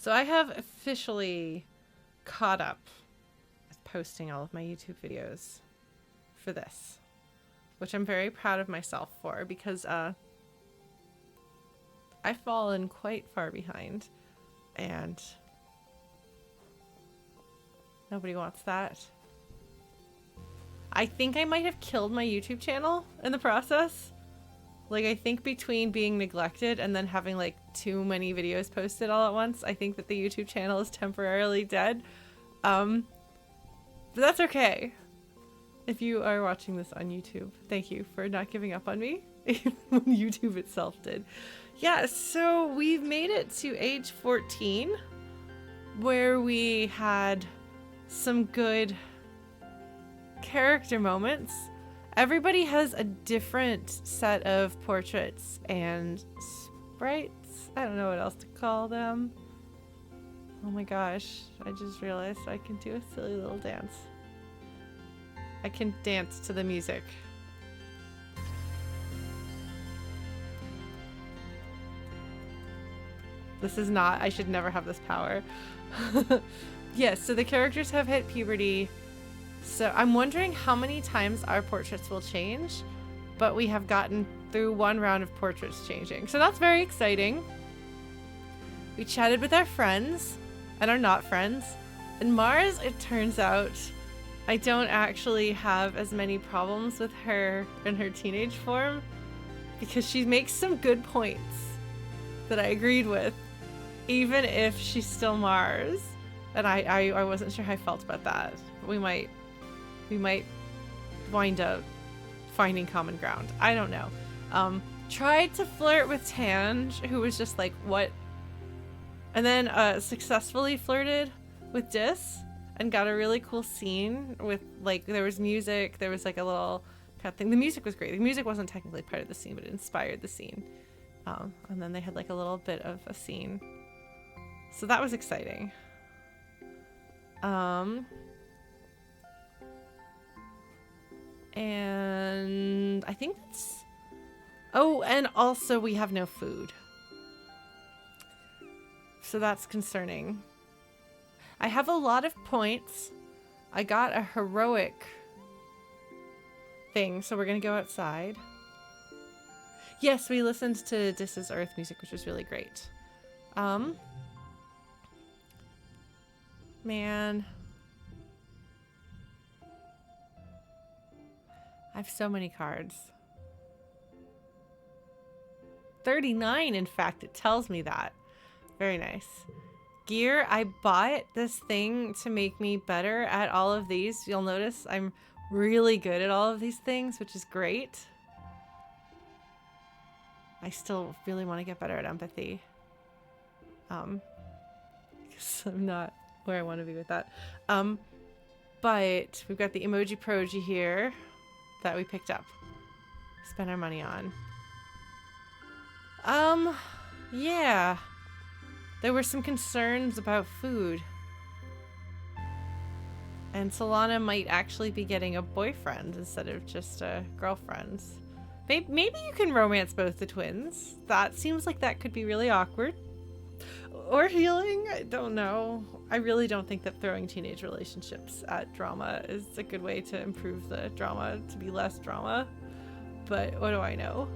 So I have officially caught up with posting all of my YouTube videos for this, which I'm very proud of myself for, because I've fallen quite far behind, and nobody wants that. I think I might have killed my YouTube channel in the process. Like, I think between being neglected and then having like too many videos posted all at once, I think that the YouTube channel is temporarily dead. But that's okay. If you are watching this on YouTube, thank you for not giving up on me when YouTube itself did. Yeah, so we've made it to age 14, where we had some good character moments. Everybody has a different set of portraits and sprites. I don't know what else to call them. Oh my gosh, I just realized I can do a silly little dance. I can dance to the music. This is not, I should never have this power. Yes, so the characters have hit puberty. So I'm wondering how many times our portraits will change, but we have gotten through one round of portraits changing. So that's very exciting. We chatted with our friends and our not friends. And Mars, it turns out, I don't actually have as many problems with her in her teenage form, because she makes some good points that I agreed with, even if she's still Mars. And I wasn't sure how I felt about that. We might wind up finding common ground. I don't know. Tried to flirt with Tange, who was just like, what? And then successfully flirted with Dis and got a really cool scene with, like, there was music, there was like a little kind of thing. The music was great. The music wasn't technically part of the scene, but it inspired the scene. And then they had like a little bit of a scene. So that was exciting. And I think that's... Oh, and also we have no food. So that's concerning. I have a lot of points. I got a heroic thing, so we're gonna go outside. Yes, we listened to Dis's Earth music, which was really great. Man. I have so many cards. 39, in fact, it tells me that. Very nice. Gear, I bought this thing to make me better at all of these. You'll notice I'm really good at all of these things, which is great. I still really want to get better at empathy. Because I'm not where I want to be with that. But we've got the emoji proji here that we picked up. Spend our money on. Yeah. There were some concerns about food. And Solana might actually be getting a boyfriend instead of just a girlfriend. Maybe you can romance both the twins. That seems like that could be really awkward. Or healing, I don't know. I really don't think that throwing teenage relationships at drama is a good way to improve the drama to be less drama. But what do I know?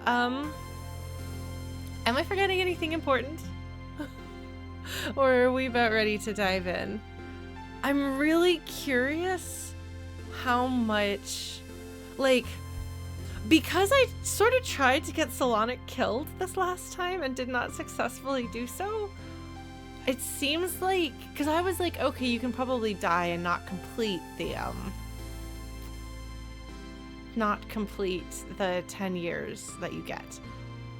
Am I forgetting anything important? Or are we about ready to dive in? I'm really curious how much, like, because I sort of tried to get Solana killed this last time and did not successfully do so, it seems like, because I was like, okay, you can probably die and not complete the 10 years that you get,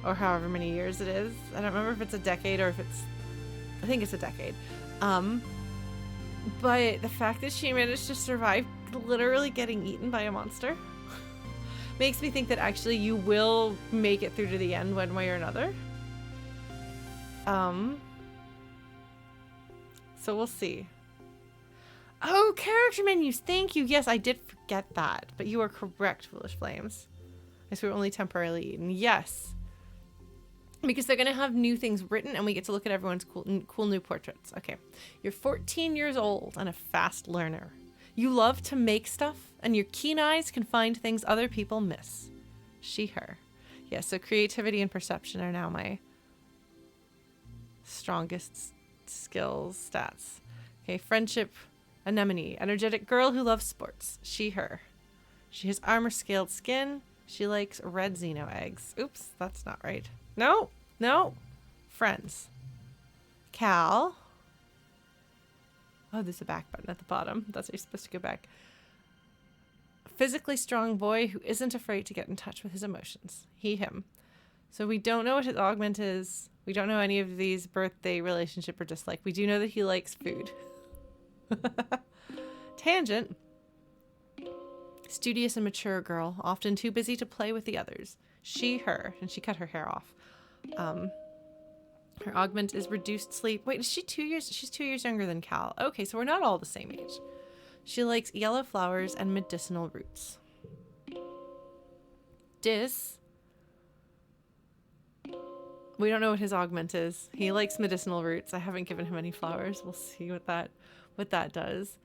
or however many years it is. I don't remember if it's a decade or if it's, I think it's a decade. But the fact that she managed to survive literally getting eaten by a monster makes me think that actually you will make it through to the end one way or another. So we'll see. Oh, character menus. Thank you. Yes, I did forget that. But you are correct, Foolish Flames. I guess we were only temporarily eaten. Yes. Because they're going to have new things written and we get to look at everyone's cool new portraits. Okay. You're 14 years old and a fast learner. You love to make stuff and your keen eyes can find things other people miss. She, her. Yeah, so creativity and perception are now my strongest skills, stats. Okay, friendship, anemone. Energetic girl who loves sports. She, her. She has armor-scaled skin. She likes red xeno eggs. Oops, that's not right. No, no. Friends. Cal. Oh, there's a back button at the bottom. That's how you're supposed to go back. Physically strong boy who isn't afraid to get in touch with his emotions. He, him. So we don't know what his augment is. We don't know any of these birthday, relationship, or dislike. We do know that he likes food. Tangent. Studious and mature girl, often too busy to play with the others. She, her, and she cut her hair off. Her augment is reduced sleep. Wait, is she 2 years? She's 2 years younger than Cal. Okay, so we're not all the same age. She likes yellow flowers and medicinal roots. Dis. We don't know what his augment is. He likes medicinal roots. I haven't given him any flowers. We'll see what that does.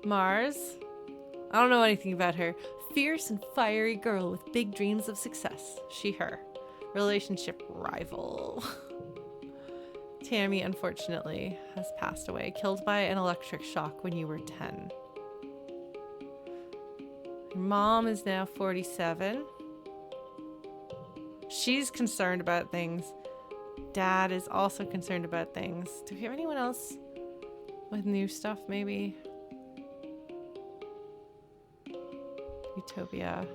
Mars. I don't know anything about her. Fierce and fiery girl with big dreams of success. She, her. Relationship rival. Tammy, unfortunately, has passed away. Killed by an electric shock when you were 10. Your mom is now 47. She's concerned about things. Dad is also concerned about things. Do we have anyone else with new stuff, maybe? Utopia.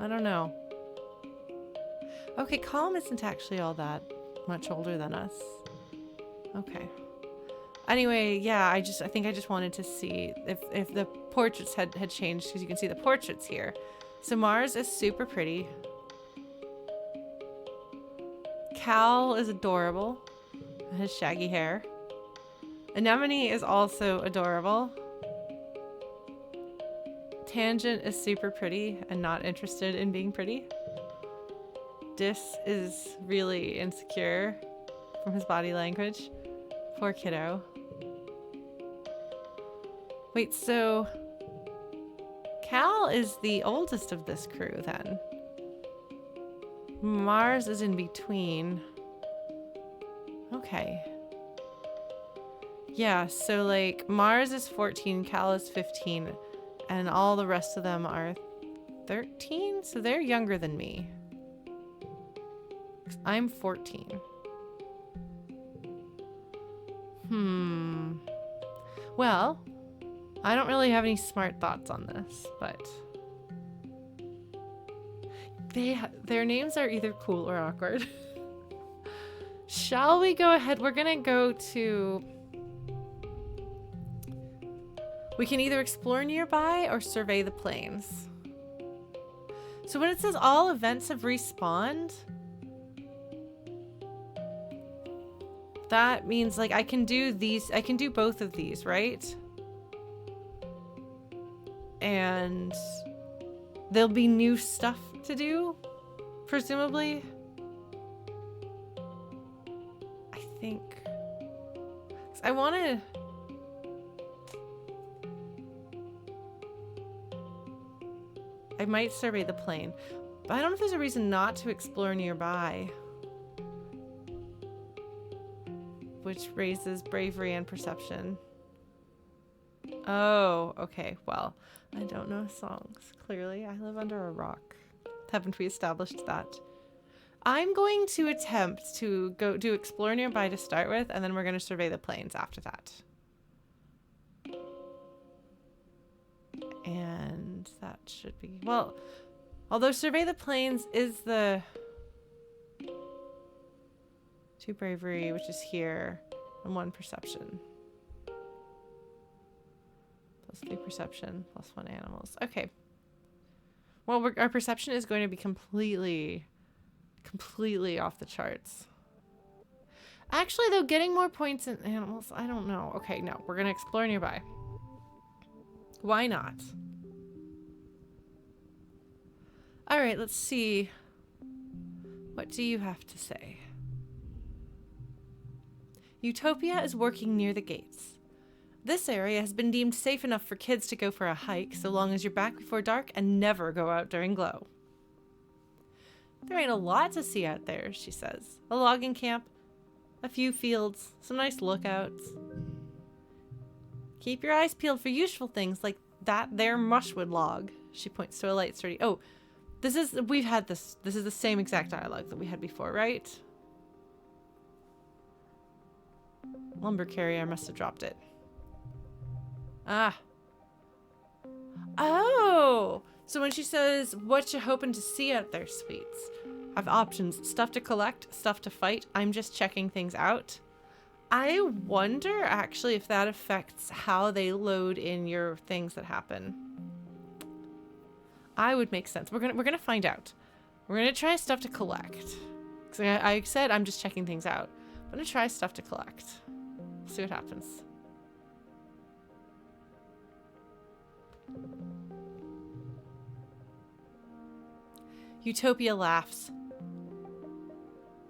I don't know. Okay, Calm isn't actually all that much older than us. Okay. Anyway, yeah, I think I just wanted to see if the portraits had changed, because you can see the portraits here. So Mars is super pretty. Cal is adorable. Has shaggy hair. Anemone is also adorable. Tangent is super pretty and not interested in being pretty. Dis is really insecure from his body language. Poor kiddo. Wait, so Cal is the oldest of this crew then. Mars is in between. Okay. Yeah, so like Mars is 14, Cal is 15, and all the rest of them are 13? So they're younger than me. I'm 14. Well, I don't really have any smart thoughts on this, but their names are either cool or awkward. Shall we go ahead? We're gonna go to... We can either explore nearby or survey the plains. So when it says all events have respawned, that means like I can do both of these, right? And there'll be new stuff to do, presumably. I think. I want to... I might survey the plain, but I don't know if there's a reason not to explore nearby. Which raises bravery and perception. Oh, okay. Well, I don't know songs. Clearly, I live under a rock. Haven't we established that? I'm going to attempt to go do explore nearby to start with, and then we're going to survey the plains after that. And that should be... Well, although survey the plains is the... 2 bravery, which is here, and 1 perception. +3 perception, +1 animals. Okay. Well, our perception is going to be completely off the charts. Actually, though, getting more points in animals, I don't know. Okay, no, we're going to explore nearby. Why not? All right, let's see. What do you have to say? Utopia is working near the gates. This area has been deemed safe enough for kids to go for a hike so long as you're back before dark and never go out during glow. There ain't a lot to see out there, she says. A logging camp, a few fields, some nice lookouts. Keep your eyes peeled for useful things like that there mushwood log. She points to a light sturdy. Oh, we've had this. This is the same exact dialogue that we had before, right? Lumber carrier must have dropped it. Ah. Oh! So when she says, what you hoping to see out there, sweets? I've options. Stuff to collect, stuff to fight. I'm just checking things out. I wonder, actually, if that affects how they load in your things that happen. I would make sense. We're gonna find out. We're gonna try stuff to collect. Because I said I'm just checking things out. I'm gonna try stuff to collect. See what happens. Utopia laughs.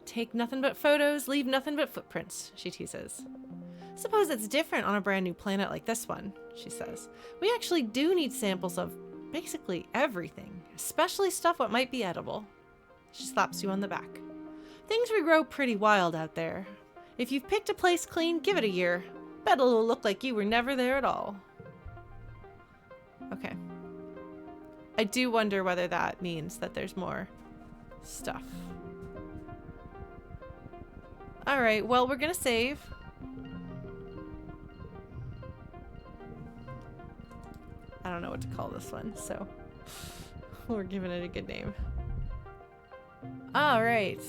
Take nothing but photos, leave nothing but footprints, she teases. Suppose it's different on a brand new planet like this one, she says. We actually do need samples of basically everything, especially stuff what might be edible. She slaps you on the back. Things regrow pretty wild out there. If you've picked a place clean, give it a year. Bet it'll look like you were never there at all. Okay. I do wonder whether that means that there's more stuff. Alright, well, we're gonna save. I don't know what to call this one, so we're giving it a good name. Alright.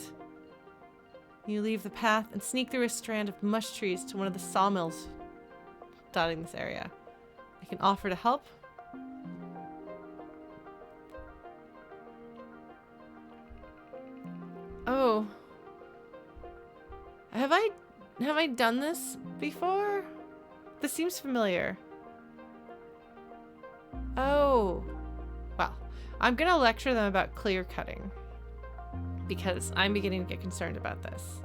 You leave the path and sneak through a strand of mush trees to one of the sawmills dotting this area. I can offer to help. Oh. Have I done this before? This seems familiar. Oh. Well, I'm gonna lecture them about clear cutting. Because I'm beginning to get concerned about this.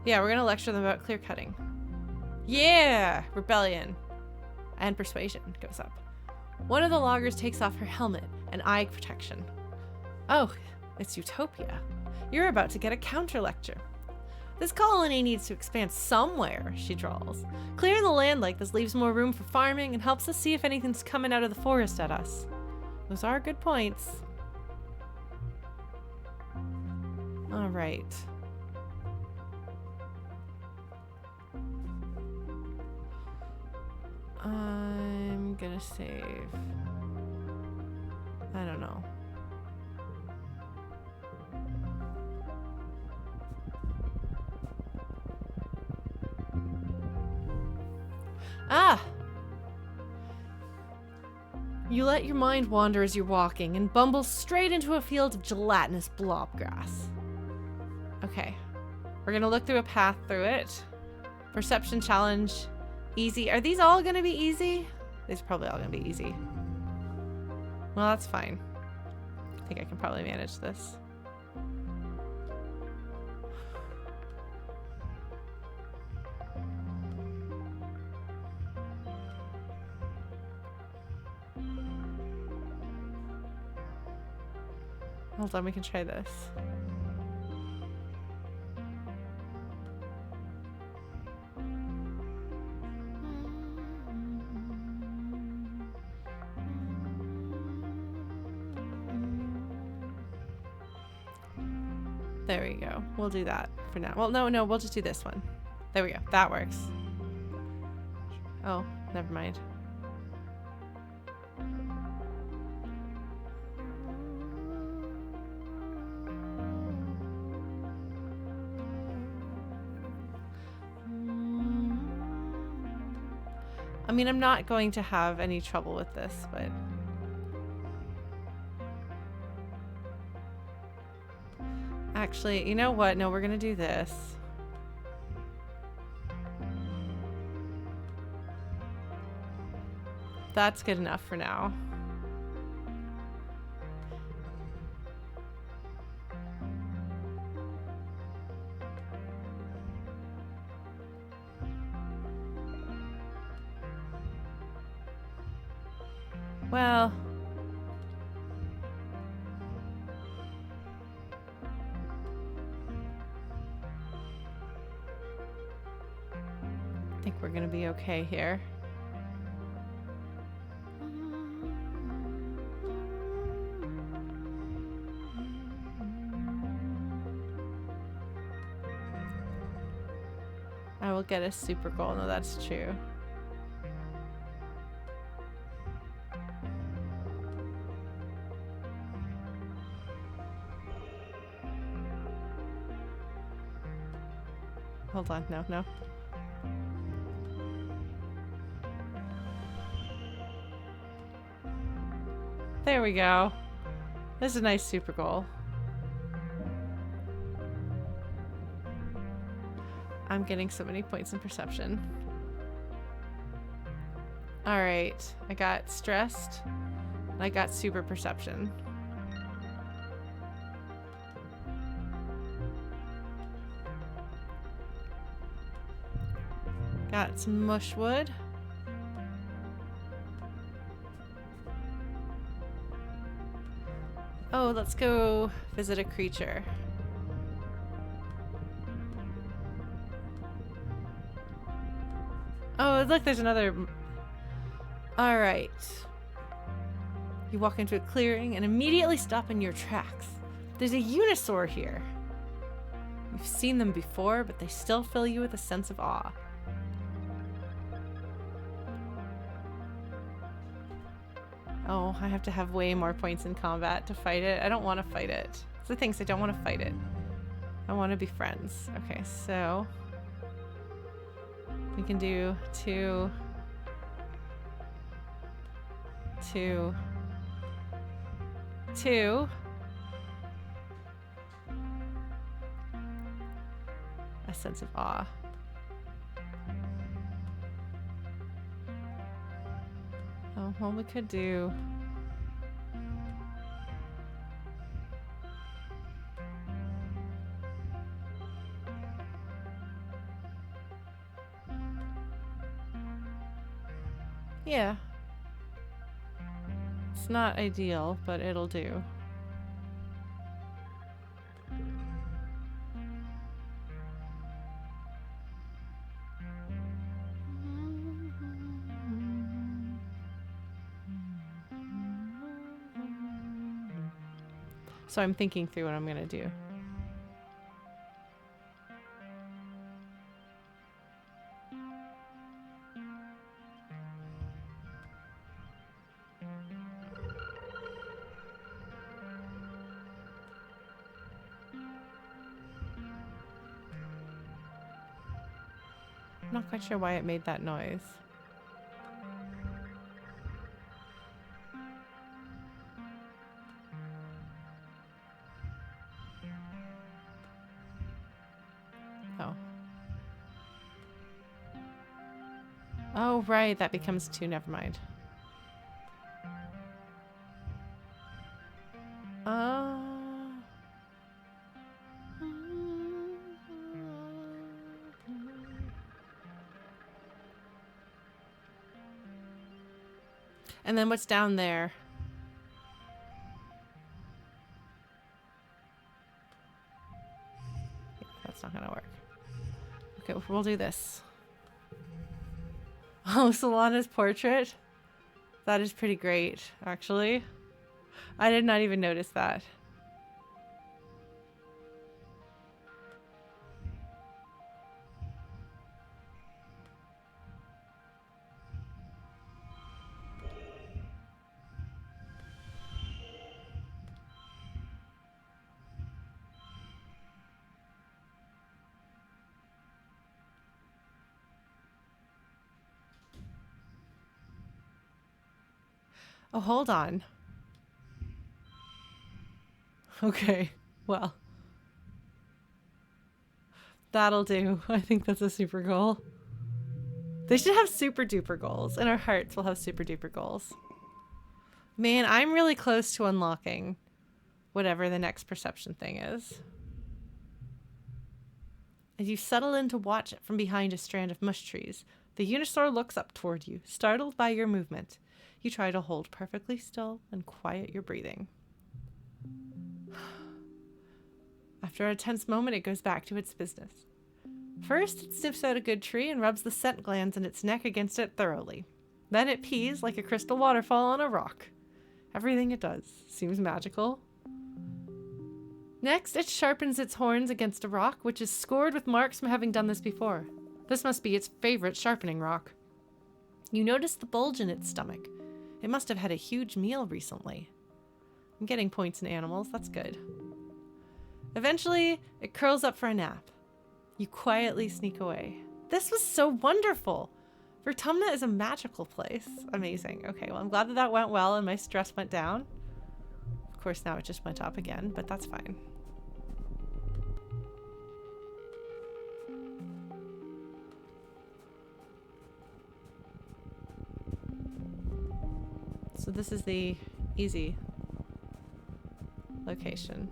Yeah, we're gonna lecture them about clear cutting. Yeah! Rebellion. And persuasion goes up. One of the loggers takes off her helmet and eye protection. Oh, it's Utopia. You're about to get a counter lecture. This colony needs to expand somewhere, she drawls. Clearing the land like this leaves more room for farming and helps us see if anything's coming out of the forest at us. Those are good points. All right. I'm gonna save. I don't know. Ah! You let your mind wander as you're walking and bumble straight into a field of gelatinous blob grass. Okay. We're gonna look through a path through it. Perception challenge. Easy. Are these all gonna be easy? These are probably all gonna be easy. Well, that's fine. I think I can probably manage this. Hold on, we can try this. There we go. We'll do that for now. Well, no, we'll just do this one. There we go. That works. Oh, never mind. I mean, I'm not going to have any trouble with this, but... Actually, you know what? No, we're gonna do this. That's good enough for now. Well... I think we're gonna be okay here. I will get a super goal. No, that's true. Hold on, no. There we go. This is a nice super goal. I'm getting so many points in perception. Alright, I got stressed. And I got super perception. Got some mushwood. Oh, let's go visit a creature. Oh, look, there's another... Alright. You walk into a clearing and immediately stop in your tracks. There's a unisaur here. You've seen them before, but they still fill you with a sense of awe. Oh, I have to have way more points in combat to fight it. I don't want to fight it. That's the thing, is I don't want to fight it. I want to be friends. Okay, so... we can do 2... 2... 2... a sense of awe. Oh, well, we could do... yeah. It's not ideal, but it'll do. So I'm thinking through what I'm gonna do. I'm not quite sure why it made that noise. Oh. Oh, right, that becomes 2, never mind. And then what's down there? Yeah, that's not gonna work. Okay, we'll do this. Oh, Solana's portrait? That is pretty great, actually. I did not even notice that. Oh, hold on. Okay, well. That'll do. I think that's a super goal. They should have super duper goals. In our hearts, we'll have super duper goals. Man, I'm really close to unlocking whatever the next perception thing is. As you settle in to watch it from behind a strand of mush trees, the unisaur looks up toward you, startled by your movement. You try to hold perfectly still and quiet your breathing. After a tense moment, it goes back to its business. First, it sniffs out a good tree and rubs the scent glands in its neck against it thoroughly. Then it pees like a crystal waterfall on a rock. Everything it does seems magical. Next, it sharpens its horns against a rock, which is scored with marks from having done this before. This must be its favorite sharpening rock. You notice the bulge in its stomach. It must have had a huge meal recently. I'm getting points in animals, that's good. Eventually, it curls up for a nap. You quietly sneak away. This was so wonderful! Vertumna is a magical place. Amazing. Okay, well, I'm glad that that went well and my stress went down. Of course, now it just went up again, but that's fine. So this is the easy location.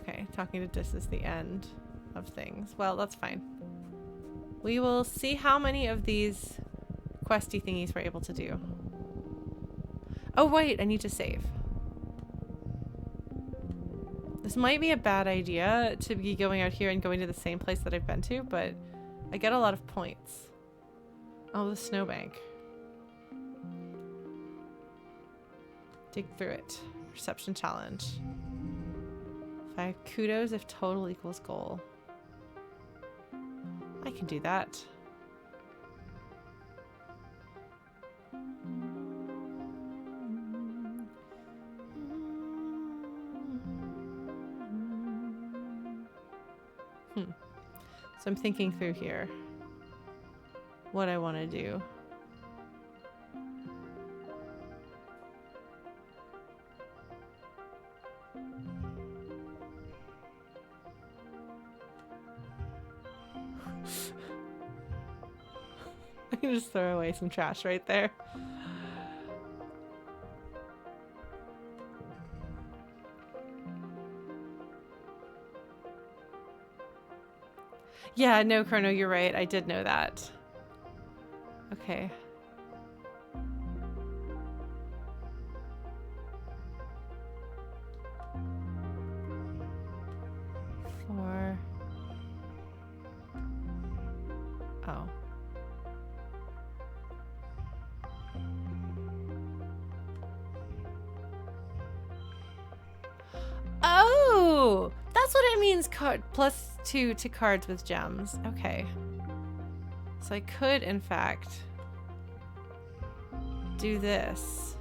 Okay, talking to Dis is the end of things. Well, that's fine. We will see how many of these questy thingies we're able to do. Oh wait, I need to save. This might be a bad idea to be going out here and going to the same place that I've been to, but I get a lot of points. Oh, the snowbank. Dig through it. Perception challenge. 5 kudos if total equals goal. I can do that. So I'm thinking through here what I want to do. I can just throw away some trash right there. Yeah, no, Chrono, you're right. I did know that. Okay. Four. Oh. Oh! That's what it means, +2 to cards with gems. Okay. So I could, in fact, do this.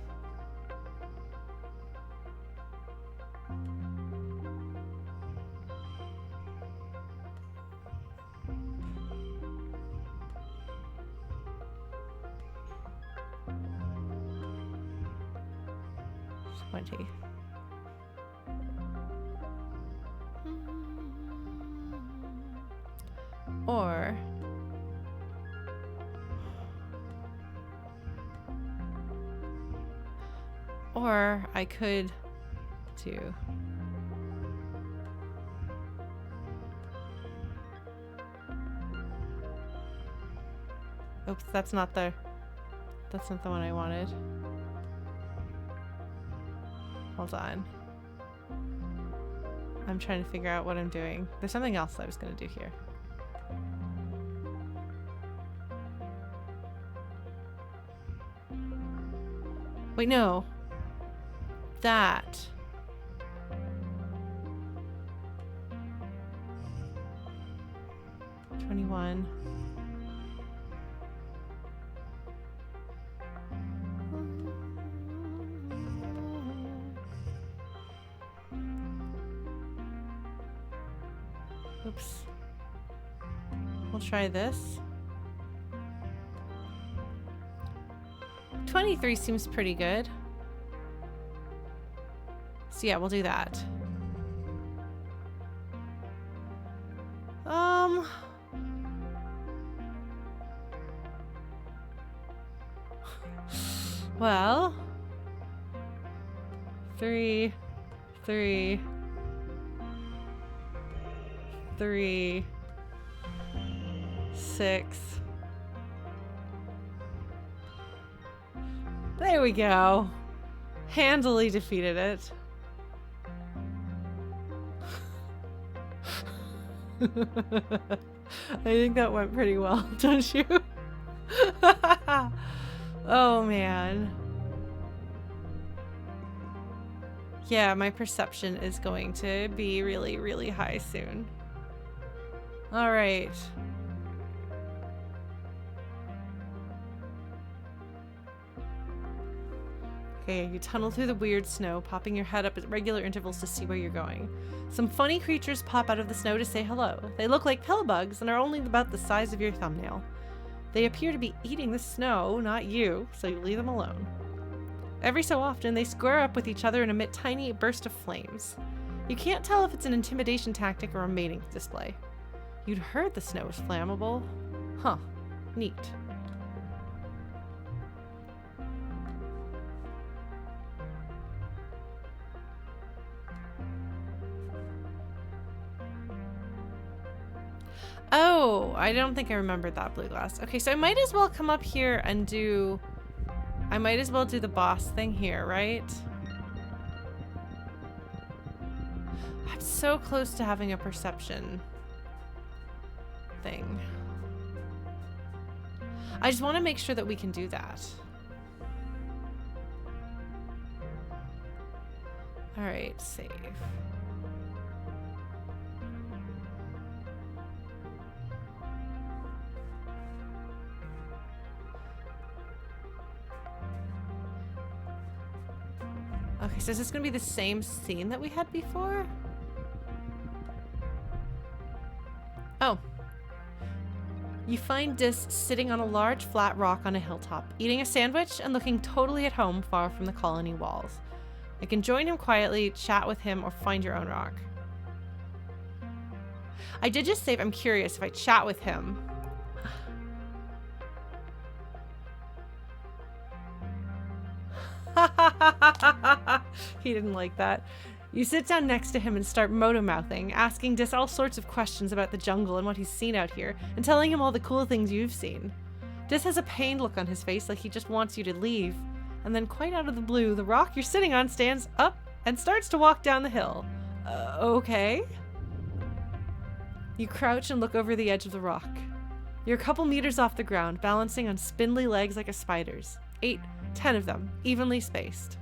$20. Or I could do oops, that's not the one I wanted. Hold on. I'm trying to figure out what I'm doing. There's something else I was gonna do here. Wait, no. That. $21. Oops. We'll try this. 23 seems pretty good. So yeah, we'll do that. Well, 3, 3, 3, 6. There we go. Handily defeated it. I think that went pretty well, don't you? Oh man. Yeah, my perception is going to be really, really high soon. All right. Okay, you tunnel through the weird snow, popping your head up at regular intervals to see where you're going. Some funny creatures pop out of the snow to say hello. They look like pill bugs and are only about the size of your thumbnail. They appear to be eating the snow, not you, so you leave them alone. Every so often, they square up with each other and emit tiny bursts of flames. You can't tell if it's an intimidation tactic or a mating display. You'd heard the snow was flammable. Huh. Neat. Oh, I don't think I remembered that blue glass. Okay, so I might as well come up here and do... I might as well do the boss thing here, right? I'm so close to having a perception thing. I just want to make sure that we can do that. All right, save. Okay, so is this gonna be the same scene that we had before? Oh. You find Dis sitting on a large flat rock on a hilltop, eating a sandwich and looking totally at home far from the colony walls. You can join him quietly, chat with him, or find your own rock. I did just save, I'm curious if I chat with him. He didn't like that. You sit down next to him and start moto-mouthing, asking Dis all sorts of questions about the jungle and what he's seen out here, and telling him all the cool things you've seen. Dis has a pained look on his face like he just wants you to leave. And then quite out of the blue, the rock you're sitting on stands up and starts to walk down the hill. Okay? You crouch and look over the edge of the rock. You're a couple meters off the ground, balancing on spindly legs like a spider's. 8, 10 of them, evenly spaced.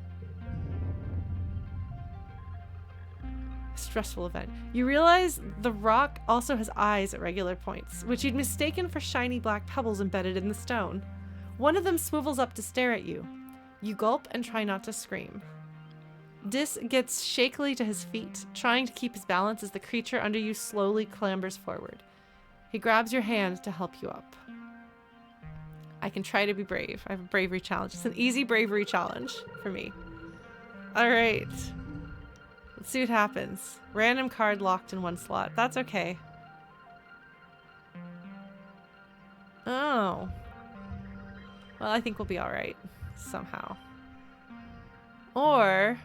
Stressful event. You realize the rock also has eyes at regular points, which you'd mistaken for shiny black pebbles embedded in the stone. One of them swivels up to stare at you. You gulp and try not to scream. Dis gets shakily to his feet, trying to keep his balance as the creature under you slowly clambers forward. He grabs your hand to help you up. I can try to be brave. I have a bravery challenge. It's an easy bravery challenge for me. All right. Let's see what happens. Random card locked in one slot. That's okay. Oh. Well, I think we'll be all right somehow. Or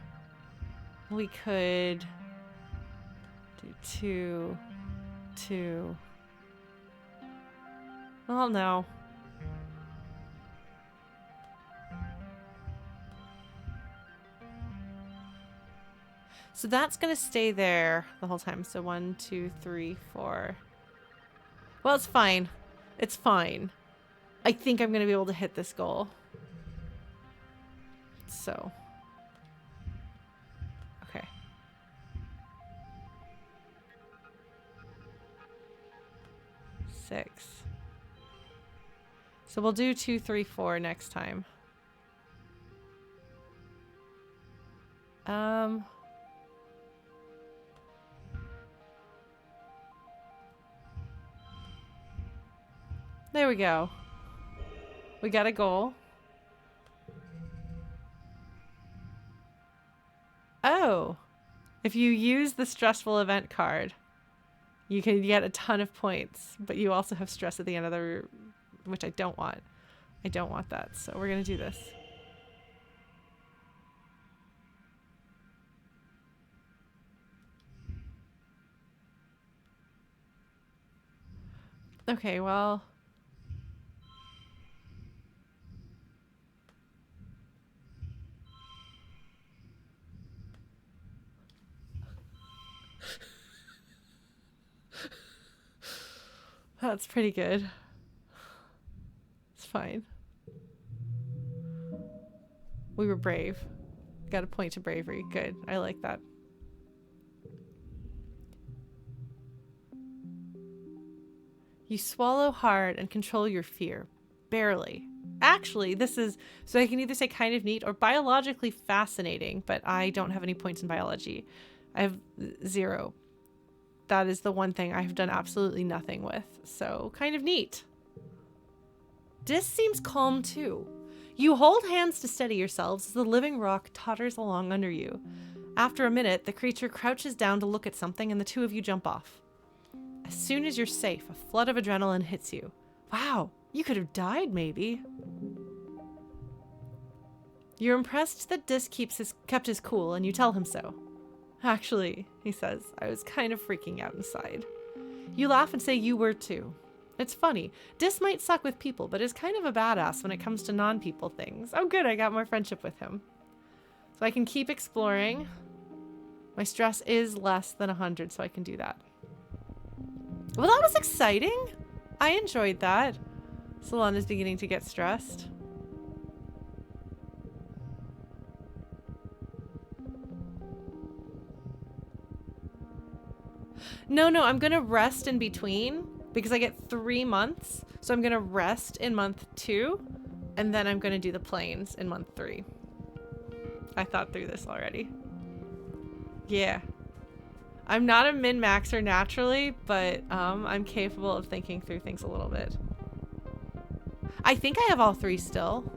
we could do 2, 2. Oh no. So that's gonna stay there the whole time. So 1, 2, 3, 4. Well, it's fine. It's fine. I think I'm gonna be able to hit this goal. So. Okay. Six. So we'll do 2, 3, 4 next time. There we go. We got a goal. Oh. If you use the stressful event card, you can get a ton of points, but you also have stress at the end of the, which I don't want. I don't want that, so we're gonna do this. Okay, well. That's pretty good. It's fine. We were brave. Got a point to bravery. Good. I like that. You swallow hard and control your fear. Barely. Actually, this is... So I can either say kind of neat or biologically fascinating, but I don't have any points in biology. I have 0. That is the one thing I have done absolutely nothing with. So, kind of neat. Dis seems calm too. You hold hands to steady yourselves as the living rock totters along under you. After a minute, the creature crouches down to look at something and the two of you jump off. As soon as you're safe, a flood of adrenaline hits you. Wow, you could have died maybe. You're impressed that Dis kept his cool and you tell him so. Actually, he says, I was kind of freaking out inside. You laugh and say you were too. It's funny. Dis might suck with people, but is kind of a badass when it comes to non-people things. Oh good, I got more friendship with him. So I can keep exploring. My stress is less than 100, so I can do that. Well, that was exciting. I enjoyed that. Solana's beginning to get stressed. No, I'm gonna rest in between because I get 3 months. So I'm gonna rest in month 2 and then I'm gonna do the plains in month 3. I thought through this already. Yeah. I'm not a min-maxer naturally, but I'm capable of thinking through things a little bit. I think I have all 3 still.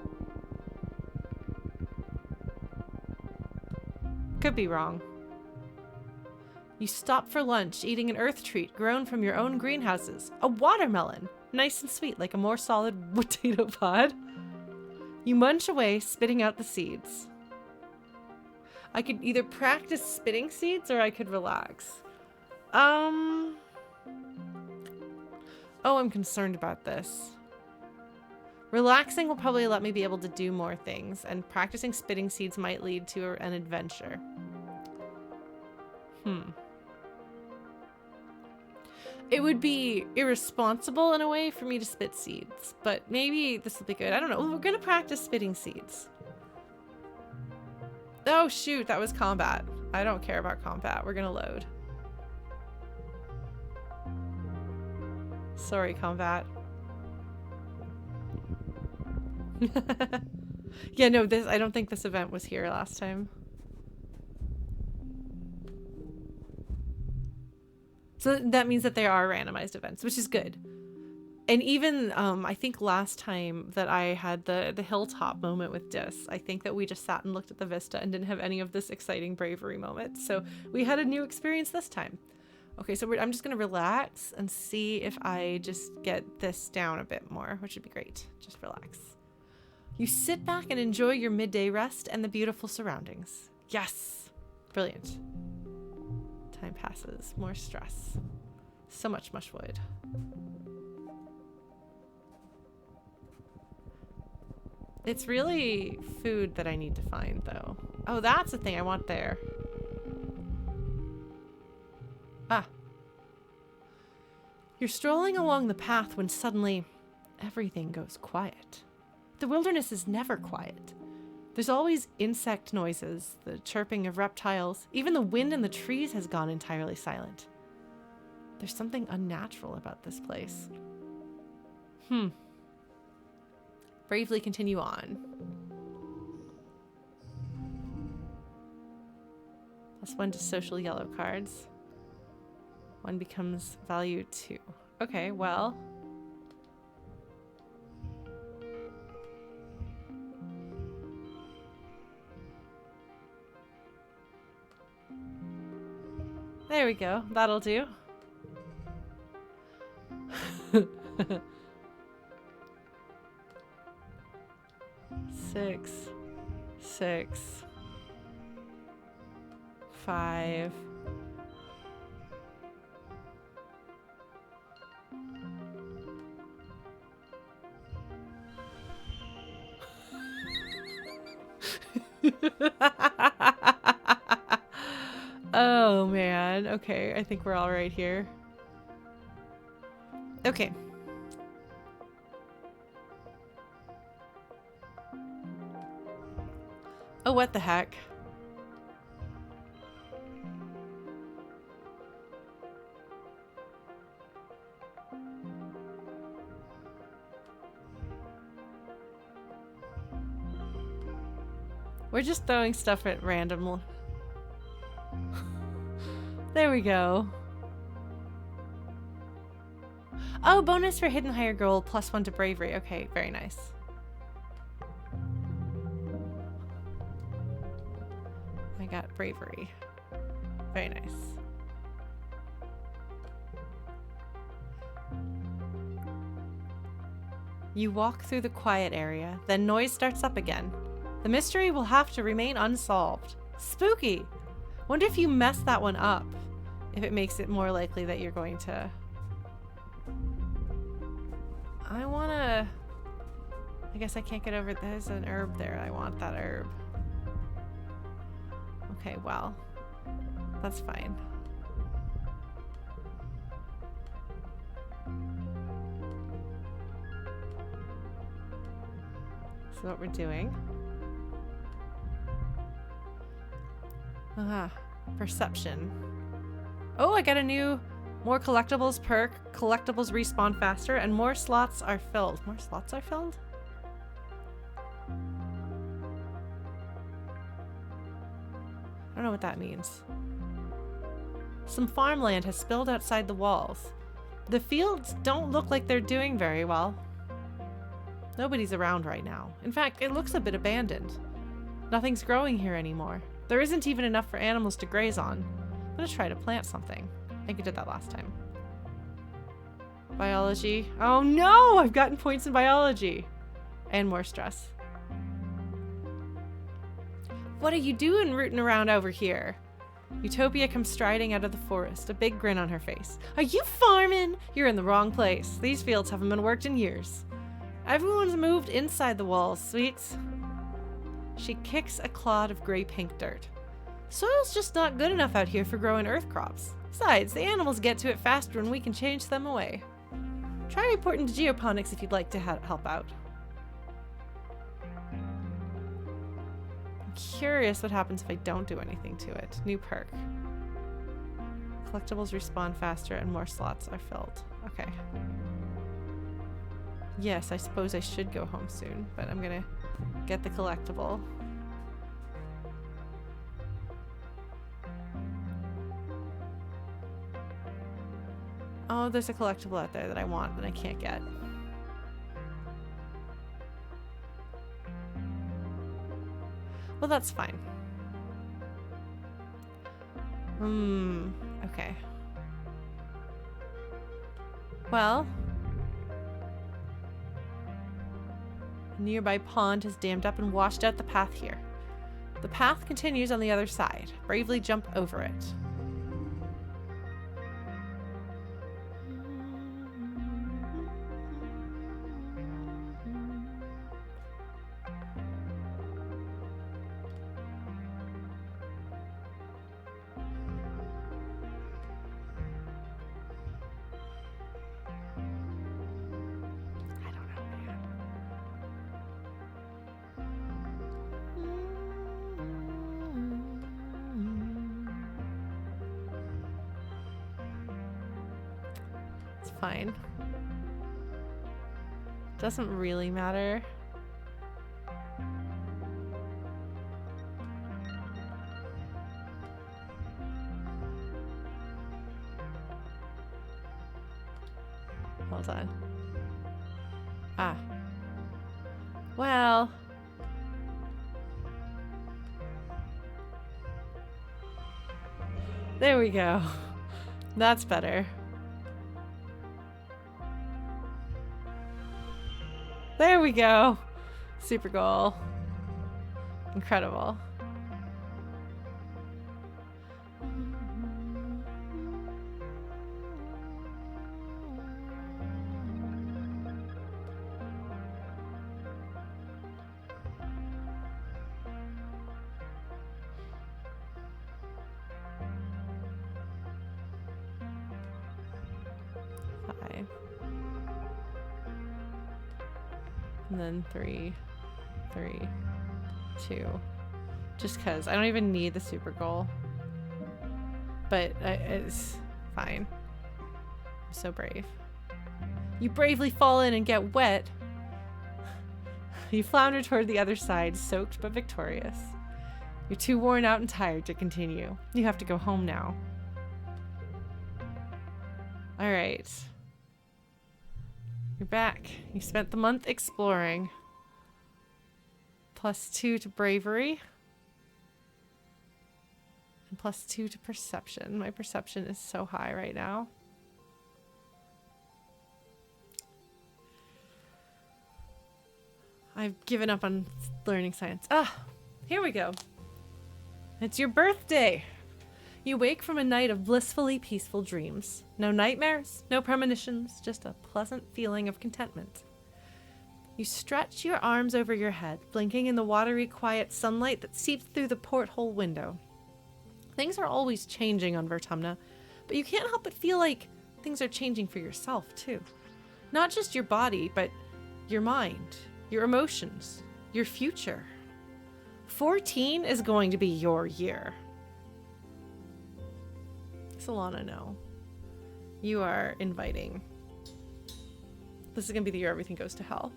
Could be wrong. You stop for lunch, eating an earth treat grown from your own greenhouses. A watermelon! Nice and sweet, like a more solid potato pod. You munch away, spitting out the seeds. I could either practice spitting seeds or I could relax. Oh, I'm concerned about this. Relaxing will probably let me be able to do more things, and practicing spitting seeds might lead to an adventure. It would be irresponsible in a way for me to spit seeds, but maybe this will be good. I don't know. We're gonna practice spitting seeds. Oh shoot, that was combat. I don't care about combat. We're gonna load. Sorry, combat. Yeah, no, I don't think this event was here last time. So that means that there are randomized events, which is good. And even, I think last time that I had the hilltop moment with Dis, I think that we just sat and looked at the vista and didn't have any of this exciting bravery moment. So we had a new experience this time. Okay, so I'm just going to relax and see if I just get this down a bit more, which would be great. Just relax. You sit back and enjoy your midday rest and the beautiful surroundings. Yes! Brilliant. Time passes. More stress. So much mushwood. It's really food that I need to find, though. Oh, that's the thing I want there. Ah. You're strolling along the path when suddenly everything goes quiet. The wilderness is never quiet. There's always insect noises, the chirping of reptiles. Even the wind in the trees has gone entirely silent. There's something unnatural about this place. Bravely continue on. +1 to social yellow cards. 1 becomes value 2. Okay, well. There we go. That'll do. Six, 5. Oh man. Okay, I think we're all right here. Okay. Oh, what the heck? We're just throwing stuff at random. There we go. Oh, bonus for hidden higher goal, +1 to bravery. Okay, very nice. I got bravery. Very nice. You walk through the quiet area, then noise starts up again. The mystery will have to remain unsolved. Spooky! Wonder if you mess that one up, if it makes it more likely that you're going to... I wanna... I guess I can't get over... There's an herb there. I want that herb. Okay, well. That's fine. So what we're doing... Aha. Perception. Oh, I got a new more collectibles perk. Collectibles respawn faster and more slots are filled. More slots are filled? I don't know what that means. Some farmland has spilled outside the walls. The fields don't look like they're doing very well. Nobody's around right now. In fact, it looks a bit abandoned. Nothing's growing here anymore. There isn't even enough for animals to graze on. I'm gonna try to plant something. I think I did that last time. Biology. Oh no! I've gotten points in biology. And more stress. What are you doing rooting around over here? Utopia comes striding out of the forest, a big grin on her face. Are you farming? You're in the wrong place. These fields haven't been worked in years. Everyone's moved inside the walls, sweets. She kicks a clod of gray-pink dirt. Soil's just not good enough out here for growing earth crops. Besides, the animals get to it faster and we can change them away. Try reporting to geoponics if you'd like to help out. I'm curious what happens if I don't do anything to it. New perk. Collectibles respawn faster and more slots are filled. Okay. Yes, I suppose I should go home soon, but I'm gonna get the collectible. Oh, there's a collectible out there that I want that I can't get. Well, that's fine. Okay. Well... A nearby pond has dammed up and washed out the path here. The path continues on the other side. Bravely jump over it. Fine. Doesn't really matter. Hold on. Ah. Well. There we go. That's better. There we go. Super goal. Incredible. And then 3, 3, 2. Just because I don't even need the super goal. But it's fine. I'm so brave. You bravely fall in and get wet. You flounder toward the other side, soaked but victorious. You're too worn out and tired to continue. You have to go home now. All right. You're back. You spent the month exploring. +2 to bravery. And +2 to perception. My perception is so high right now. I've given up on learning science. Ah, here we go. It's your birthday. You wake from a night of blissfully peaceful dreams. No nightmares, no premonitions, just a pleasant feeling of contentment. You stretch your arms over your head, blinking in the watery, quiet sunlight that seeps through the porthole window. Things are always changing on Vertumna, but you can't help but feel like things are changing for yourself, too. Not just your body, but your mind, your emotions, your future. 14 is going to be your year. Solana, no. You are inviting. This is going to be the year everything goes to hell.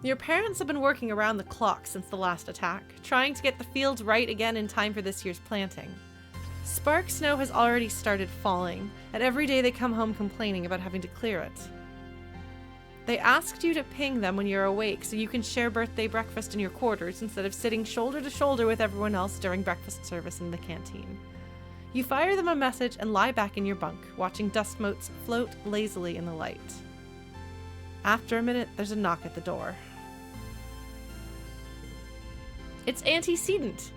Your parents have been working around the clock since the last attack, trying to get the fields right again in time for this year's planting. Spark snow has already started falling, and every day they come home complaining about having to clear it. They asked you to ping them when you're awake so you can share birthday breakfast in your quarters instead of sitting shoulder to shoulder with everyone else during breakfast service in the canteen. You fire them a message and lie back in your bunk, watching dust motes float lazily in the light. After a minute, there's a knock at the door. It's Antecedent.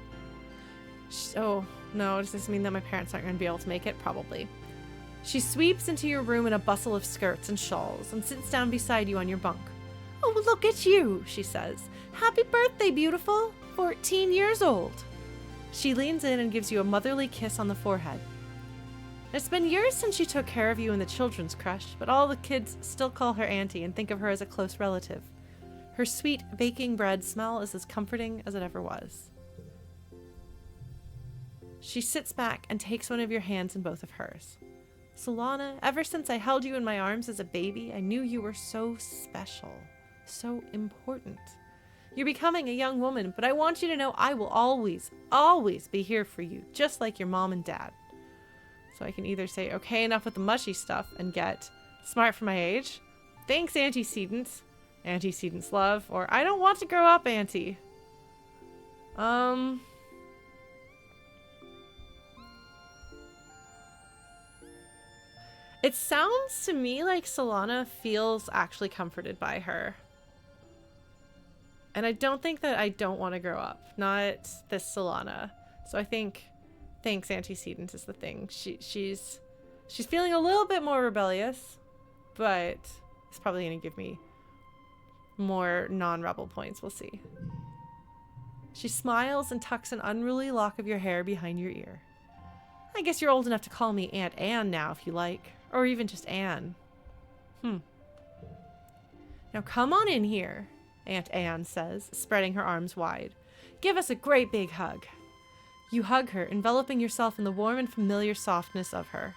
Oh, no, does this mean that my parents aren't going to be able to make it? Probably. She sweeps into your room in a bustle of skirts and shawls and sits down beside you on your bunk. Oh, look at you, she says. Happy birthday, beautiful. 14 years old. She leans in and gives you a motherly kiss on the forehead. It's been years since she took care of you in the children's creche, but all the kids still call her auntie and think of her as a close relative. Her sweet baking bread smell is as comforting as it ever was. She sits back and takes one of your hands in both of hers. Solana, ever since I held you in my arms as a baby, I knew you were so special, so important. You're becoming a young woman, but I want you to know I will always, always be here for you, just like your mom and dad. So I can either say, okay, enough with the mushy stuff, and get smart for my age. Thanks, Antecedent. Antecedent's love. Or I don't want to grow up, Auntie. It sounds to me like Solana feels actually comforted by her. And I don't think that I don't want to grow up. Not this Solana. So I think thanks, Antecedent is the thing. She's feeling a little bit more rebellious, but it's probably going to give me more non-rebel points. We'll see. She smiles and tucks an unruly lock of your hair behind your ear. I guess you're old enough to call me Aunt Anne now if you like. Or even just Anne. Now come on in here, Aunt Anne says, spreading her arms wide. Give us a great big hug. You hug her, enveloping yourself in the warm and familiar softness of her.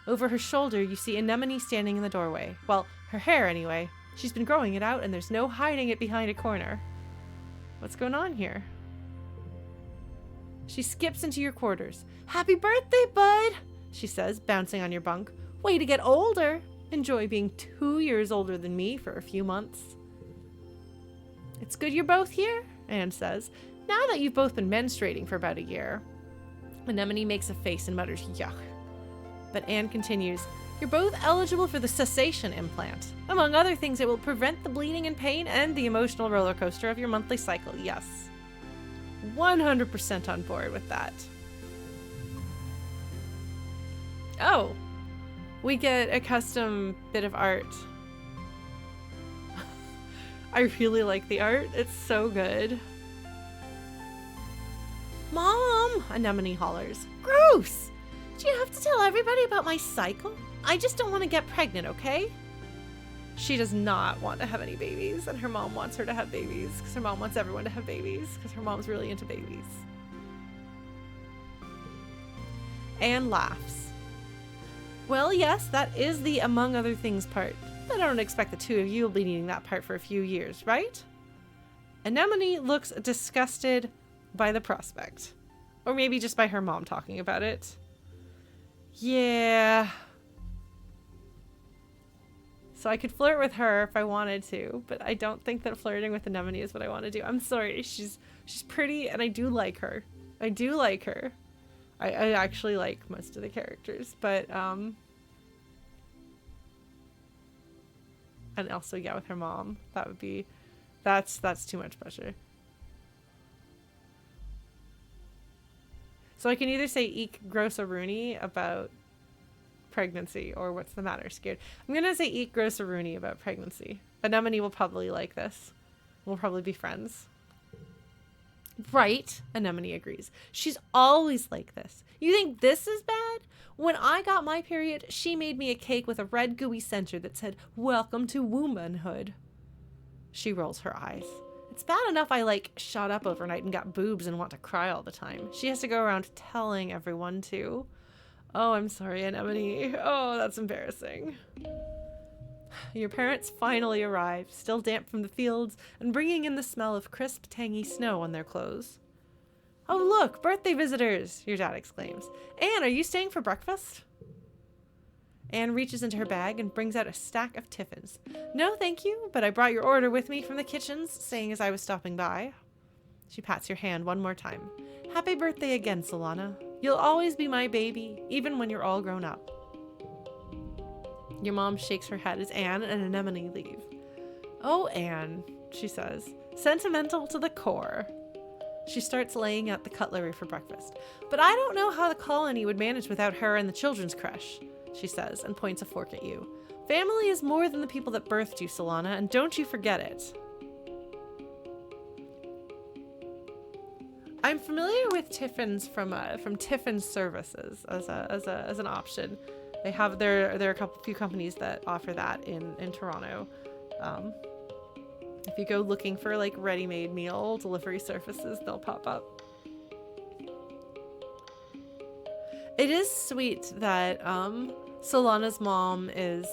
Over her shoulder, you see Anemone standing in the doorway. Well, her hair anyway. She's been growing it out and there's no hiding it behind a corner. What's going on here? She skips into your quarters. Happy birthday, bud, she says, bouncing on your bunk. Way to get older. Enjoy being 2 years older than me for a few months. It's good you're both here, Anne says, now that you've both been menstruating for about a year. Anemone makes a face and mutters, yuck. But Anne continues, you're both eligible for the cessation implant. Among other things, it will prevent the bleeding and pain and the emotional roller coaster of your monthly cycle. Yes. 100% on board with that. Oh. We get a custom bit of art. I really like the art. It's so good. Mom, Anemone hollers. Gross! Do you have to tell everybody about my cycle? I just don't want to get pregnant, okay? She does not want to have any babies, and her mom wants her to have babies because her mom wants everyone to have babies because her mom's really into babies. Anne laughs. Well, yes, that is the among other things part, but I don't expect the two of you will be needing that part for a few years, right? Anemone looks disgusted by the prospect. Or maybe just by her mom talking about it. Yeah. So I could flirt with her if I wanted to, but I don't think that flirting with Anemone is what I want to do. I'm sorry. She's pretty and I do like her. I do like her. I actually like most of the characters, but and also yeah, with her mom, that would be that's too much pressure. So I can either say eek gross a Rooney about pregnancy or what's the matter, scared. I'm gonna say eek gross a Rooney about pregnancy. Anemone will probably like this. We'll probably be friends. Right, Anemone agrees. She's always like this. You think this is bad? When I got my period, she made me a cake with a red gooey center that said, "Welcome to womanhood." She rolls her eyes. It's bad enough I like shot up overnight and got boobs and want to cry all the time. She has to go around telling everyone too. Oh, I'm sorry, Anemone. Oh, that's embarrassing. Your parents finally arrive, still damp from the fields, and bringing in the smell of crisp, tangy snow on their clothes. Oh, look, birthday visitors, your dad exclaims. Anne, are you staying for breakfast? Anne reaches into her bag and brings out a stack of tiffins. No, thank you, but I brought your order with me from the kitchens, saying as I was stopping by. She pats your hand one more time. Happy birthday again, Solana. You'll always be my baby, even when you're all grown up. Your mom shakes her head as Anne and Anemone leave. Oh, Anne, she says, sentimental to the core. She starts laying out the cutlery for breakfast. But I don't know how the colony would manage without her and the children's creche, she says, and points a fork at you. Family is more than the people that birthed you, Solana, and don't you forget it. I'm familiar with tiffins from Tiffin Services as an option. They have there are a few companies that offer that in Toronto. If you go looking for like ready-made meal delivery services, they'll pop up. It is sweet that Solana's mom is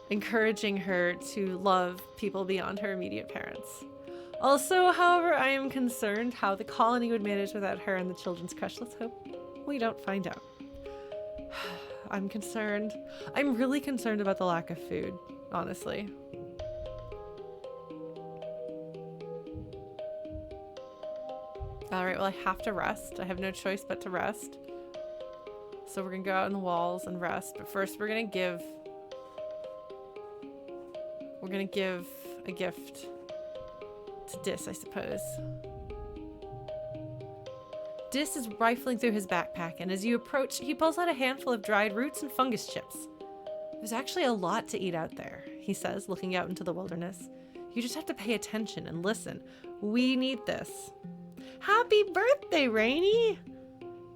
encouraging her to love people beyond her immediate parents. Also, however, I am concerned how the colony would manage without her and the children's crush. Let's hope we don't find out. I'm concerned. I'm really concerned about the lack of food, honestly. Alright, well, I have to rest. I have no choice but to rest. So we're gonna go out on the walls and rest. But first, we're gonna give a gift to Dis, I suppose. Dis is rifling through his backpack, and as you approach, he pulls out a handful of dried roots and fungus chips. There's actually a lot to eat out there, he says, looking out into the wilderness. You just have to pay attention and listen. We need this. Happy birthday, Rainy!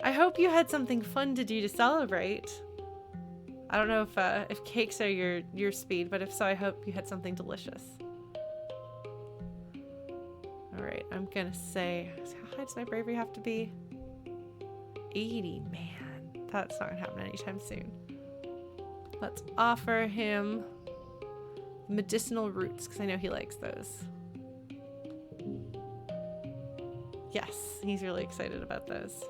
I hope you had something fun to do to celebrate. I don't know if cakes are your speed, but if so, I hope you had something delicious. Alright, I'm gonna say, how high does my bravery have to be? 80, man. That's not gonna happen anytime soon. Let's offer him medicinal roots, because I know he likes those. Yes, he's really excited about those.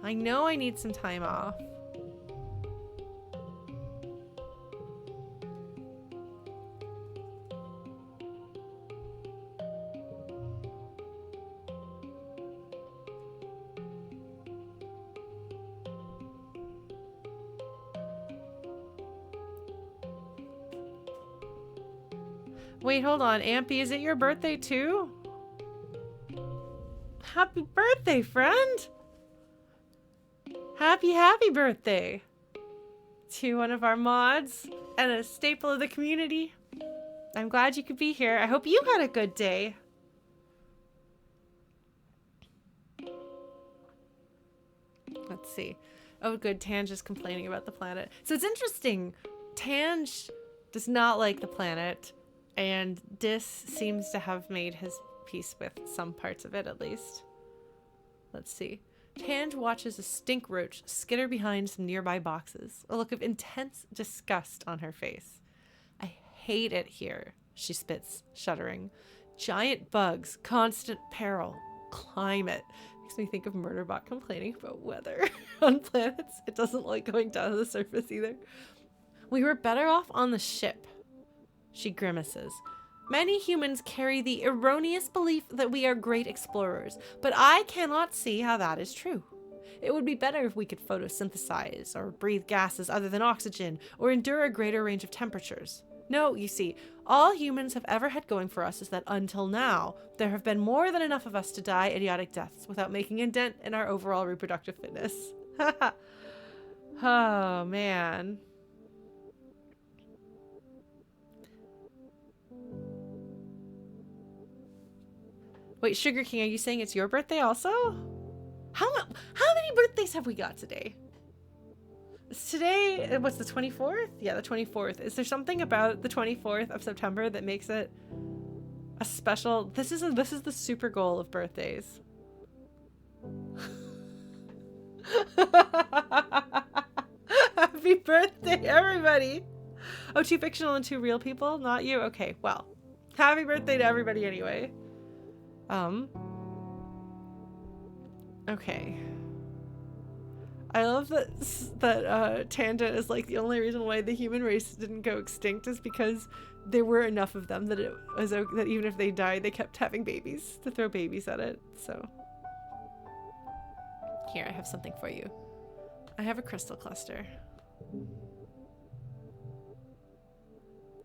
I know I need some time off. Wait, hold on. Ampy, is it your birthday too? Happy birthday, friend! Happy birthday to one of our mods and a staple of the community. I'm glad you could be here. I hope you had a good day. Let's see. Oh, good. Tange is complaining about the planet. So it's interesting. Tange does not like the planet, and Dis seems to have made his peace with some parts of it, at least. Let's see. Tange watches a stink roach skitter behind some nearby boxes, a look of intense disgust on her face. I hate it here, she spits, shuddering. Giant bugs, constant peril, climate. Makes me think of Murderbot complaining about weather on planets. It doesn't like going down to the surface either. We were better off on the ship. She grimaces. Many humans carry the erroneous belief that we are great explorers, but I cannot see how that is true. It would be better if we could photosynthesize, or breathe gases other than oxygen, or endure a greater range of temperatures. No, you see, all humans have ever had going for us is that until now, there have been more than enough of us to die idiotic deaths without making a dent in our overall reproductive fitness. Oh, man. Wait, Sugar King, are you saying it's your birthday also? How many birthdays have we got today? Today, what's the 24th? Yeah, the 24th. Is there something about the 24th of September that makes it a special? This is the super goal of birthdays. Happy birthday, everybody! Oh, 2 fictional and 2 real people? Not you? Okay, well. Happy birthday to everybody anyway. Okay. I love that Tangent is like the only reason why the human race didn't go extinct is because there were enough of them that it was that even if they died, they kept having babies to throw babies at it. So here, I have something for you. I have a crystal cluster.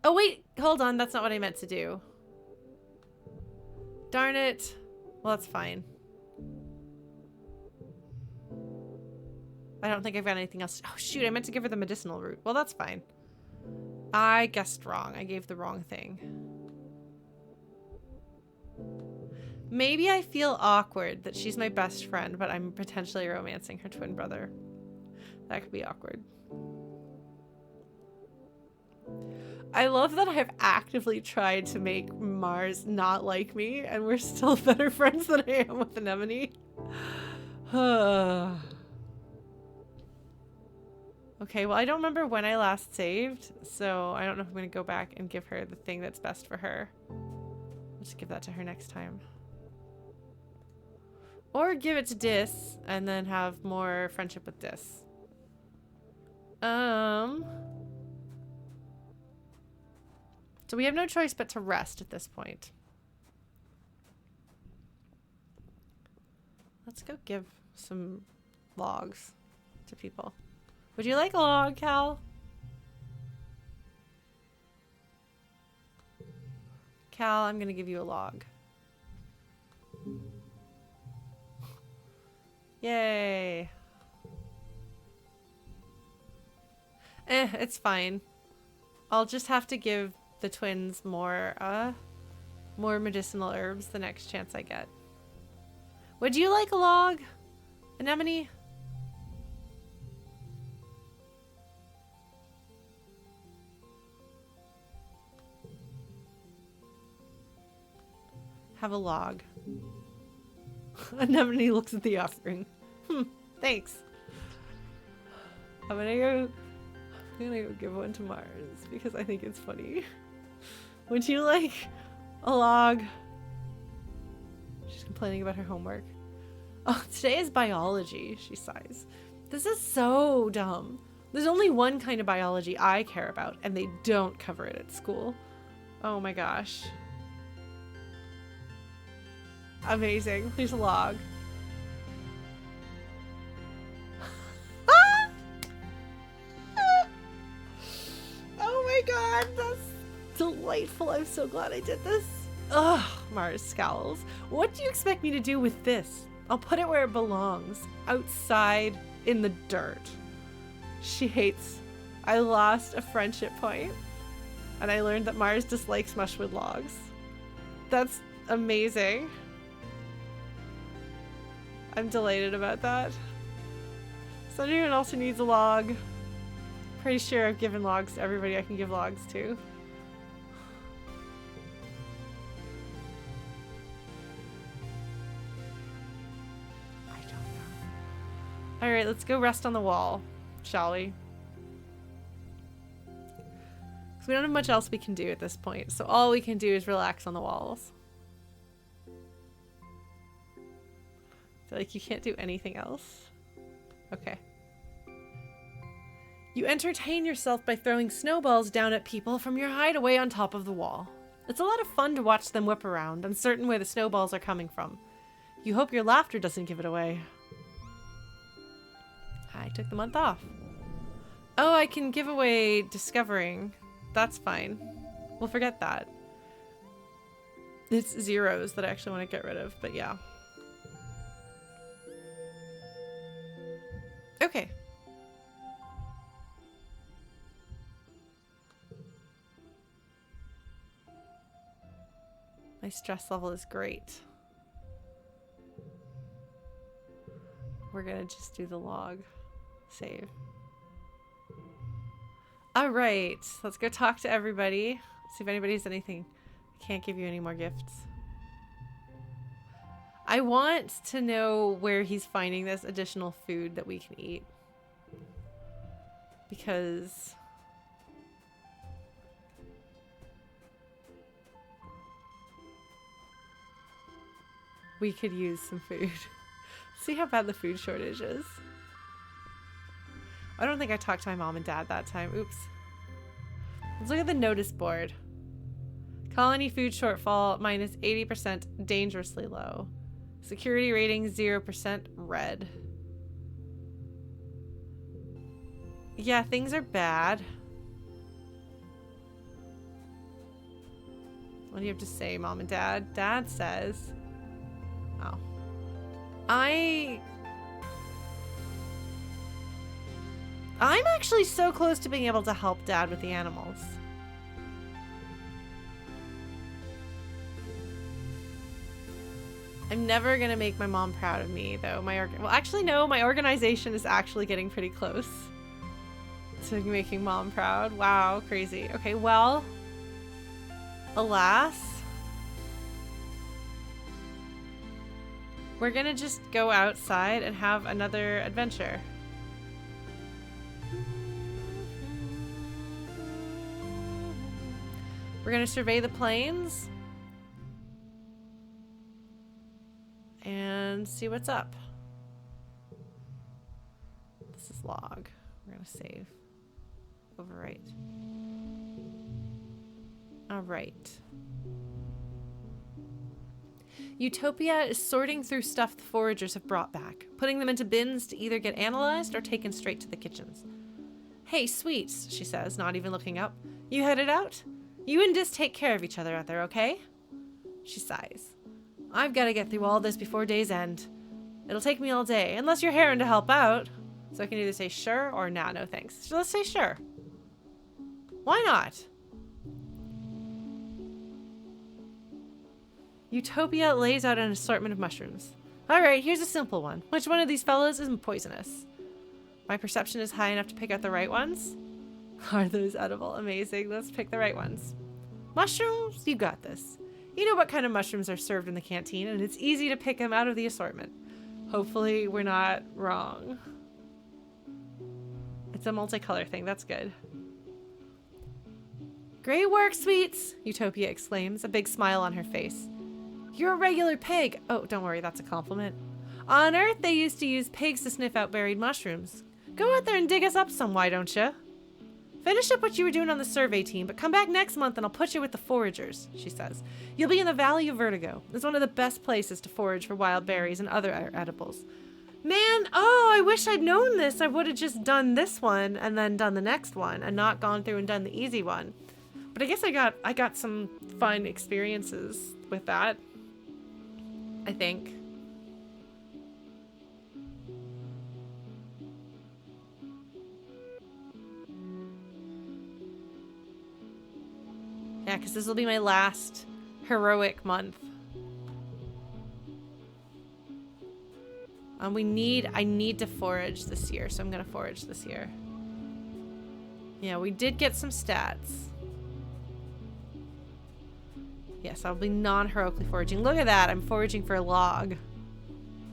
Oh wait, hold on, that's not what I meant to do. Darn it. Well, that's fine. I don't think I've got anything else. Oh, shoot. I meant to give her the medicinal root. Well, that's fine. I guessed wrong. I gave the wrong thing. Maybe I feel awkward that she's my best friend, but I'm potentially romancing her twin brother. That could be awkward. I love that I have actively tried to make Mars not like me, and we're still better friends than I am with Anemone. Okay, well, I don't remember when I last saved, so I don't know if I'm going to go back and give her the thing that's best for her. I'll just give that to her next time. Or give it to Dis, and then have more friendship with Dis. So we have no choice but to rest at this point. Let's go give some logs to people. Would you like a log, Cal? Cal, I'm gonna give you a log. Yay. It's fine. I'll just have to give the twins more medicinal herbs the next chance I get. Would you like a log, Anemone? Have a log. Anemone looks at the offering. Thanks. I'm gonna go give one to Mars because I think it's funny. Would you like a log? She's complaining about her homework. Oh, today is biology, she sighs. This is so dumb. There's only one kind of biology I care about, and they don't cover it at school. Oh my gosh. Amazing. There's a log. Oh my god, that's delightful. I'm so glad I did this. Ugh, Mars scowls. What do you expect me to do with this? I'll put it where it belongs. Outside in the dirt. She hates. I lost a friendship point, and I learned that Mars dislikes mushwood logs. That's amazing. I'm delighted about that. So anyone else who needs a log? Pretty sure I've given logs to everybody I can give logs to. I don't know. Alright, let's go rest on the wall, shall we? Because we don't have much else we can do at this point, so all we can do is relax on the walls. I feel like you can't do anything else. Okay. You entertain yourself by throwing snowballs down at people from your hideaway on top of the wall. It's a lot of fun to watch them whip around, uncertain where the snowballs are coming from. You hope your laughter doesn't give it away. I took the month off. Oh, I can give away discovering. That's fine. We'll forget that. It's zeros that I actually want to get rid of, but yeah. Okay. My stress level is great. We're gonna just do the log. Save. Alright, let's go talk to everybody. See if anybody has anything. I can't give you any more gifts. I want to know where he's finding this additional food that we can eat. Because... we could use some food. See how bad the food shortage is. I don't think I talked to my mom and dad that time. Oops. Let's look at the notice board. Colony food shortfall minus 80%, dangerously low. Security rating 0%, red. Yeah, things are bad. What do you have to say, Mom and Dad? Dad says... oh. I'm actually so close to being able to help Dad with the animals. I'm never gonna make my mom proud of me, though. Well, actually, no. My organization is actually getting pretty close to making Mom proud. Wow, crazy. Okay, well, alas, we're gonna just go outside and have another adventure. We're gonna survey the plains and see what's up. This is log. We're gonna save. Overwrite. Alright. Utopia is sorting through stuff the foragers have brought back, putting them into bins to either get analyzed or taken straight to the kitchens. Hey, sweets, she says, not even looking up. You headed out? You and Dis take care of each other out there, okay? She sighs. I've got to get through all this before day's end. It'll take me all day, unless you're herring to help out. So I can either say sure or nah, no thanks. So let's say sure. Why not? Utopia lays out an assortment of mushrooms. Alright, here's a simple one. Which one of these fellas isn't poisonous? My perception is high enough to pick out the right ones? Are those edible? Amazing. Let's pick the right ones. Mushrooms? You got this. You know what kind of mushrooms are served in the canteen, and it's easy to pick them out of the assortment. Hopefully we're not wrong. It's a multicolor thing. That's good. Great work, sweets! Utopia exclaims, a big smile on her face. You're a regular pig. Oh, don't worry. That's a compliment. On Earth, they used to use pigs to sniff out buried mushrooms. Go out there and dig us up some, why don't you? Finish up what you were doing on the survey team, but come back next month and I'll put you with the foragers, she says. You'll be in the Valley of Vertigo. It's one of the best places to forage for wild berries and other edibles. Man, oh, I wish I'd known this. I would have just done this one and then done the next one and not gone through and done the easy one. But I guess I got some fun experiences with that, I think. Yeah, because this will be my last heroic month. I need to forage this year, so I'm gonna forage this year. Yeah, we did get some stats. Yes, I'll be non-heroically foraging. Look at that, I'm foraging for a log.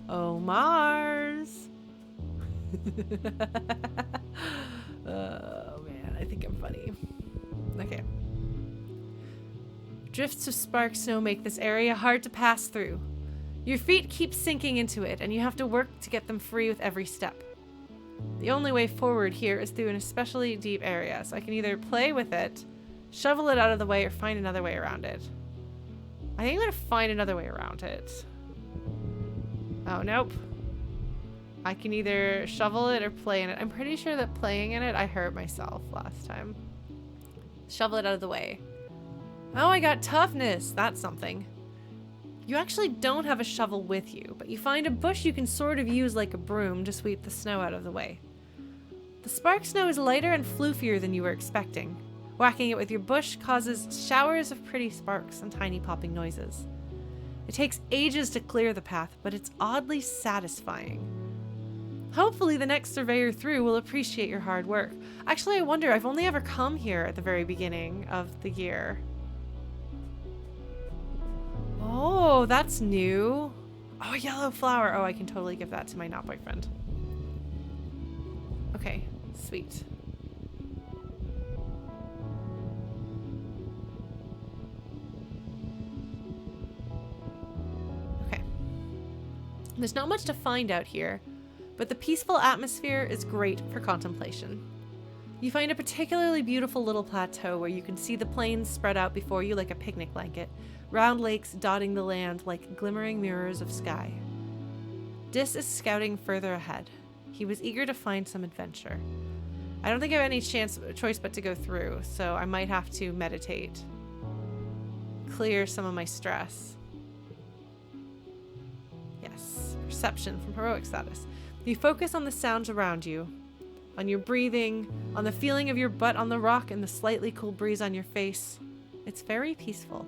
Oh, Mars! Oh man, I think I'm funny. Okay. Drifts of spark snow make this area hard to pass through. Your feet keep sinking into it, and you have to work to get them free with every step. The only way forward here is through an especially deep area, so I can either play with it, shovel it out of the way, or find another way around it. I think I'm gonna find another way around it. Oh, nope. I can either shovel it or play in it. I'm pretty sure that playing in it, I hurt myself last time. Shovel it out of the way. Oh, I got toughness. That's something. You actually don't have a shovel with you, but you find a bush you can sort of use like a broom to sweep the snow out of the way. The spark snow is lighter and floofier than you were expecting. Whacking it with your bush causes showers of pretty sparks and tiny popping noises. It takes ages to clear the path, but it's oddly satisfying. Hopefully the next surveyor through will appreciate your hard work. Actually, I wonder, I've only ever come here at the very beginning of the year. Oh, that's new. Oh, a yellow flower. Oh, I can totally give that to my not boyfriend. Okay, sweet. Okay. There's not much to find out here, but the peaceful atmosphere is great for contemplation. You find a particularly beautiful little plateau where you can see the plains spread out before you like a picnic blanket, round lakes dotting the land like glimmering mirrors of sky. Dis is scouting further ahead. He was eager to find some adventure. I don't think I have any choice but to go through, so I might have to meditate. Clear some of my stress. Yes, perception from heroic status. You focus on the sounds around you, on your breathing, on the feeling of your butt on the rock and the slightly cool breeze on your face. It's very peaceful.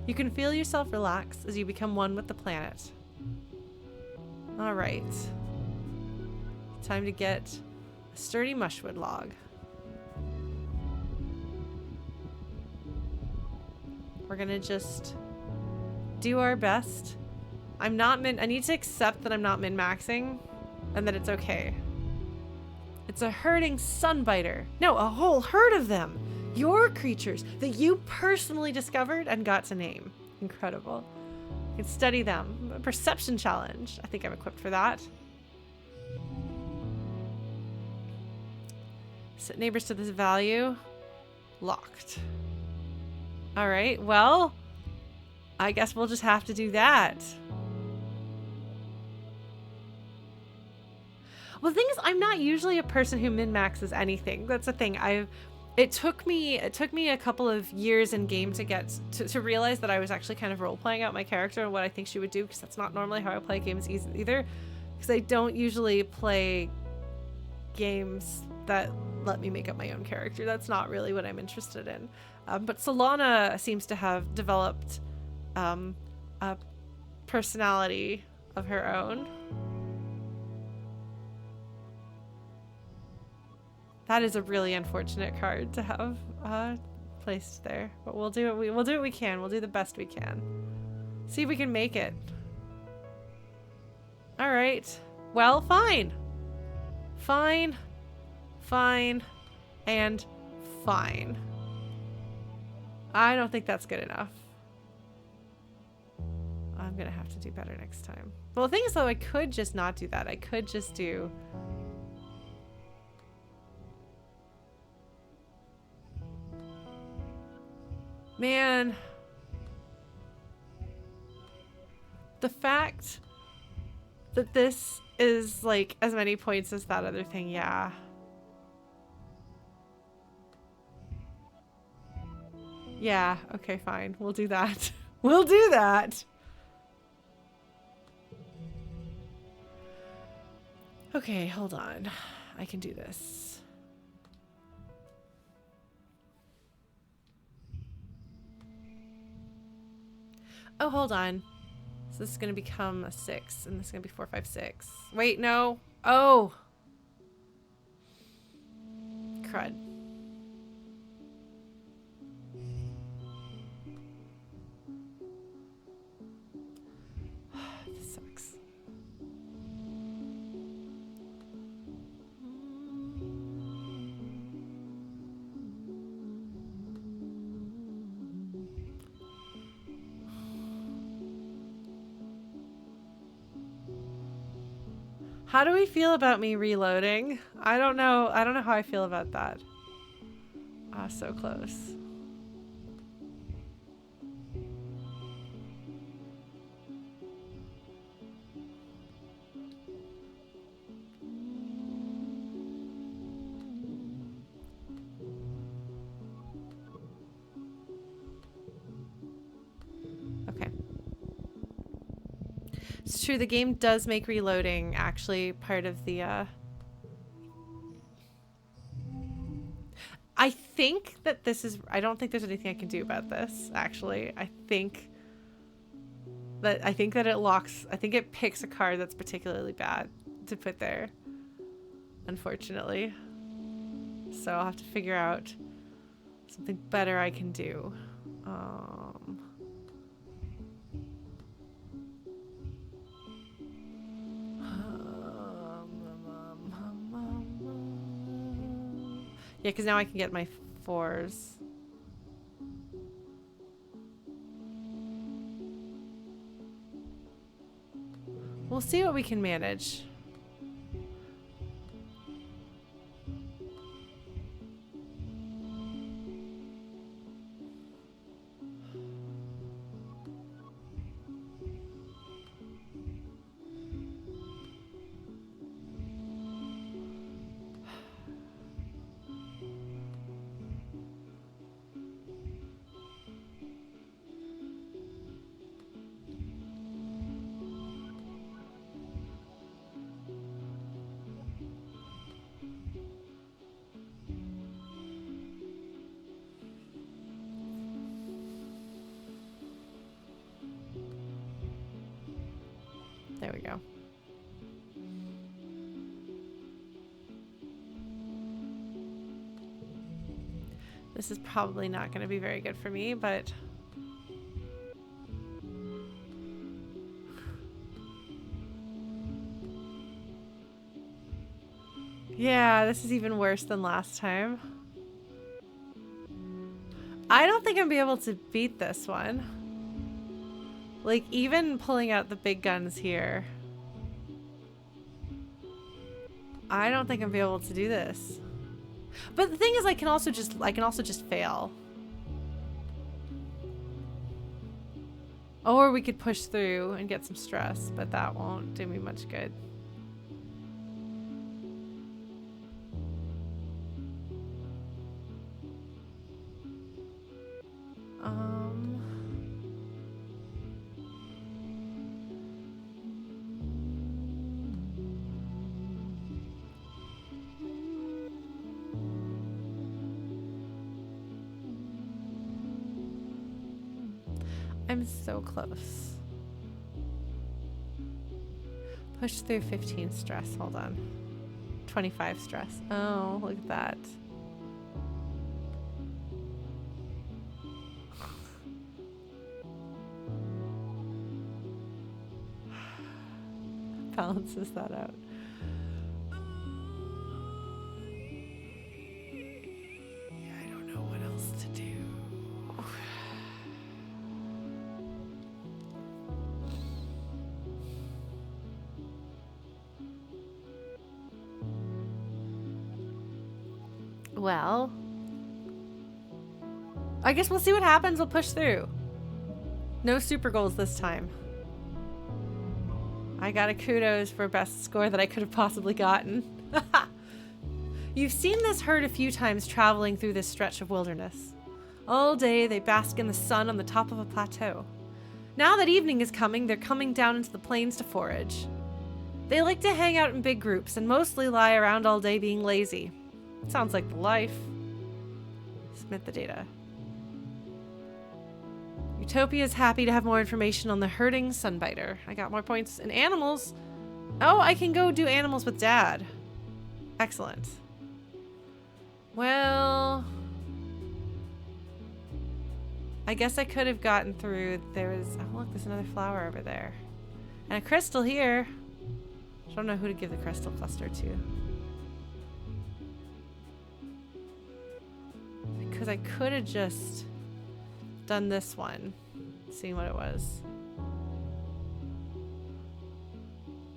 You can feel yourself relax as you become one with the planet. All right. Time to get a sturdy mushwood log. We're gonna just do our best. I need to accept that I'm not min-maxing and that it's okay. It's a herding sunbiter. No, a whole herd of them. Your creatures that you personally discovered and got to name. Incredible. You can study them. A perception challenge. I think I'm equipped for that. Set neighbors to this value. Locked. All right, well, I guess we'll just have to do that. Well, the thing is, I'm not usually a person who min-maxes anything. That's the thing. It took me a couple of years in game to get to realize that I was actually kind of role-playing out my character and what I think she would do, because that's not normally how I play games either. Because I don't usually play games that let me make up my own character. That's not really what I'm interested in. But Solana seems to have developed a personality of her own. That is a really unfortunate card to have placed there, but we'll do it. We'll do what we can. We'll do the best we can. See if we can make it. All right. Well, fine. Fine. Fine. And fine. I don't think that's good enough. I'm gonna have to do better next time. Well, the thing is, though, I could just not do that. I could just do... Man, the fact that this is like as many points as that other thing, yeah. Yeah, okay, fine. We'll do that. We'll do that. Okay, hold on. I can do this. Oh, hold on. So this is going to become a 6, and this is going to be 4, 5, 6. Wait, no. Oh! Crud. This sucks. How do we feel about me reloading? I don't know. I don't know how I feel about that. Ah, so close. Okay. It's true, the game does make reloading actually part of the, I think that this is... I don't think there's anything I can do about this, actually. I think that it locks... I think it picks a card that's particularly bad to put there, unfortunately. So I'll have to figure out something better I can do. Yeah, because now I can get my 4s. We'll see what we can manage. There we go. This is probably not going to be very good for me, but... yeah, this is even worse than last time. I don't think I'm going to be able to beat this one. Like, even pulling out the big guns here, I don't think I'm gonna be able to do this. But the thing is, I can also just fail. Or we could push through and get some stress, but that won't do me much good. I'm so close. Push through 15 stress. Hold on. 25 stress. Oh, look at that. Balances that out. I don't know what else to do. Well, I guess we'll see what happens. We'll push through. No super goals this time. I got a kudos for best score that I could have possibly gotten. You've seen this herd a few times traveling through this stretch of wilderness. All day they bask in the sun on the top of a plateau. Now that evening is coming, they're coming down into the plains to forage. They like to hang out in big groups and mostly lie around all day being lazy. Sounds like the life. Submit the data. Utopia is happy to have more information on the herding sunbiter. I got more points in animals. Oh, I can go do animals with Dad. Excellent. Well, I guess I could have gotten through. There was, oh look, there's another flower over there. And a crystal here. I don't know who to give the crystal cluster to. Because I could have just done this one, seeing what it was.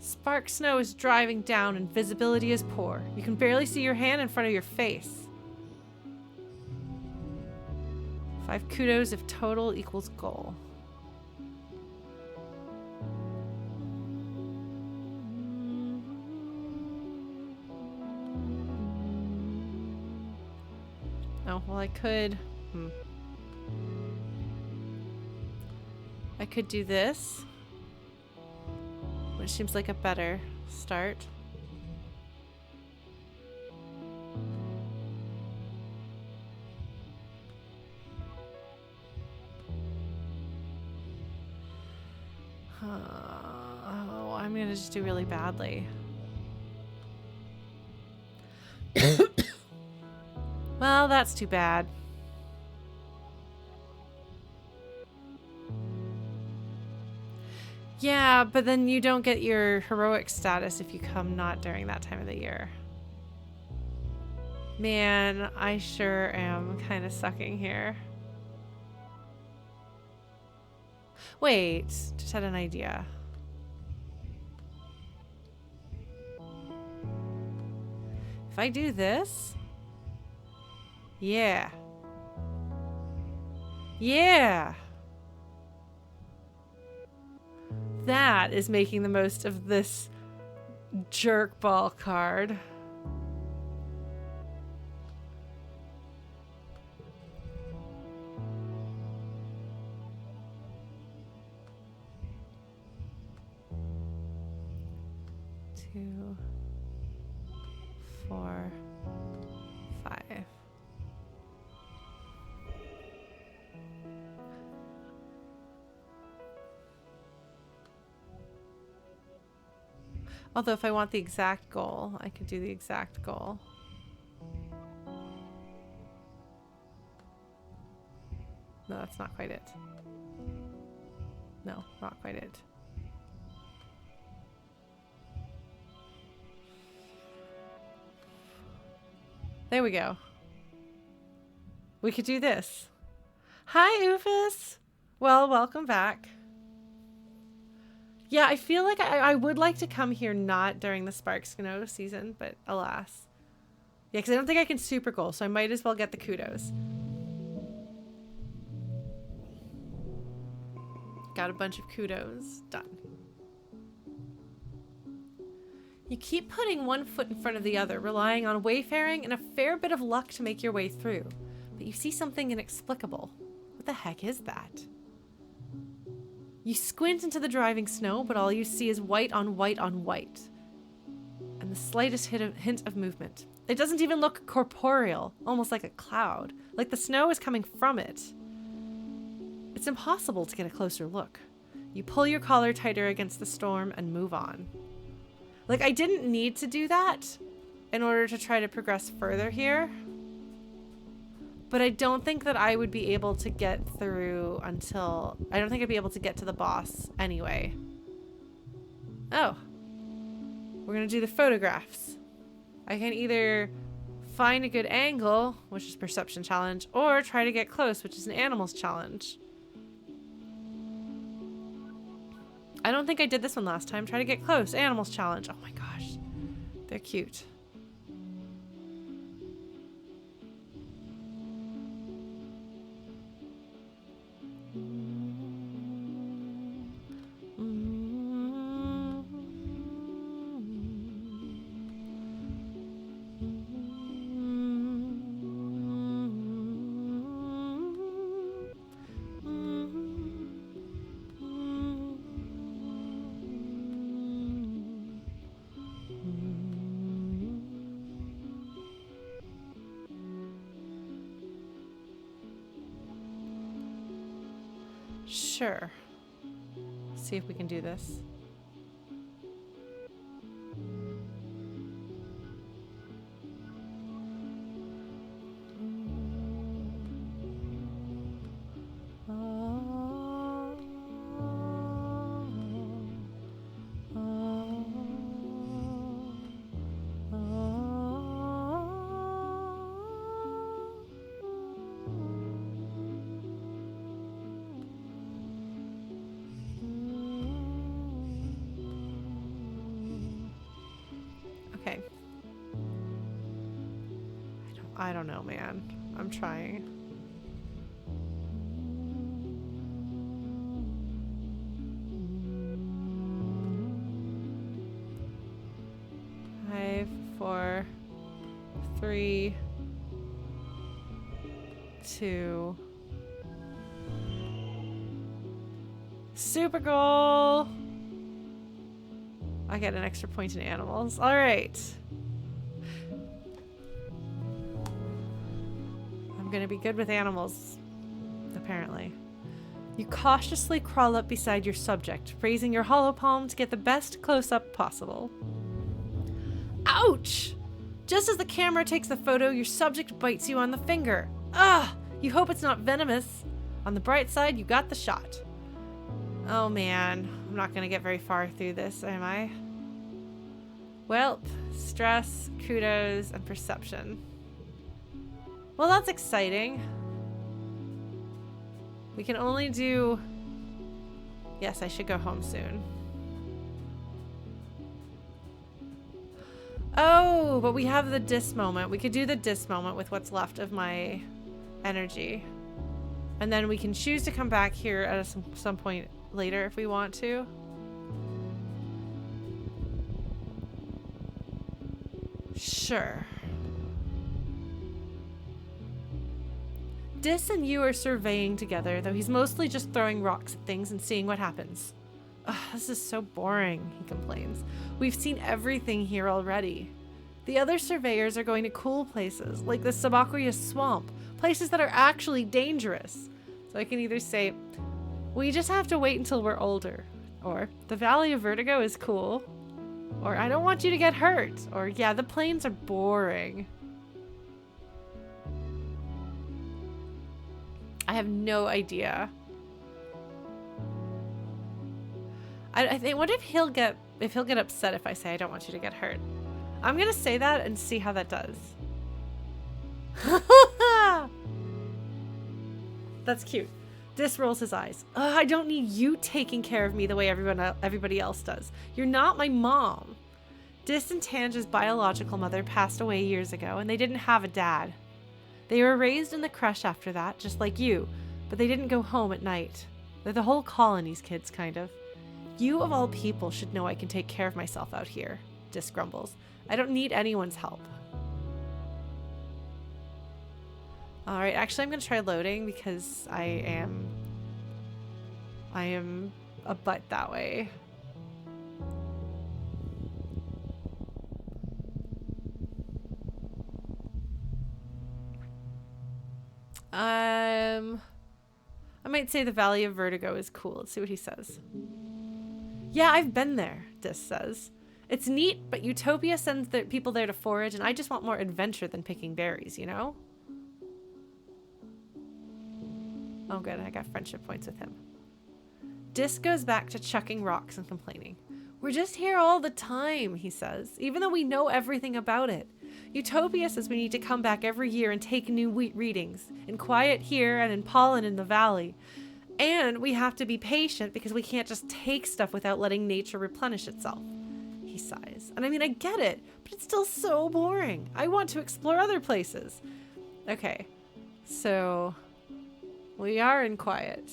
Spark snow is driving down and visibility is poor. You can barely see your hand in front of your face. 5 kudos if total equals goal. Oh, well I could... I could do this, which seems like a better start. Oh, I'm gonna just do really badly. Well, that's too bad. Yeah, but then you don't get your heroic status if you come not during that time of the year. Man, I sure am kind of sucking here. Wait, just had an idea. If I do this... Yeah. Yeah! That is making the most of this jerkball card. Two, 4, 5. Although if I want the exact goal, I could do the exact goal. No, that's not quite it. No, not quite it. There we go. We could do this. Hi, Oofus! Well, welcome back. Yeah, I feel like I would like to come here not during the Spark Snow season, but alas. Yeah, because I don't think I can super goal, so I might as well get the kudos. Got a bunch of kudos. Done. You keep putting one foot in front of the other, relying on wayfaring and a fair bit of luck to make your way through. But you see something inexplicable. What the heck is that? You squint into the driving snow, but all you see is white on white on white. And the slightest hint of movement. It doesn't even look corporeal, almost like a cloud. Like the snow is coming from it. It's impossible to get a closer look. You pull your collar tighter against the storm and move on. Like, I didn't need to do that in order to try to progress further here. But I don't think that I would be able to get through until... I don't think I'd be able to get to the boss anyway. Oh. We're going to do the photographs. I can either find a good angle, which is perception challenge, or try to get close, which is an animals challenge. I don't think I did this one last time. Try to get close. Animals challenge. Oh my gosh. They're cute. Sure. See if we can do this. Okay. I don't know, man. I'm trying. Five, 4, 3, 2. Super goal! I get an extra point in animals. All right. I'm gonna be good with animals, apparently. You cautiously crawl up beside your subject, raising your hollow palm to get the best close-up possible. Ouch! Just as the camera takes the photo, your subject bites you on the finger. Ah! You hope it's not venomous. On the bright side, you got the shot. Oh man, I'm not gonna get very far through this, am I? Welp, stress, kudos, and perception. Well, that's exciting. We can only do... Yes, I should go home soon. Oh, but we have the dis moment. We could do the dis moment with what's left of my energy. And then we can choose to come back here at some point later if we want to. Sure. Dis and you are surveying together, though he's mostly just throwing rocks at things and seeing what happens. Ugh, this is so boring, he complains. We've seen everything here already. The other surveyors are going to cool places, like the Sabakuya swamp, places that are actually dangerous. So I can either say, we just have to wait until we're older, or the Valley of Vertigo is cool, or I don't want you to get hurt, or yeah, the plains are boring. I have no idea. I wonder if he'll get upset if I say I don't want you to get hurt. I'm gonna say that and see how that does. That's cute. Dis rolls his eyes. I don't need you taking care of me the way everybody else does. You're not my mom. Dis and Tange's biological mother passed away years ago, and they didn't have a dad. They were raised in the creche after that, just like you, but they didn't go home at night. They're the whole colony's kids, kind of. You, of all people, should know I can take care of myself out here, Dis grumbles. I don't need anyone's help. Alright, actually I'm going to try loading because I am a butt that way. I might say the Valley of Vertigo is cool. Let's see what he says. Yeah, I've been there, Dis says. It's neat, but Utopia sends people there to forage, and I just want more adventure than picking berries, you know? Oh good, I got friendship points with him. Dis goes back to chucking rocks and complaining. We're just here all the time, he says, even though we know everything about it. Utopia says we need to come back every year and take new readings, in quiet here and in Pollen in the valley. And we have to be patient because we can't just take stuff without letting nature replenish itself. He sighs. And I mean, I get it, but it's still so boring. I want to explore other places. Okay, so we are in quiet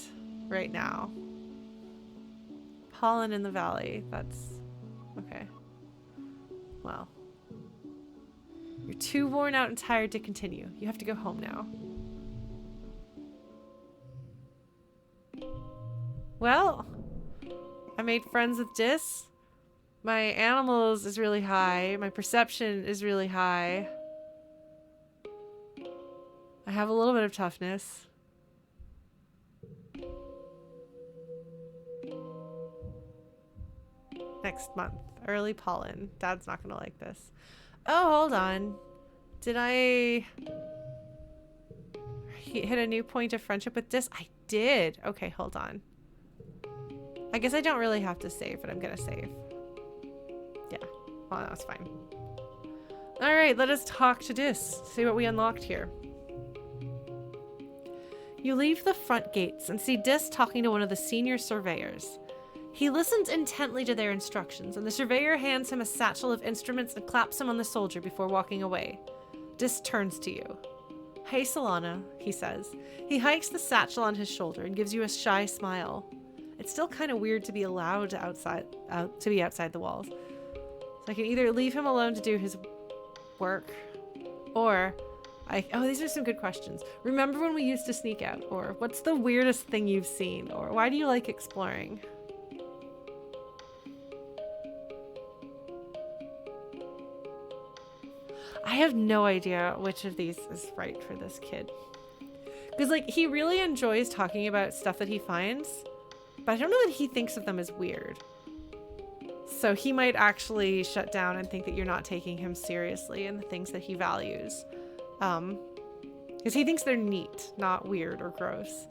right now. Pollen in the valley, that's okay. Well. You're too worn out and tired to continue. You have to go home now. Well, I made friends with Dis. My animals is really high. My perception is really high. I have a little bit of toughness. next month. Early pollen. Dad's not gonna like this. Oh, hold on. Did I hit a new point of friendship with Dis? I did. Okay, hold on. I guess I don't really have to save, but I'm gonna save. Yeah, well, that's fine. All right, let us talk to Dis. See what we unlocked here. You leave the front gates and see Dis talking to one of the senior surveyors. He listens intently to their instructions, and the surveyor hands him a satchel of instruments and claps him on the shoulder before walking away. Dis turns to you. Hey, Solana, he says. He hikes the satchel on his shoulder and gives you a shy smile. It's still kind of weird to be allowed outside the walls. So I can either leave him alone to do his work, or these are some good questions. Remember when we used to sneak out? Or what's the weirdest thing you've seen? Or why do you like exploring? I have no idea which of these is right for this kid. Because, like, he really enjoys talking about stuff that he finds, but I don't know that he thinks of them as weird. So he might actually shut down and think that you're not taking him seriously in the things that he values. Because he thinks they're neat, not weird or gross.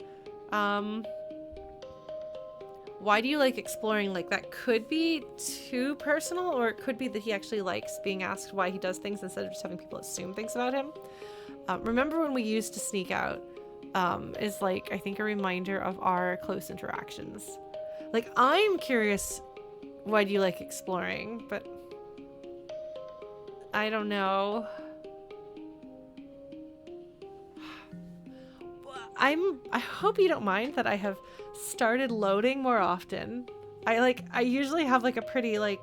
Why do you like exploring? Like, that could be too personal, or it could be that he actually likes being asked why he does things instead of just having people assume things about him. Remember when we used to sneak out is, like, I think a reminder of our close interactions. Like, I'm curious, why do you like exploring? But I don't know. I hope you don't mind that I have started loading more often. I usually have like a pretty like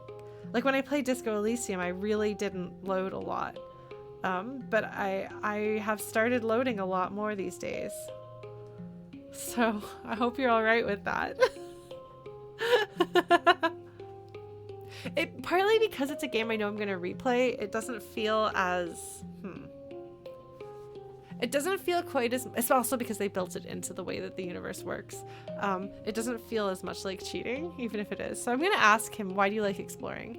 when I played Disco Elysium, I really didn't load a lot. But I have started loading a lot more these days. So I hope you're all right with that. Partly because it's a game I know I'm gonna replay, it doesn't feel as it doesn't feel quite as... It's also because they built it into the way that the universe works. It doesn't feel as much like cheating, even if it is. So I'm going to ask him, why do you like exploring?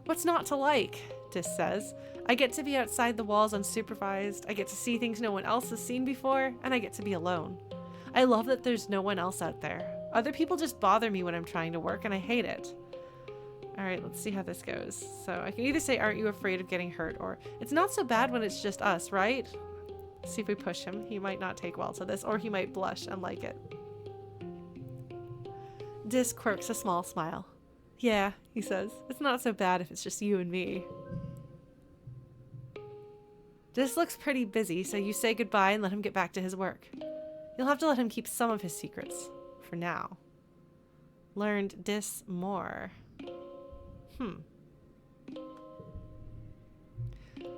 What's not to like? Dis says. I get to be outside the walls unsupervised. I get to see things no one else has seen before. And I get to be alone. I love that there's no one else out there. Other people just bother me when I'm trying to work, and I hate it. All right, let's see how this goes. So I can either say, aren't you afraid of getting hurt? Or it's not so bad when it's just us, right? See if we push him. He might not take well to this, or he might blush and like it. Dis quirks a small smile. Yeah, he says. It's not so bad if it's just you and me. Dis looks pretty busy, so you say goodbye and let him get back to his work. You'll have to let him keep some of his secrets. For now. Learned Dis more.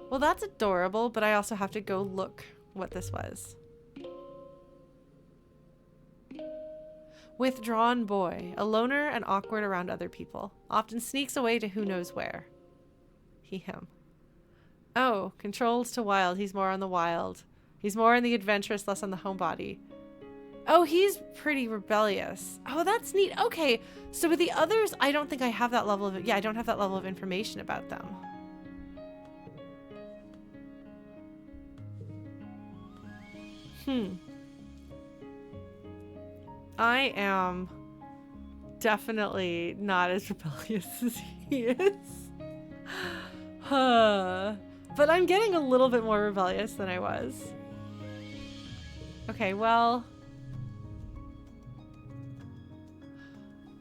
Well, that's adorable, but I also have to go look what this was. Withdrawn boy, a loner and awkward around other people, often sneaks away to who knows where. He, him. Oh, controlled to wild, he's more on the wild. He's more on the adventurous, less on the homebody. Oh, he's pretty rebellious. Oh, that's neat. Okay, so with the others, I don't think I have that level of... Yeah, I don't have that level of information about them. I am definitely not as rebellious as he is. But I'm getting a little bit more rebellious than I was. Okay, well...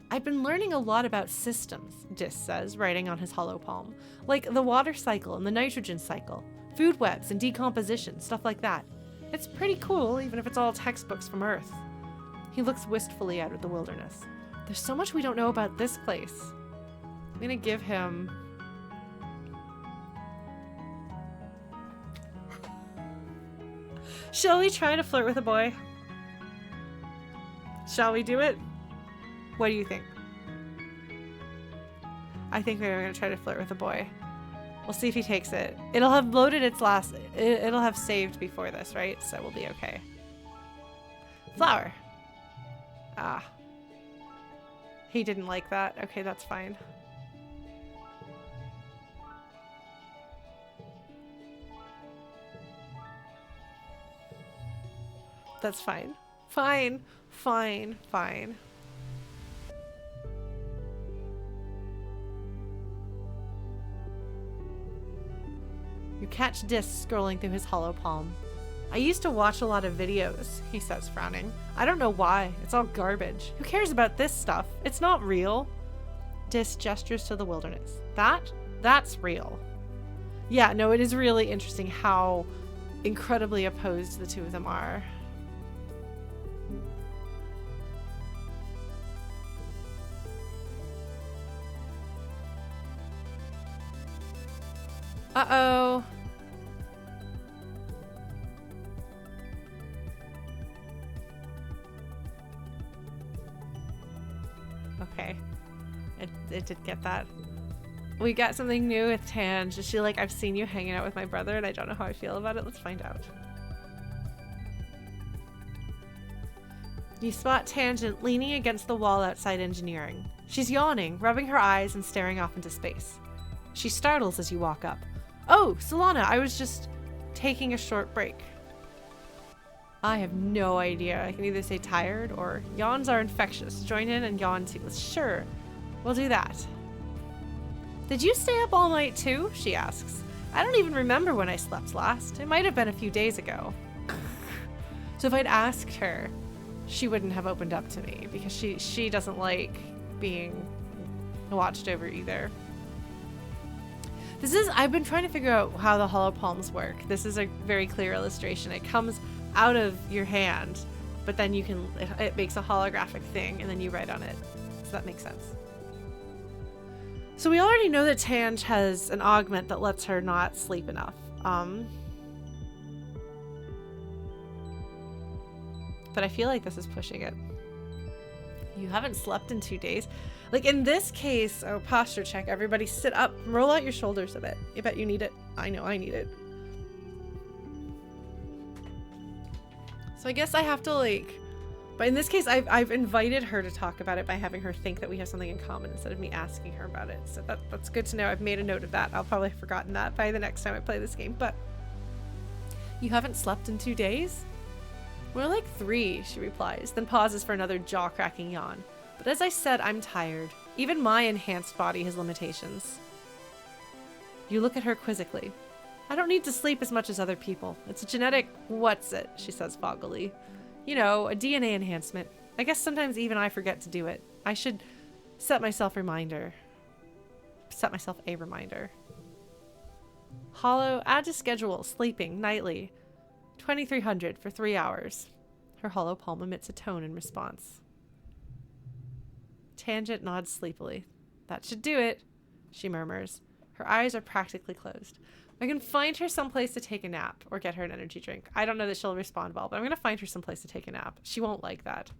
I've been learning a lot about systems, Dis says, writing on his hollow palm. Like the water cycle and the nitrogen cycle, food webs and decomposition, stuff like that. It's pretty cool, even if it's all textbooks from Earth. He looks wistfully out at the wilderness. There's so much we don't know about this place. I'm gonna give him... Shall we try to flirt with a boy? Shall we do it? What do you think? I think maybe we're going to try to flirt with a boy. We'll see if he takes it. It'll have loaded its last... It'll have saved before this, right? So we'll be okay. Flower. Ah. He didn't like that. Okay, that's fine. That's fine. Fine. Fine. Fine. You catch Dis scrolling through his hollow palm. I used to watch a lot of videos, he says, frowning. I don't know why. It's all garbage. Who cares about this stuff? It's not real. Dis gestures to the wilderness. That's real. Yeah, no, it is really interesting how incredibly opposed the two of them are. Uh-oh. Okay. It did get that. We got something new with Tange. Is she like, I've seen you hanging out with my brother and I don't know how I feel about it? Let's find out. You spot Tangent leaning against the wall outside engineering. She's yawning, rubbing her eyes and staring off into space. She startles as you walk up. Oh, Solana, I was just taking a short break. I have no idea. I can either say tired or yawns are infectious. Join in and yawn too. Sure, we'll do that. Did you stay up all night too? She asks. I don't even remember when I slept last. It might have been a few days ago. So if I'd asked her, she wouldn't have opened up to me because she doesn't like being watched over either. I've been trying to figure out how the hollow palms work. This is a very clear illustration. It comes out of your hand, but then it makes a holographic thing and then you write on it. Does that make sense? So we already know that Tange has an augment that lets her not sleep enough. But I feel like this is pushing it. You haven't slept in 2 days. Like in this case, posture check. Everybody sit up, roll out your shoulders a bit. I bet you need it. I know I need it. So I guess I have to but in this case, I've invited her to talk about it by having her think that we have something in common instead of me asking her about it. So that's good to know. I've made a note of that. I'll probably have forgotten that by the next time I play this game. But you haven't slept in 2 days? More like 3, she replies, then pauses for another jaw-cracking yawn. But as I said, I'm tired. Even my enhanced body has limitations. You look at her quizzically. I don't need to sleep as much as other people. It's a genetic what's it, she says foggily. You know, a DNA enhancement. I guess sometimes even I forget to do it. I should set myself a reminder. Hollow, add to schedule, sleeping, nightly. 2300 for 3 hours. Her hollow palm emits a tone in response. Tangent nods sleepily. That should do it, she murmurs. Her eyes are practically closed. I can find her someplace to take a nap or get her an energy drink. I don't know that she'll respond well, but I'm going to find her someplace to take a nap. She won't like that.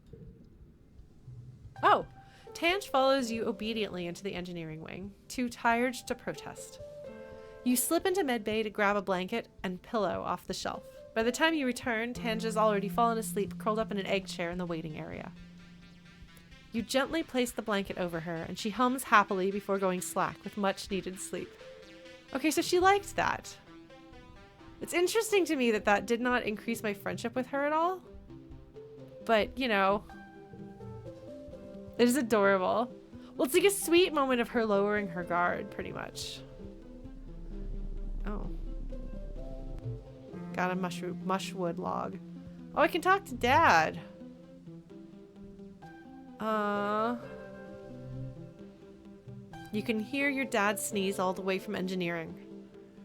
Oh, Tange follows you obediently into the engineering wing, too tired to protest. You slip into medbay to grab a blanket and pillow off the shelf. By the time you return, Tange has already fallen asleep, curled up in an egg chair in the waiting area. You gently place the blanket over her, and she hums happily before going slack with much-needed sleep. Okay, so she liked that. It's interesting to me that did not increase my friendship with her at all. But, you know, it is adorable. Well, it's like a sweet moment of her lowering her guard, pretty much. Oh. Got a mushwood log. Oh, I can talk to Dad. You can hear your dad sneeze all the way from engineering.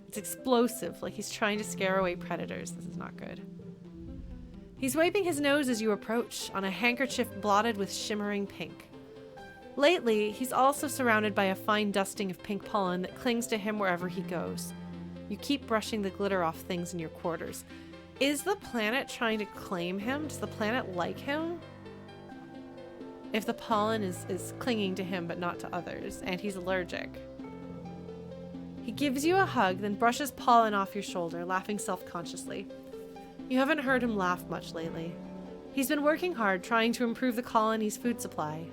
It's explosive, like he's trying to scare away predators. This is not good. He's wiping his nose as you approach, on a handkerchief blotted with shimmering pink. Lately, he's also surrounded by a fine dusting of pink pollen that clings to him wherever he goes. You keep brushing the glitter off things in your quarters. Is the planet trying to claim him? Does the planet like him? If the pollen is clinging to him but not to others, and he's allergic. He gives you a hug, then brushes pollen off your shoulder, laughing self-consciously. You haven't heard him laugh much lately. He's been working hard, trying to improve the colony's food supply.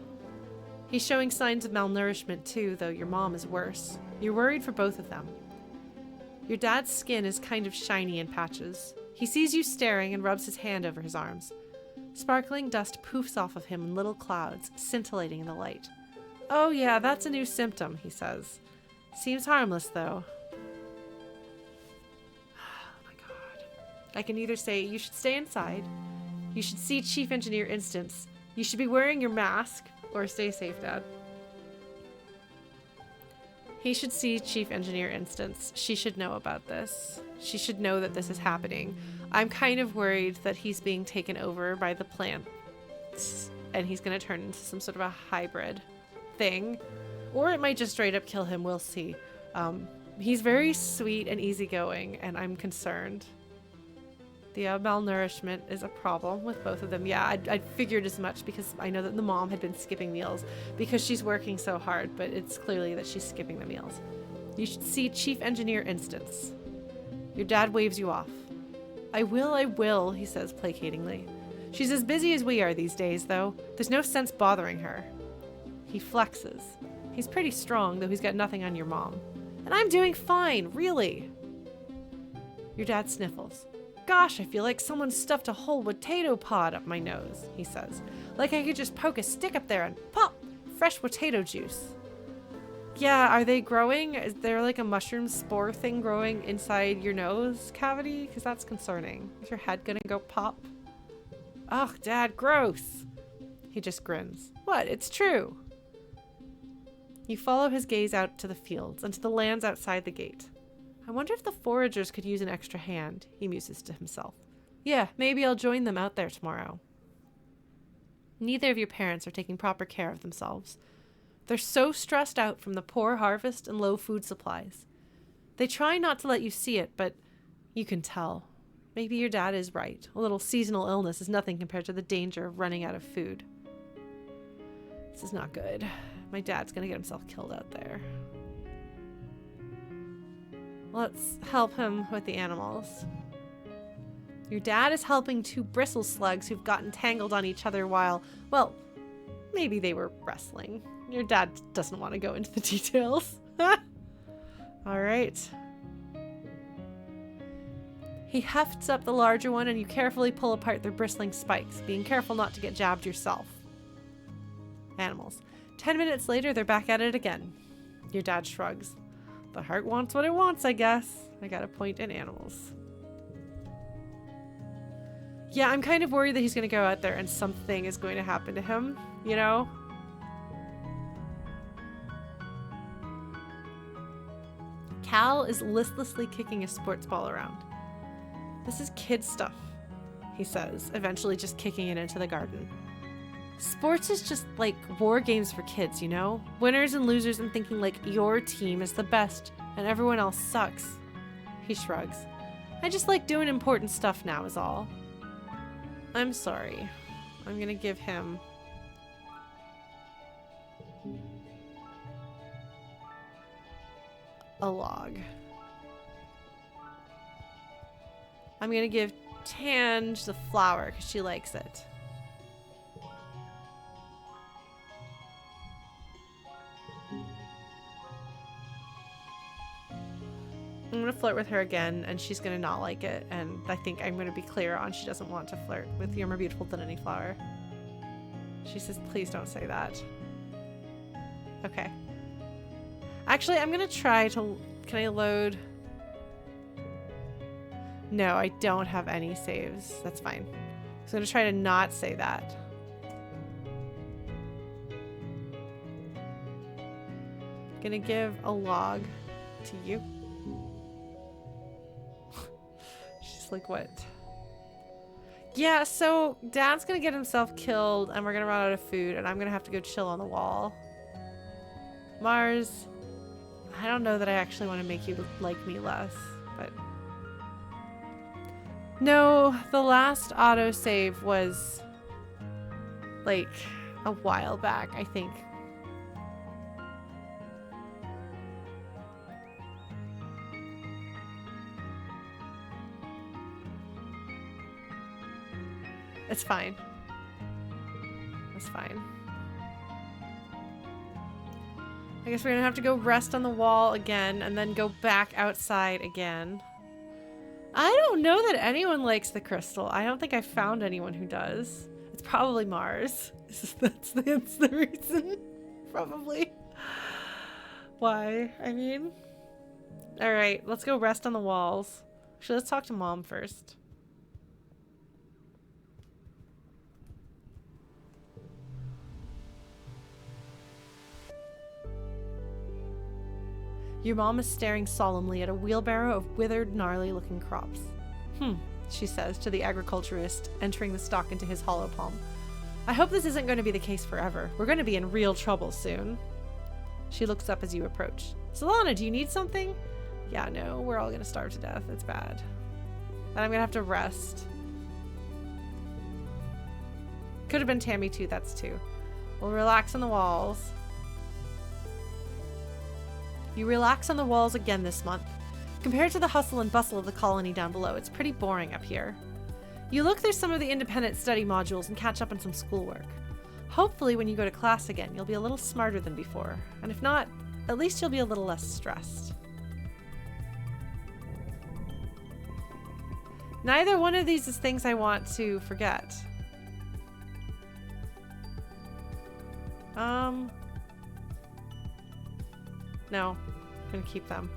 He's showing signs of malnourishment too, though your mom is worse. You're worried for both of them. Your dad's skin is kind of shiny in patches. He sees you staring and rubs his hand over his arms. Sparkling dust poofs off of him in little clouds, scintillating in the light. Oh yeah, that's a new symptom, he says. Seems harmless, though. Oh my god. I can either say, you should stay inside, you should see Chief Engineer Instance, you should be wearing your mask, or stay safe, Dad. He should see Chief Engineer Instance. She should know about this. She should know that this is happening. I'm kind of worried that he's being taken over by the plants, and he's going to turn into some sort of a hybrid thing. Or it might just straight up kill him. We'll see. He's very sweet and easygoing, and I'm concerned. The malnourishment is a problem with both of them. Yeah, I figured as much because I know that the mom had been skipping meals because she's working so hard, but it's clearly that she's skipping the meals. You should see Chief Engineer Instance. Your dad waves you off. I will, he says placatingly. She's as busy as we are these days, though. There's no sense bothering her. He flexes. He's pretty strong, though he's got nothing on your mom. And I'm doing fine, really. Your dad sniffles. Gosh, I feel like someone stuffed a whole potato pod up my nose, he says. Like I could just poke a stick up there and pop! Fresh potato juice. Yeah, are they growing? Is there like a mushroom spore thing growing inside your nose cavity? Because that's concerning. Is your head gonna go pop? Ugh, Dad, gross. He just grins. What? It's true. You follow his gaze out to the fields and to the lands outside the gate. I wonder if the foragers could use an extra hand, he muses to himself. Yeah, maybe I'll join them out there tomorrow. Neither of your parents are taking proper care of themselves. They're so stressed out from the poor harvest and low food supplies. They try not to let you see it, but you can tell. Maybe your dad is right. A little seasonal illness is nothing compared to the danger of running out of food. This is not good. My dad's gonna get himself killed out there. Let's help him with the animals. Your dad is helping two bristle slugs who've gotten tangled on each other while, well, maybe they were wrestling. Your dad doesn't want to go into the details. All right. He hefts up the larger one and you carefully pull apart their bristling spikes, being careful not to get jabbed yourself. Animals. 10 minutes later, they're back at it again. Your dad shrugs. The heart wants what it wants, I guess. I got a point in animals. Yeah, I'm kind of worried that he's going to go out there and something is going to happen to him, you know? Cal is listlessly kicking a sports ball around. This is kid stuff, he says, eventually just kicking it into the garden. Sports is just like war games for kids, you know? Winners and losers and thinking like your team is the best and everyone else sucks. He shrugs. I just like doing important stuff now is all. I'm sorry. I'm gonna give him a log. I'm gonna give Tange the flower because she likes it. I'm gonna flirt with her again and she's gonna not like it, and I think I'm gonna be clear on she doesn't want to flirt with You're More Beautiful Than Any Flower. She says, please don't say that. Okay. Actually, I'm gonna try to... Can I load? No, I don't have any saves. That's fine. So I'm gonna try to not say that. Gonna give a log to you. She's like, what? Yeah, so Dad's gonna get himself killed and we're gonna run out of food and I'm gonna have to go chill on the wall. Mars, I don't know that I actually want to make you like me less, but... No, the last autosave was like a while back, I think. It's fine. It's fine. I guess we're gonna have to go rest on the wall again and then go back outside again. I don't know that anyone likes the crystal. I don't think I found anyone who does. It's probably Mars. That's the reason. Probably. Why? I mean... Alright, let's go rest on the walls. Actually, let's talk to Mom first. Your mom is staring solemnly at a wheelbarrow of withered, gnarly-looking crops. She says to the agriculturist, entering the stalk into his hollow palm. I hope this isn't going to be the case forever. We're going to be in real trouble soon. She looks up as you approach. Solana, do you need something? Yeah, no, we're all going to starve to death. It's bad. And I'm going to have to rest. Could have been Tammy too, that's two. We'll relax on the walls. You relax on the walls again this month. Compared to the hustle and bustle of the colony down below, it's pretty boring up here. You look through some of the independent study modules and catch up on some schoolwork. Hopefully when you go to class again, you'll be a little smarter than before. And if not, at least you'll be a little less stressed. Neither one of these is things I want to forget. No, I'm gonna keep them.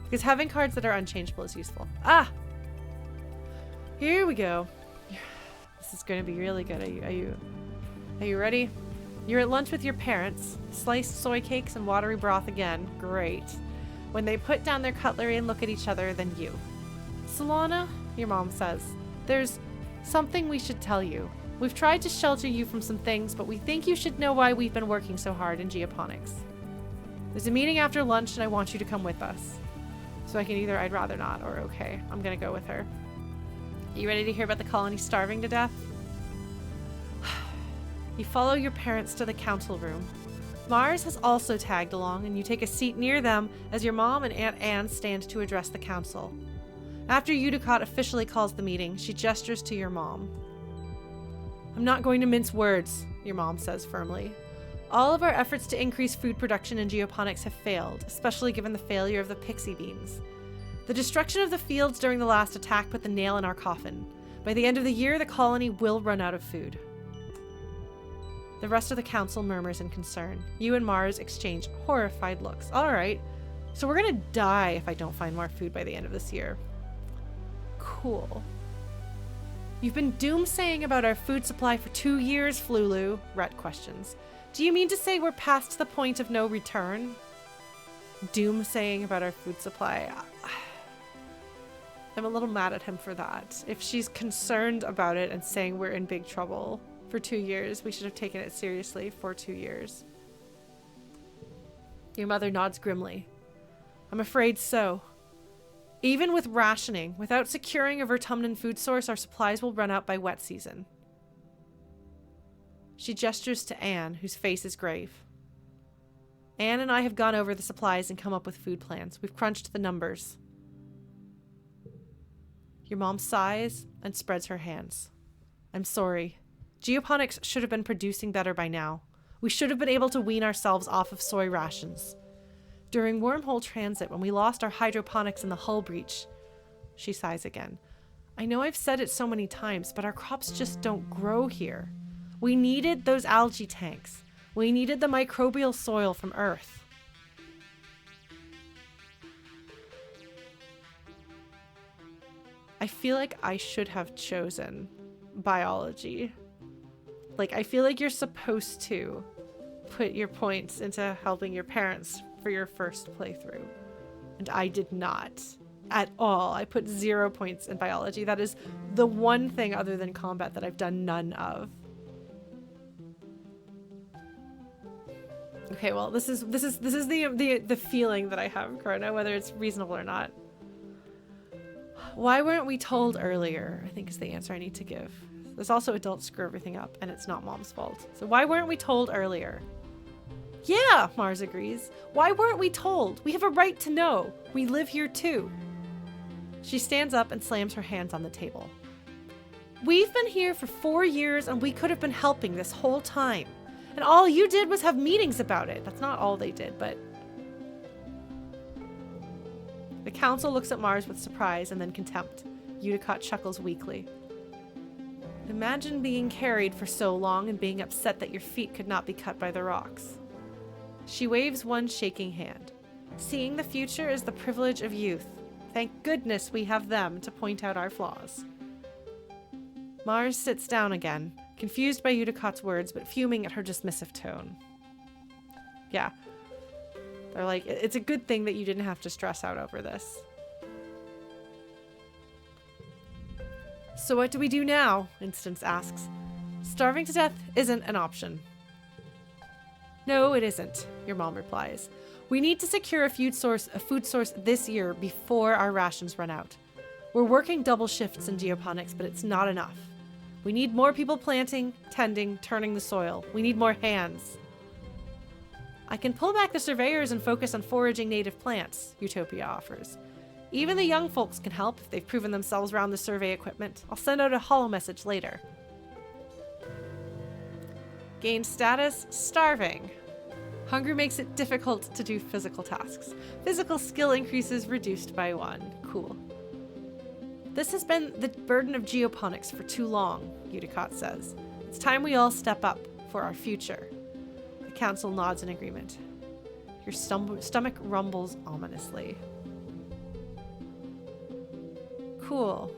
Because having cards that are unchangeable is useful. Ah! Here we go. This is gonna be really good. Are you ready? You're at lunch with your parents. Sliced soy cakes and watery broth again. Great. When they put down their cutlery and look at each other, then you. Solana, your mom says, there's something we should tell you. We've tried to shelter you from some things, but we think you should know why we've been working so hard in geoponics. There's a meeting after lunch and I want you to come with us. So I can either I'd rather not or okay. I'm gonna go with her. You ready to hear about the colony starving to death? You follow your parents to the council room. Mars has also tagged along and you take a seat near them as your mom and Aunt Anne stand to address the council. After Udicott officially calls the meeting, she gestures to your mom. I'm not going to mince words, your mom says firmly. All of our efforts to increase food production in geoponics have failed, especially given the failure of the pixie beans. The destruction of the fields during the last attack put the nail in our coffin. By the end of the year, the colony will run out of food. The rest of the council murmurs in concern. You and Mars exchange horrified looks. All right, so we're gonna die if I don't find more food by the end of this year. Cool. You've been doomsaying about our food supply for 2 years, Flulu, Rhett questions. Do you mean to say we're past the point of no return? Doomsaying about our food supply. I'm a little mad at him for that. If she's concerned about it and saying we're in big trouble for 2 years, we should have taken it seriously for 2 years. Your mother nods grimly. I'm afraid so. Even with rationing, without securing a Vertumnan food source, our supplies will run out by wet season. She gestures to Anne, whose face is grave. Anne and I have gone over the supplies and come up with food plans. We've crunched the numbers. Your mom sighs and spreads her hands. I'm sorry. Geoponics should have been producing better by now. We should have been able to wean ourselves off of soy rations. During wormhole transit, when we lost our hydroponics in the hull breach, she sighs again. I know I've said it so many times, but our crops just don't grow here. We needed those algae tanks. We needed the microbial soil from Earth. I feel like I should have chosen biology. Like, I feel like you're supposed to put your points into helping your parents for your first playthrough. And I did not at all. I put 0 points in biology. That is the one thing other than combat that I've done none of. Okay, well, this is the feeling that I have, Chrono, whether it's reasonable or not. Why weren't we told earlier? I think is the answer I need to give. There's also adults screw everything up, and it's not Mom's fault. So why weren't we told earlier? Yeah, Mars agrees. Why weren't we told? We have a right to know. We live here too. She stands up and slams her hands on the table. We've been here for 4 years, and we could have been helping this whole time. And all you did was have meetings about it. That's not all they did, but... The council looks at Mars with surprise and then contempt. Uticott chuckles weakly. Imagine being carried for so long and being upset that your feet could not be cut by the rocks. She waves one shaking hand. Seeing the future is the privilege of youth. Thank goodness we have them to point out our flaws. Mars sits down again, confused by Uticott's words, but fuming at her dismissive tone. Yeah. They're like, it's a good thing that you didn't have to stress out over this. So what do we do now? Instance asks. Starving to death isn't an option. No, it isn't, your mom replies. We need to secure a food source this year before our rations run out. We're working double shifts in geoponics, but it's not enough. We need more people planting, tending, turning the soil. We need more hands. I can pull back the surveyors and focus on foraging native plants, Utopia offers. Even the young folks can help if they've proven themselves around the survey equipment. I'll send out a holo message later. Gain status, starving. Hunger makes it difficult to do physical tasks. Physical skill increases reduced by 1. Cool. This has been the burden of geoponics for too long, Uticott says. It's time we all step up for our future. The council nods in agreement. Your stomach rumbles ominously. Cool.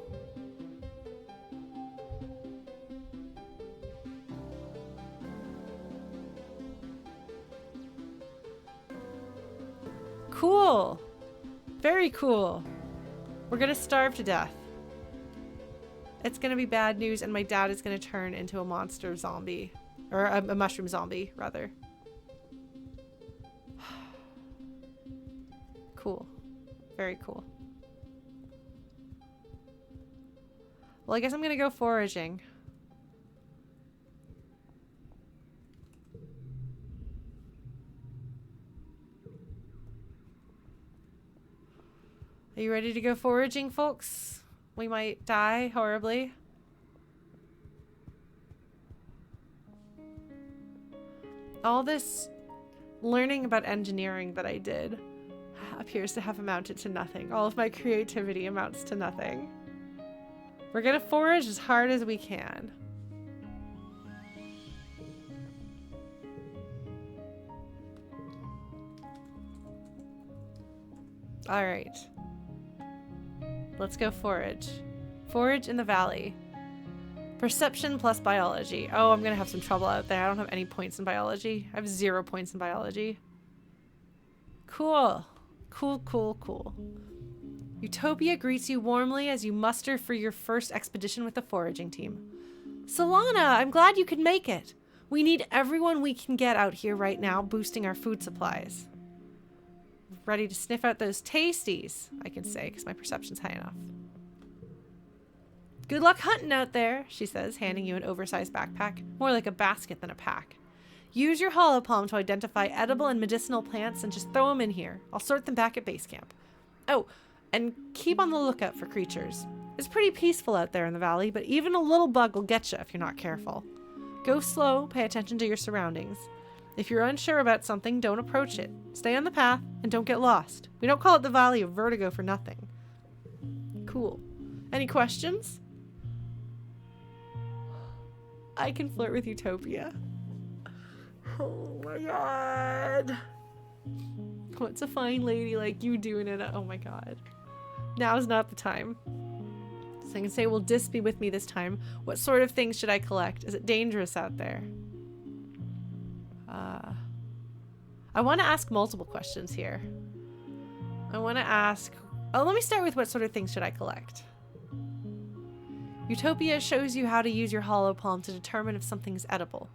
Cool. Very cool. We're gonna starve to death. It's gonna be bad news, and my dad is gonna turn into a monster zombie. Or a mushroom zombie, rather. Cool. Very cool. Well, I guess I'm gonna go foraging. Are you ready to go foraging, folks? We might die horribly. All this learning about engineering that I did appears to have amounted to nothing. All of my creativity amounts to nothing. We're gonna forage as hard as we can. All right. Let's go forage. Forage in the valley. Perception plus biology. Oh, I'm gonna have some trouble out there. I don't have any points in biology. I have 0 points in biology. Cool. Cool, cool, cool. Utopia greets you warmly as you muster for your first expedition with the foraging team. Solana, I'm glad you could make it. We need everyone we can get out here right now, boosting our food supplies. Ready to sniff out those tasties, I can say, because my perception's high enough. Good luck hunting out there, she says, handing you an oversized backpack, more like a basket than a pack. Use your holopalm to identify edible and medicinal plants and just throw them in here. I'll sort them back at base camp. Oh, and keep on the lookout for creatures. It's pretty peaceful out there in the valley, but even a little bug will get you if you're not careful. Go slow, pay attention to your surroundings. If you're unsure about something, don't approach it. Stay on the path and don't get lost. We don't call it the Valley of Vertigo for nothing. Cool. Any questions? I can flirt with Utopia. Oh my god. What's a fine lady like you doing it? Oh my god. Now's not the time. So I can say, will Dis be with me this time? What sort of things should I collect? Is it dangerous out there? I want to ask multiple questions here. I want to ask... Oh, let me start with what sort of things should I collect? Utopia shows you how to use your holopalm to determine if something is edible.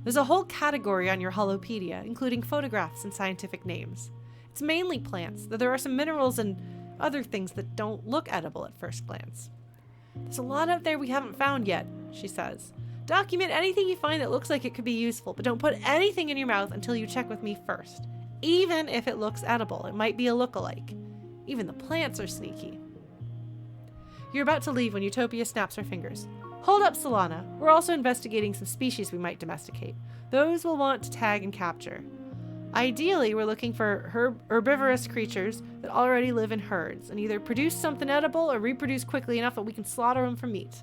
There's a whole category on your holopedia, including photographs and scientific names. It's mainly plants, though there are some minerals and other things that don't look edible at first glance. There's a lot out there we haven't found yet, she says. Document anything you find that looks like it could be useful, but don't put anything in your mouth until you check with me first. Even if it looks edible, it might be a look-alike. Even the plants are sneaky. You're about to leave when Utopia snaps her fingers. Hold up, Solana. We're also investigating some species we might domesticate. Those we'll want to tag and capture. Ideally, we're looking for herbivorous creatures that already live in herds and either produce something edible or reproduce quickly enough that we can slaughter them for meat.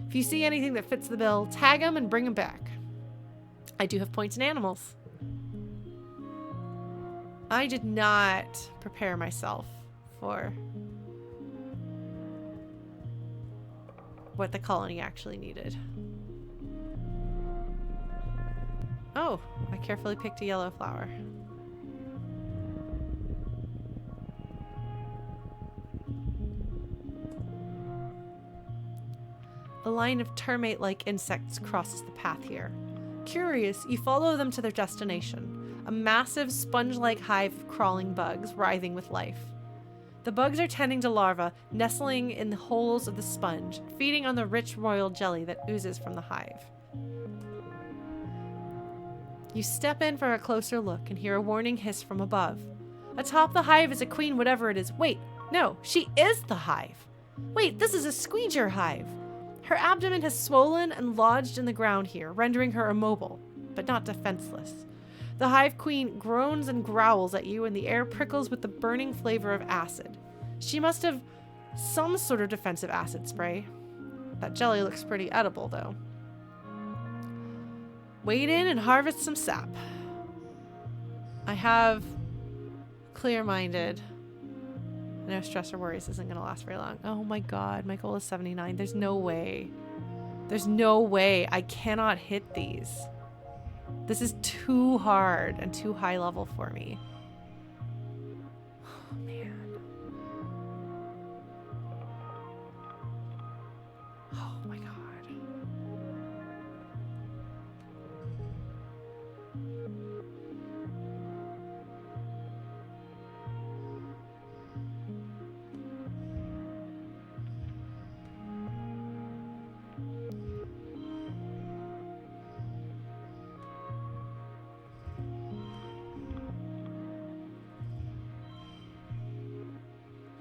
If you see anything that fits the bill, tag them and bring them back. I do have points in animals. I did not prepare myself for what the colony actually needed. Oh, I carefully picked a yellow flower. A line of termite-like insects crosses the path here. Curious, you follow them to their destination, a massive sponge-like hive of crawling bugs writhing with life. The bugs are tending to larvae, nestling in the holes of the sponge, feeding on the rich royal jelly that oozes from the hive. You step in for a closer look and hear a warning hiss from above. Atop the hive is a queen, whatever it is. Wait, no, she is the hive. Wait, this is a squeeger hive. Her abdomen has swollen and lodged in the ground here, rendering her immobile, but not defenseless. The hive queen groans and growls at you, and the air prickles with the burning flavor of acid. She must have some sort of defensive acid spray. That jelly looks pretty edible, though. Wade in and harvest some sap. I have clear-minded. No stress or worries isn't going to last very long. Oh my god, my goal is 79. There's no way. There's no way. I cannot hit these. This is too hard and too high level for me. Oh, man. Oh my god.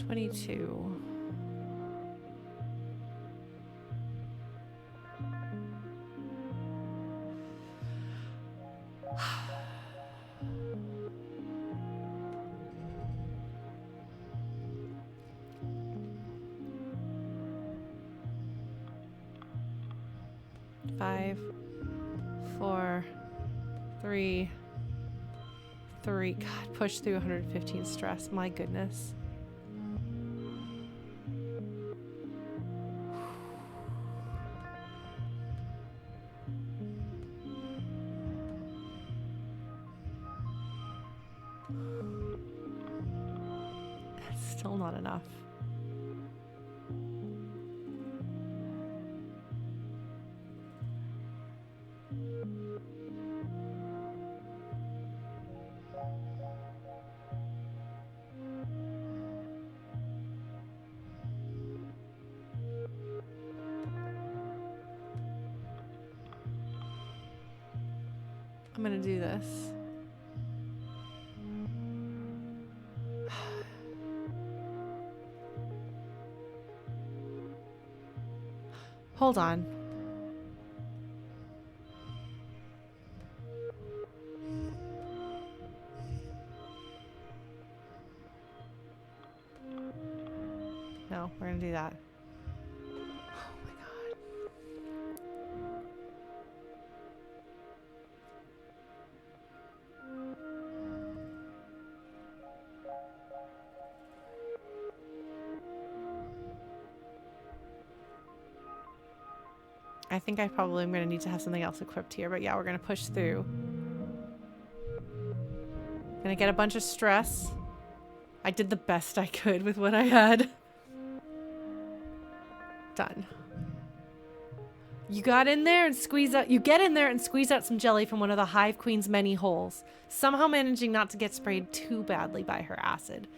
$22. Five, four, three. God, push through 115 stress. My goodness. Still not enough. I'm gonna do this. Hold on. No, we're gonna do that. Oh my god. I think I probably am going to need to have something else equipped here, but yeah, we're going to push through. Gonna get a bunch of stress. I did the best I could with what I had. Done. You got in there and squeeze out. You get in there and squeeze out some jelly from one of the Hive Queen's many holes, somehow managing not to get sprayed too badly by her acid.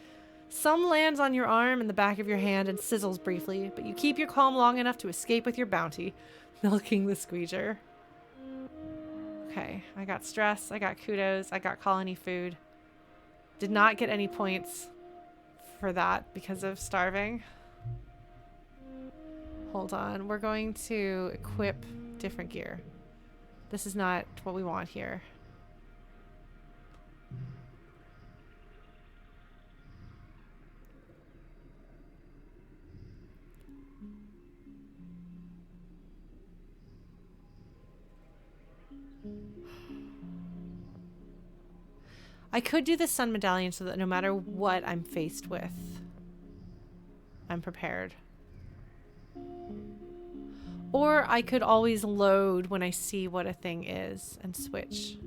Some lands on your arm and the back of your hand and sizzles briefly, but you keep your calm long enough to escape with your bounty, milking the squeeger. Okay, I got stress, I got kudos, I got colony food. Did not get any points for that because of starving. Hold on. We're going to equip different gear. This is not what we want here. I could do the sun medallion so that no matter what I'm faced with, I'm prepared. Or I could always load when I see what a thing is and switch.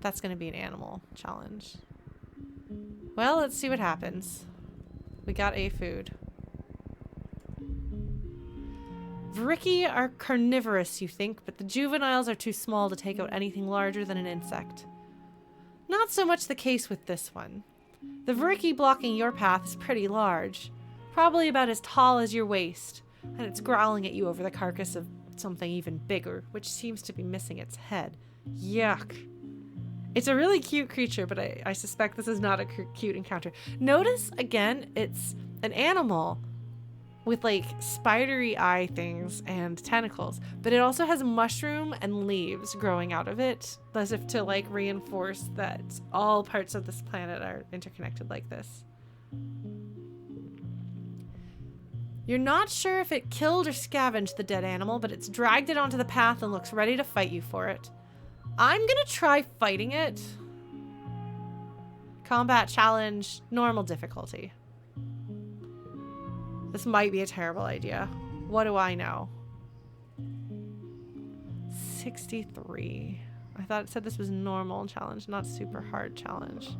That's going to be an animal challenge. Well, let's see what happens. We got a food. Vriki are carnivorous, you think, but the juveniles are too small to take out anything larger than an insect. Not so much the case with this one. The Vriki blocking your path is pretty large, probably about as tall as your waist, and it's growling at you over the carcass of something even bigger, which seems to be missing its head. Yuck. It's a really cute creature, but I suspect this is not a cute encounter. Notice, again, it's an animal with like spidery eye things and tentacles, but it also has mushroom and leaves growing out of it, as if to like reinforce that all parts of this planet are interconnected like this. You're not sure if it killed or scavenged the dead animal, but it's dragged it onto the path and looks ready to fight you for it. I'm gonna try fighting it. Combat challenge, normal difficulty. This might be a terrible idea. What do I know? 63. I thought it said this was normal challenge, not super hard challenge.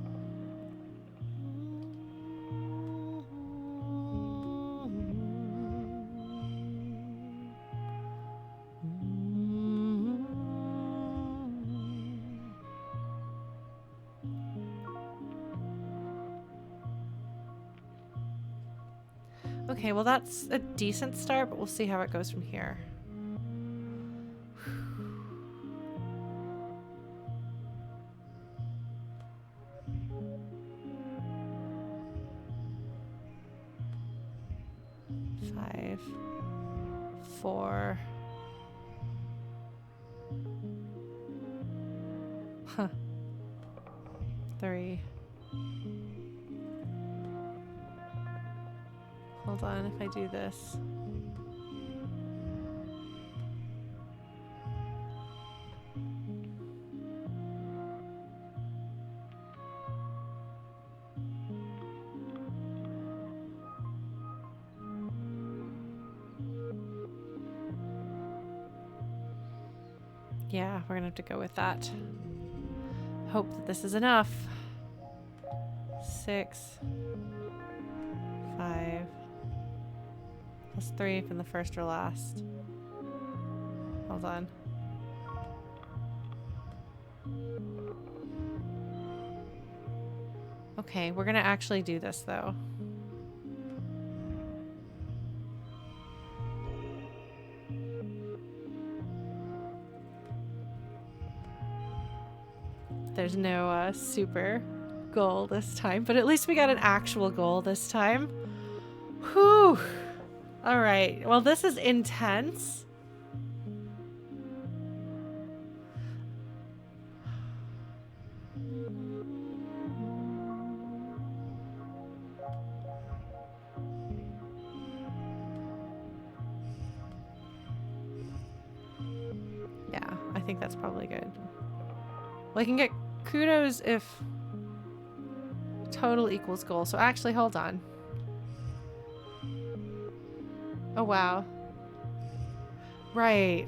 Okay, well that's a decent start, but we'll see how it goes from here. Five, 4. Huh. 3. Hold on, if I do this. Yeah, we're gonna have to go with that. Hope that this is enough. 6, 5. Plus 3 from the first or last. Hold on. Okay, we're gonna actually do this though. There's no super goal this time, but at least we got an actual goal this time. Whew. All right. Well, this is intense. Yeah, I think that's probably good. Well, I can get kudos if total equals goal. So actually, hold on. Oh, wow. Right.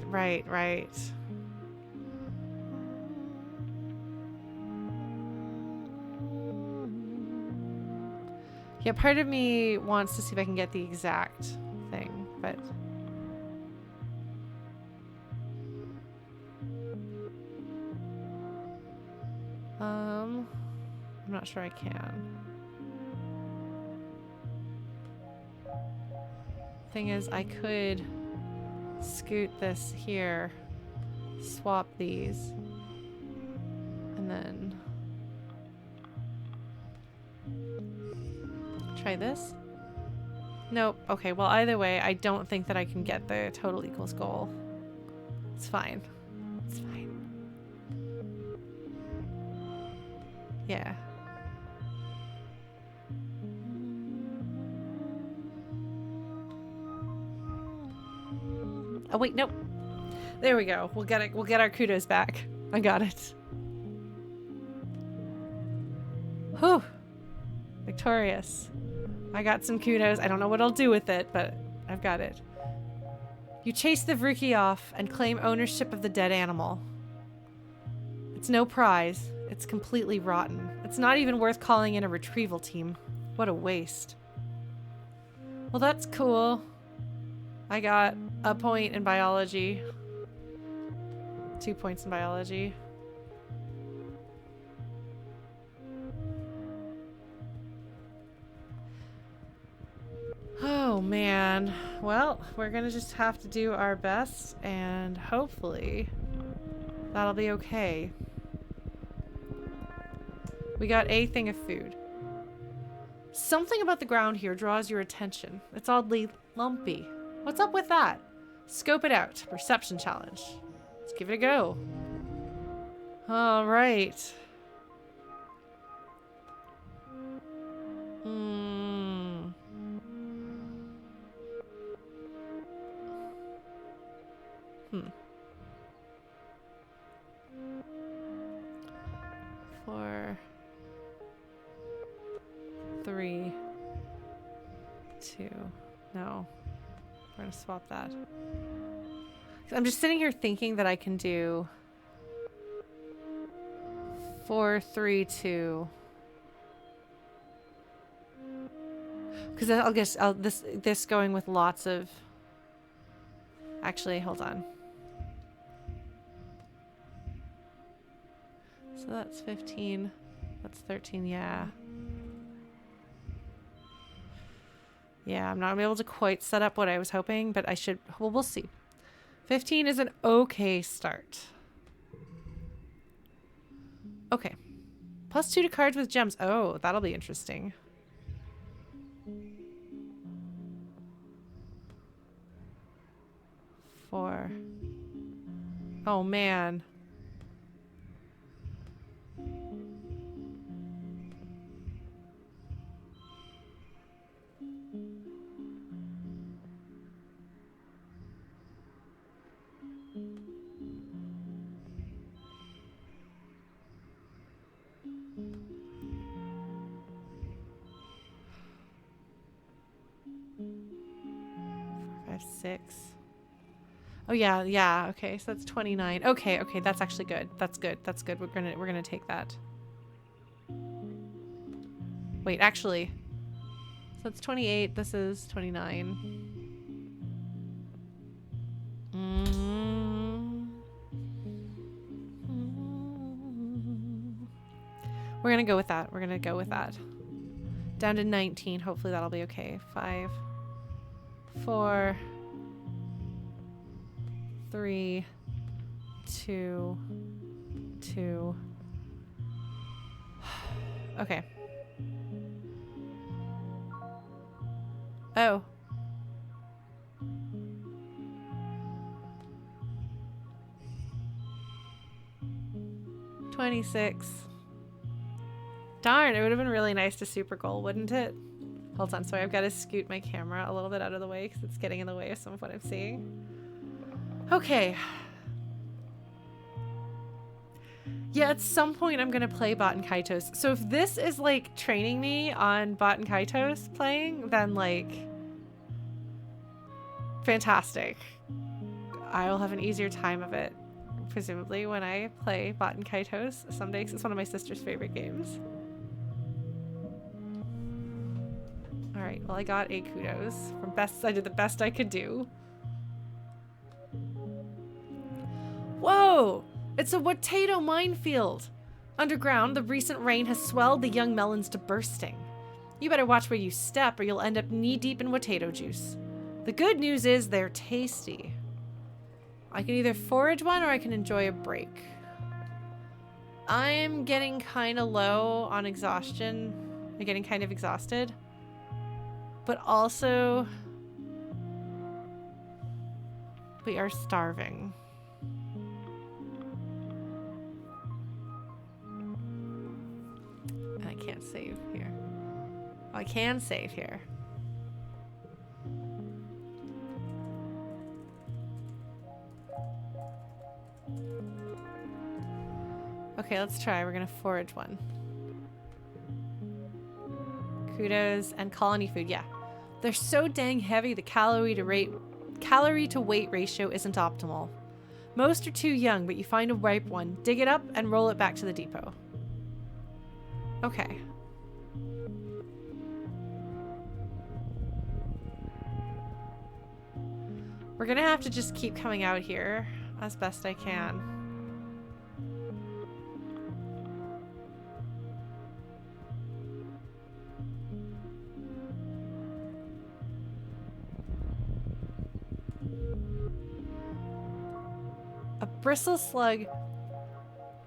Yeah, part of me wants to see if I can get the exact thing, but... I'm not sure I can. Thing is, I could scoot this here, swap these, and then try this. Nope. Okay, well, either way, I don't think that I can get the total equals goal. It's fine. It's fine. Yeah. Oh, wait, nope. There we go. We'll get it. We'll get our kudos back. I got it. Whew. Victorious. I got some kudos. I don't know what I'll do with it, but I've got it. You chase the Vruki off and claim ownership of the dead animal. It's no prize. It's completely rotten. It's not even worth calling in a retrieval team. What a waste. Well, that's cool. I got a point in biology. 2 points in biology. Oh man. Well, we're gonna just have to do our best and hopefully that'll be okay. We got a thing of food. Something about the ground here draws your attention. It's oddly lumpy. What's up with that? Scope it out. Perception challenge. Let's give it a go. All right. Hmm. 4, 3, 2. No. We're gonna swap that. I'm just sitting here thinking that I can do 4, 3, 2. Because I'll guess this going with lots of. Actually, hold on. So that's 15. That's 13. Yeah. Yeah, I'm not gonna be able to quite set up what I was hoping, but I should. Well, we'll see. 15 is an okay start. Okay. +2 to cards with gems. Oh, that'll be interesting. Four. Oh, man. Six. Oh yeah, yeah. Okay, so that's 29. Okay, okay, that's actually good. That's good. That's good. We're gonna take that. Wait, actually, so that's 28. This is 29. We're gonna go with that. We're gonna go with that. Down to 19. Hopefully that'll be okay. 5, 4, 3, 2, 2. Okay. Oh. $26. Darn, it would have been really nice to super goal, wouldn't it? Hold on, sorry, I've got to scoot my camera a little bit out of the way because it's getting in the way of some of what I'm seeing. Okay. Yeah, at some point I'm gonna play Bot and Kaitos. So if this is like training me on Bot and Kaitos playing, then like fantastic. I will have an easier time of it, presumably, when I play Bot and Kaitos someday, because it's one of my sister's favorite games. Alright, well I got a kudos. From best, I did the best I could do. Whoa! It's a potato minefield! Underground, the recent rain has swelled the young melons to bursting. You better watch where you step or you'll end up knee-deep in potato juice. The good news is they're tasty. I can either forage one or I can enjoy a break. I'm getting kind of low on exhaustion. I'm getting kind of exhausted. But also, we are starving. And I can't save here. Oh, I can save here. Okay, let's try. We're gonna forage one. Kudos and colony food, yeah. They're so dang heavy the calorie to weight ratio isn't optimal. Most are too young, but you find a ripe one, dig it up, and roll it back to the depot. Okay. We're gonna have to just keep coming out here as best I can. A bristle slug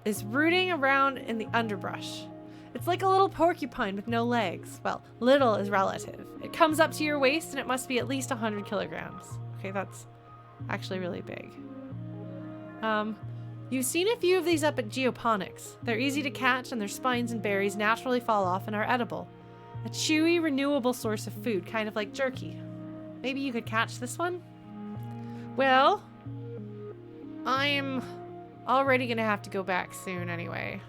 is rooting around in the underbrush. It's like a little porcupine with no legs. Well, little is relative. It comes up to your waist and it must be at least 100 kilograms. Okay, that's actually really big. You've seen a few of these up at Geoponics. They're easy to catch and their spines and berries naturally fall off and are edible. A chewy, renewable source of food, kind of like jerky. Maybe you could catch this one? Well, I'm already gonna have to go back soon anyway.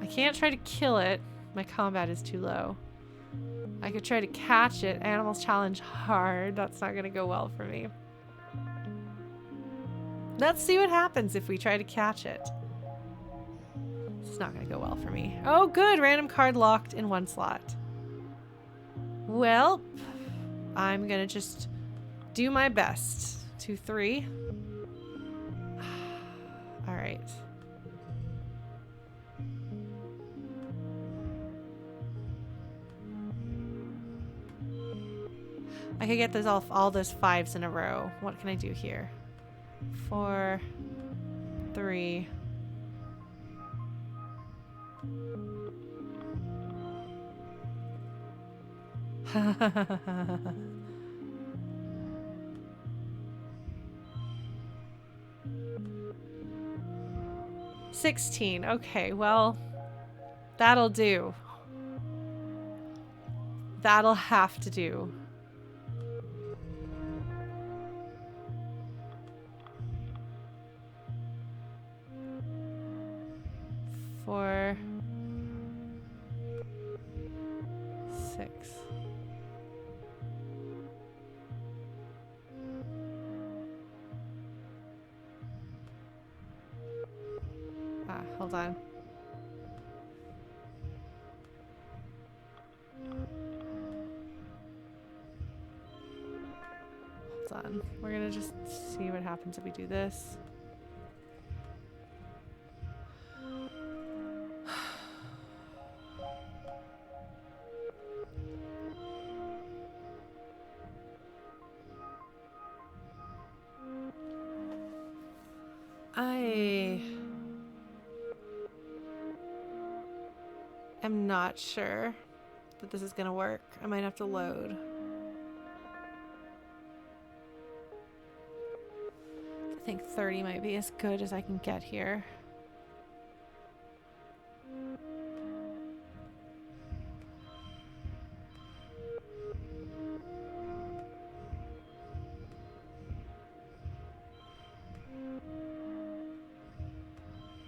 I can't try to kill it. My combat is too low. I could try to catch it. Animals challenge hard. That's not gonna go well for me. Let's see what happens if we try to catch it. It's not gonna go well for me. Oh, good. Random card locked in one slot. Well, I'm gonna just do my best. 2, 3. All right. I could get those all those 5s in a row. What can I do here? 4, 3. $16. Okay, well, that'll do. That'll have to do. Four, 6. Hold on. Hold on. We're gonna just see what happens if we do this. I'm not sure that this is gonna work. I might have to load. I think 30 might be as good as I can get here.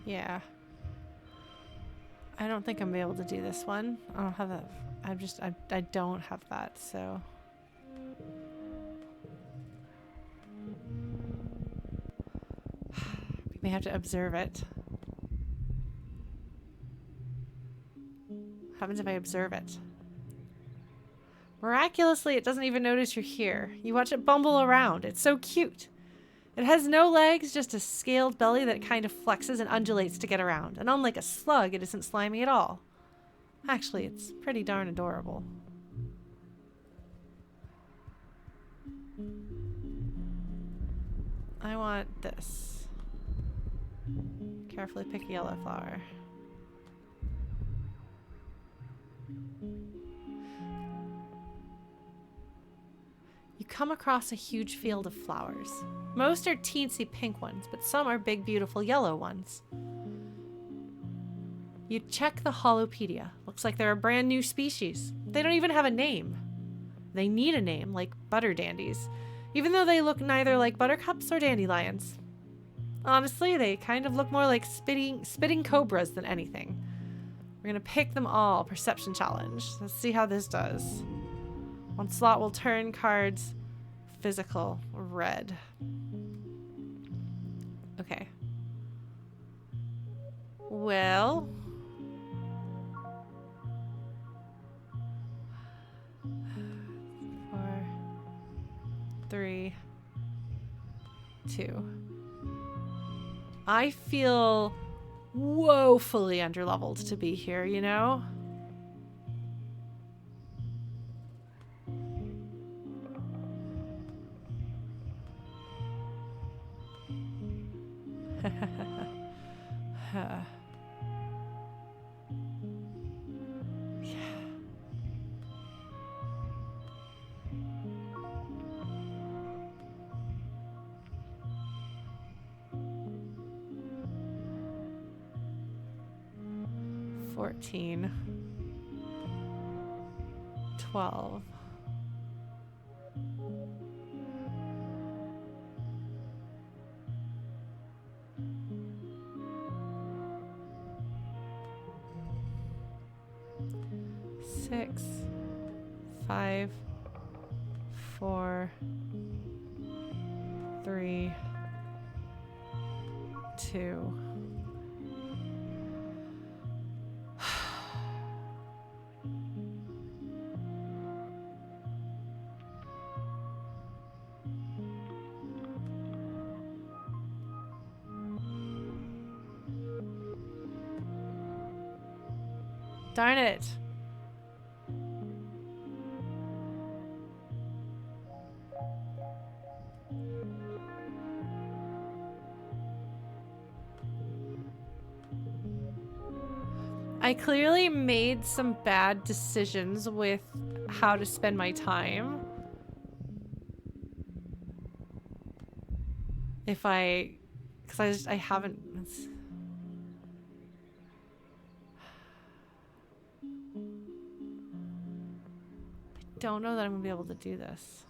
Yeah. I don't think I'm gonna be able to do this one. I don't have that. I don't have that, so. We may have to observe it. What happens if I observe it? Miraculously, it doesn't even notice you're here. You watch it bumble around. It's so cute. It has no legs, just a scaled belly that kind of flexes and undulates to get around. And unlike a slug, it isn't slimy at all. Actually, it's pretty darn adorable. I want this. Carefully pick a yellow flower. You come across a huge field of flowers. Most are teensy pink ones, but some are big, beautiful yellow ones. You check the Holopedia. Looks like they're a brand new species. They don't even have a name. They need a name, like butter dandies, even though they look neither like buttercups or dandelions. Honestly, they kind of look more like spitting cobras than anything. We're gonna pick them all. Perception challenge. Let's see how this does. One slot will turn cards physical red. Okay. Well, 4, 3, 2. I feel woefully underleveled to be here, you know? Yeah. 14, 12. Six, 5, 4, 3, 2. Darn it. I clearly made some bad decisions with how to spend my time. Because I haven't. I don't know that I'm gonna be able to do this.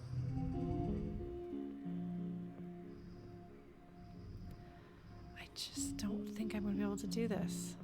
I just don't think I'm gonna be able to do this.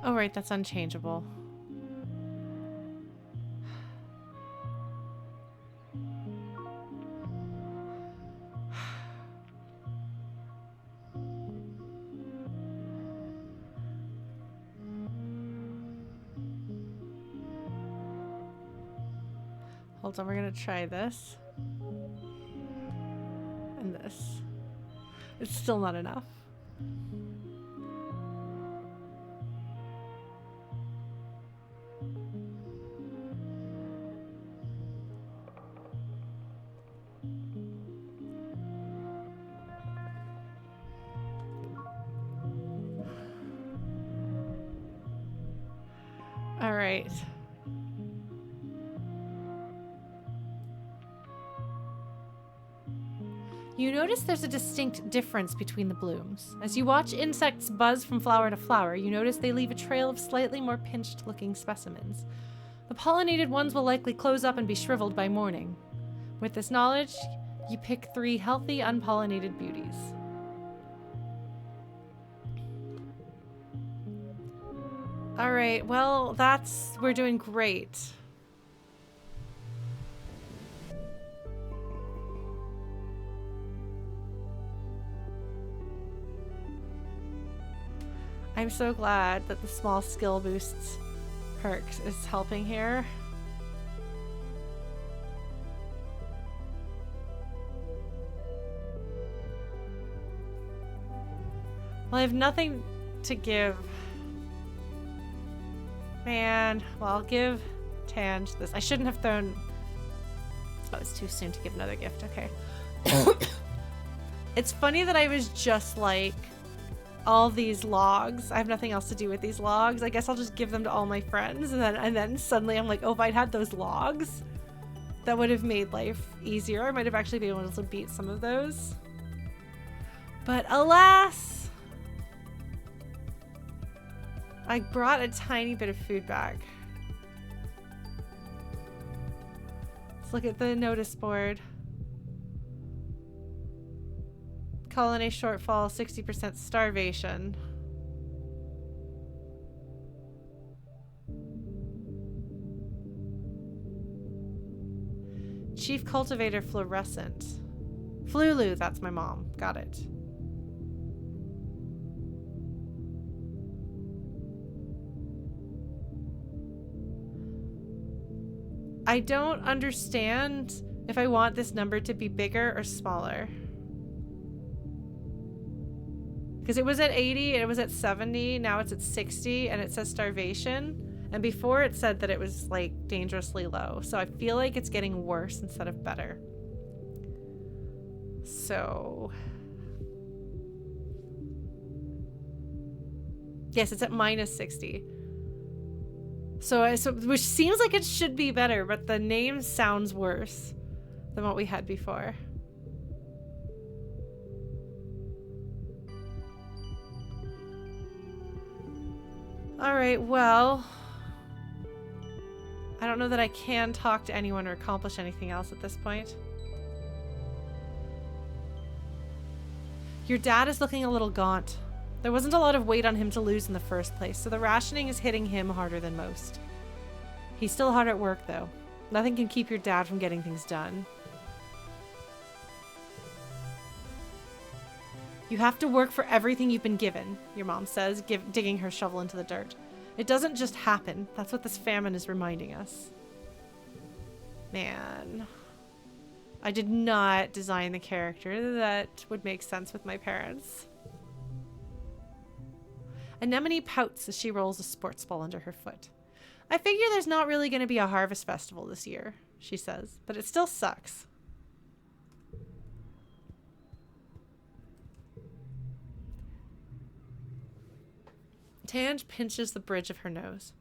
Oh, right, that's unchangeable. Hold on, we're gonna try this. And this. It's still not enough. All right. You notice there's a distinct difference between the blooms. As you watch insects buzz from flower to flower, you notice they leave a trail of slightly more pinched-looking specimens. The pollinated ones will likely close up and be shriveled by morning. With this knowledge, you pick 3 healthy, unpollinated beauties. All right, well, we're doing great. I'm so glad that the small skill boosts perks is helping here. Well, I have nothing to give. Man, well, I'll give Tange this. I shouldn't have thrown... Oh, it's too soon to give another gift. Okay. It's funny that I was just like... all these logs. I have nothing else to do with these logs. I guess I'll just give them to all my friends, and then suddenly I'm like, oh, if I'd had those logs, that would have made life easier. I might have actually been able to beat some of those. But alas, I brought a tiny bit of food back. Let's look at the notice board. Colony shortfall, 60% starvation. Chief cultivator fluorescent. Flulu, that's my mom. Got it. I don't understand if I want this number to be bigger or smaller. Because it was at 80 and it was at 70, now it's at 60 and it says starvation. And before it said that it was like dangerously low. So I feel like it's getting worse instead of better. So... yes, it's at minus 60. So which seems like it should be better, but the name sounds worse than what we had before. Alright, well... I don't know that I can talk to anyone or accomplish anything else at this point. Your dad is looking a little gaunt. There wasn't a lot of weight on him to lose in the first place, so the rationing is hitting him harder than most. He's still hard at work, though. Nothing can keep your dad from getting things done. You have to work for everything you've been given, your mom says, digging her shovel into the dirt. It doesn't just happen. That's what this famine is reminding us. Man. I did not design the character that would make sense with my parents. Anemone pouts as she rolls a sports ball under her foot. I figure there's not really going to be a harvest festival this year, she says, but it still sucks. Tange pinches the bridge of her nose.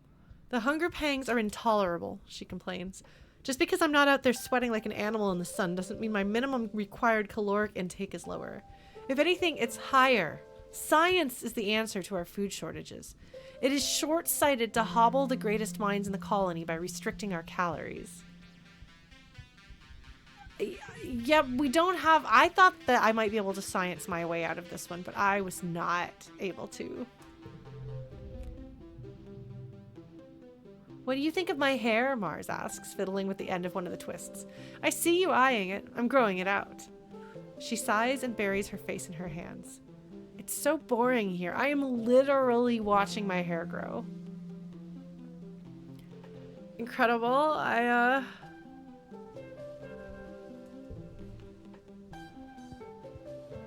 The hunger pangs are intolerable, she complains. Just because I'm not out there sweating like an animal in the sun doesn't mean my minimum required caloric intake is lower. If anything, it's higher. Science is the answer to our food shortages. It is short-sighted to hobble the greatest minds in the colony by restricting our calories. Yeah, we don't have... I thought that I might be able to science my way out of this one, but I was not able to. What do you think of my hair? Mars asks, fiddling with the end of one of the twists. I see you eyeing it. I'm growing it out. She sighs and buries her face in her hands. It's so boring here. I am literally watching my hair grow. Incredible.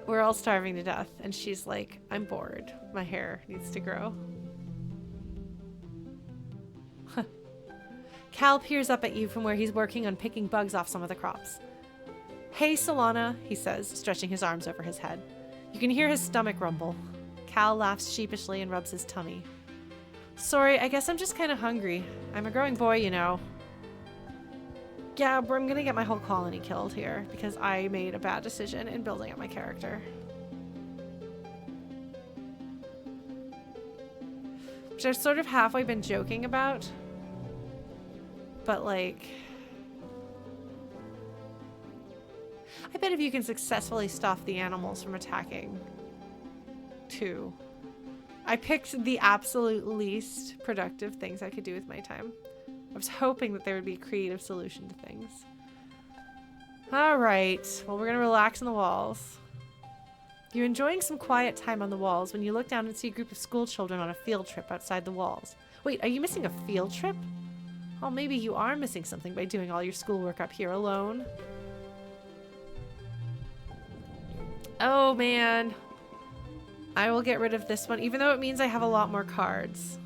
We're all starving to death, and she's like, I'm bored. My hair needs to grow. Cal peers up at you from where he's working on picking bugs off some of the crops. Hey, Solana, he says, stretching his arms over his head. You can hear his stomach rumble. Cal laughs sheepishly and rubs his tummy. Sorry, I guess I'm just kind of hungry. I'm a growing boy, you know. Yeah, I'm gonna get my whole colony killed here because I made a bad decision in building up my character. Which I've sort of halfway been joking about. But like... I bet if you can successfully stop the animals from attacking, too. I picked the absolute least productive things I could do with my time. I was hoping that there would be a creative solution to things. Alright, well, we're gonna relax on the walls. You're enjoying some quiet time on the walls when you look down and see a group of school children on a field trip outside the walls. Wait, are you missing a field trip? Oh, maybe you are missing something by doing all your schoolwork up here alone. Oh, man. I will get rid of this one, even though it means I have a lot more cards.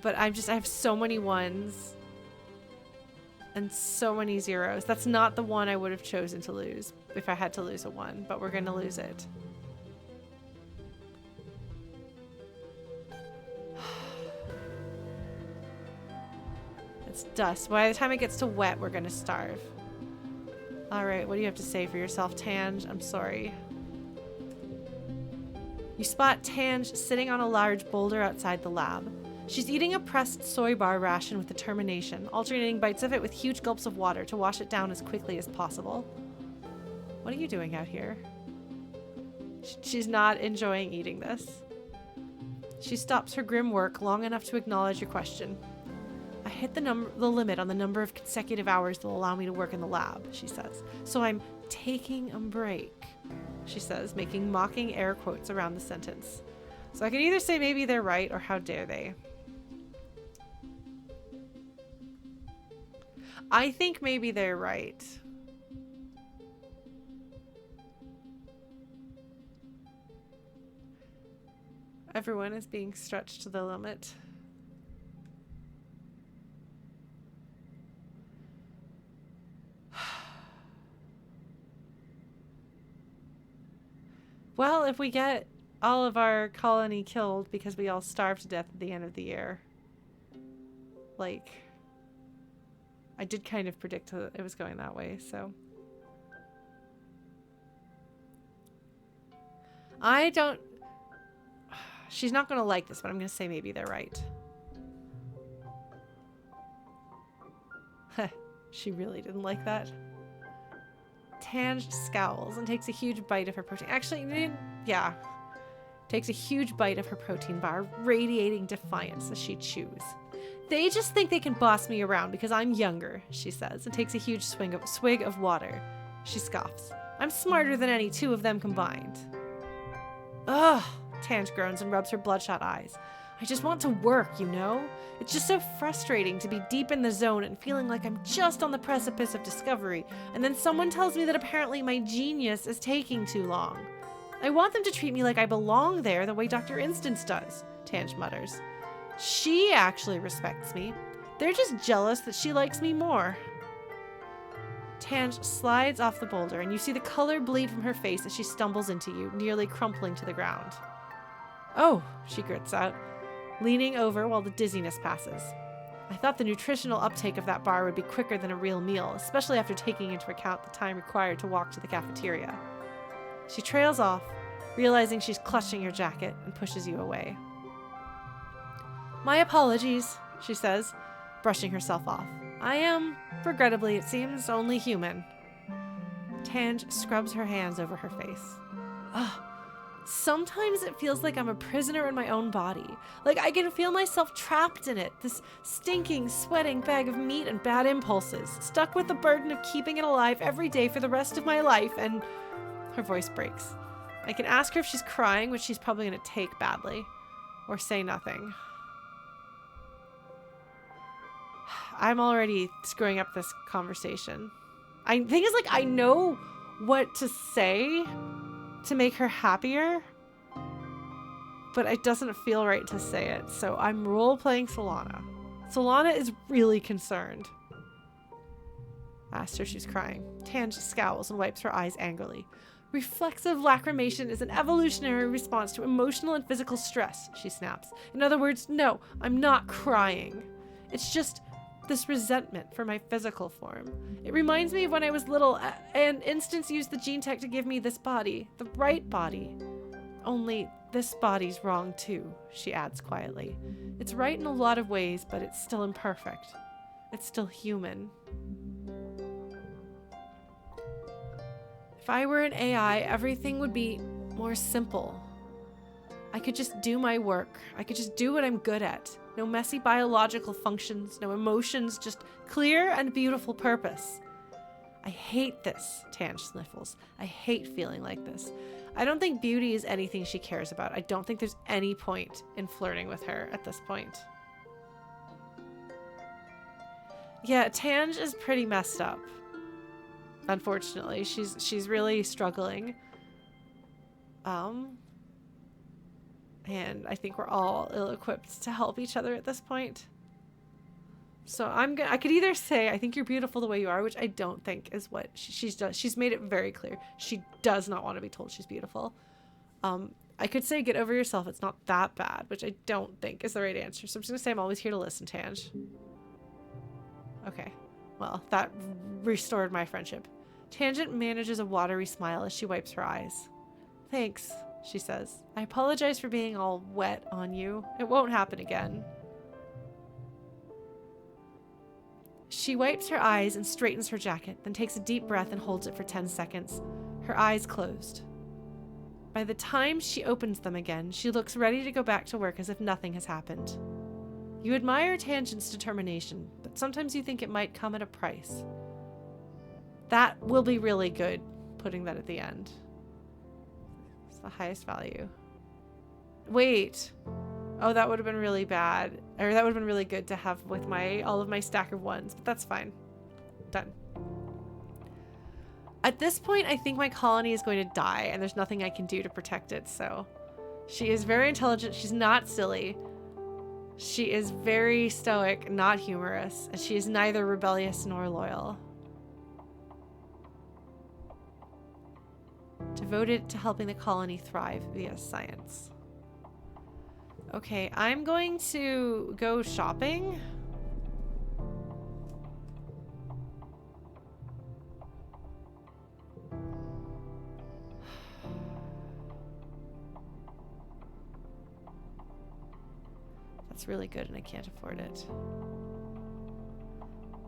But I have so many ones. And so many zeros. That's not the one I would have chosen to lose if I had to lose a one, but we're going to lose it. It's dust. By the time it gets to wet, we're going to starve. Alright, what do you have to say for yourself, Tange? I'm sorry. You spot Tange sitting on a large boulder outside the lab. She's eating a pressed soy bar ration with determination, alternating bites of it with huge gulps of water to wash it down as quickly as possible. What are you doing out here? She's not enjoying eating this. She stops her grim work long enough to acknowledge your question. I hit the limit on the number of consecutive hours that will allow me to work in the lab, she says. So I'm taking a break, she says, making mocking air quotes around the sentence. So I can either say maybe they're right or how dare they. I think maybe they're right. Everyone is being stretched to the limit. Well, if we get all of our colony killed because we all starved to death at the end of the year, like, I did kind of predict that it was going that way, so. I don't... She's not going to like this, but I'm going to say maybe they're right. She really didn't like that. Tange scowls and takes a huge bite of her protein. Actually, yeah. Takes a huge bite of her protein bar, radiating defiance as she chews. They just think they can boss me around because I'm younger, she says, and takes a huge swig of water. She scoffs. I'm smarter than any two of them combined. Ugh, Tange groans and rubs her bloodshot eyes. I just want to work, you know? It's just so frustrating to be deep in the zone and feeling like I'm just on the precipice of discovery, and then someone tells me that apparently my genius is taking too long. I want them to treat me like I belong there the way Dr. Instance does, Tange mutters. She actually respects me. They're just jealous that she likes me more. Tange slides off the boulder, and you see the color bleed from her face as she stumbles into you, nearly crumpling to the ground. Oh, she grits out, leaning over while the dizziness passes. I thought the nutritional uptake of that bar would be quicker than a real meal, especially after taking into account the time required to walk to the cafeteria. She trails off, realizing she's clutching your jacket, and pushes you away. My apologies, she says, brushing herself off. I am, regrettably it seems, only human. Tange scrubs her hands over her face. Ugh. Sometimes it feels like I'm a prisoner in my own body. Like I can feel myself trapped in it, this stinking, sweating bag of meat and bad impulses, stuck with the burden of keeping it alive every day for the rest of my life, and... Her voice breaks. I can ask her if she's crying, which she's probably going to take badly, or say nothing. I'm already screwing up this conversation. Thing is, like, I know what to say to make her happier, but it doesn't feel right to say it, so I'm role-playing Solana. Solana is really concerned. Asked her if she's crying. Tange scowls and wipes her eyes angrily. Reflexive lacrimation is an evolutionary response to emotional and physical stress, she snaps. In other words, no, I'm not crying. It's just this resentment for my physical form. It reminds me of when I was little and Instance used the gene tech to give me this body, the right body. Only this body's wrong too, she adds quietly. It's right in a lot of ways, but it's still imperfect. It's still human. If I were an AI, everything would be more simple. I could just do my work. I could just do what I'm good at. No messy biological functions, no emotions, just clear and beautiful purpose. I hate this, Tange sniffles. I hate feeling like this. I don't think beauty is anything she cares about. I don't think there's any point in flirting with her at this point. Yeah, Tange is pretty messed up. Unfortunately, she's really struggling. And I think we're all ill-equipped to help each other at this point. So I could either say I think you're beautiful the way you are, which I don't think is what she's done. She's made it very clear. She does not want to be told she's beautiful. I could say get over yourself. It's not that bad, which I don't think is the right answer. So I'm just gonna say I'm always here to listen, Tange. Okay. Well, that restored my friendship. Tangent manages a watery smile as she wipes her eyes. Thanks, she says. I apologize for being all wet on you. It won't happen again. She wipes her eyes and straightens her jacket, then takes a deep breath and holds it for 10 seconds, her eyes closed. By the time she opens them again, she looks ready to go back to work as if nothing has happened. You admire Tangent's determination, but sometimes you think it might come at a price. That will be really good, putting that at the end. It's the highest value. Wait. Oh, that would have been really bad. Or that would have been really good to have with all of my stack of ones, but that's fine. Done. At this point, I think my colony is going to die, and there's nothing I can do to protect it, so... She is very intelligent. She's not silly. She is very stoic, not humorous, and she is neither rebellious nor loyal. Devoted to helping the colony thrive via science. Okay, I'm going to go shopping. That's really good and I can't afford it.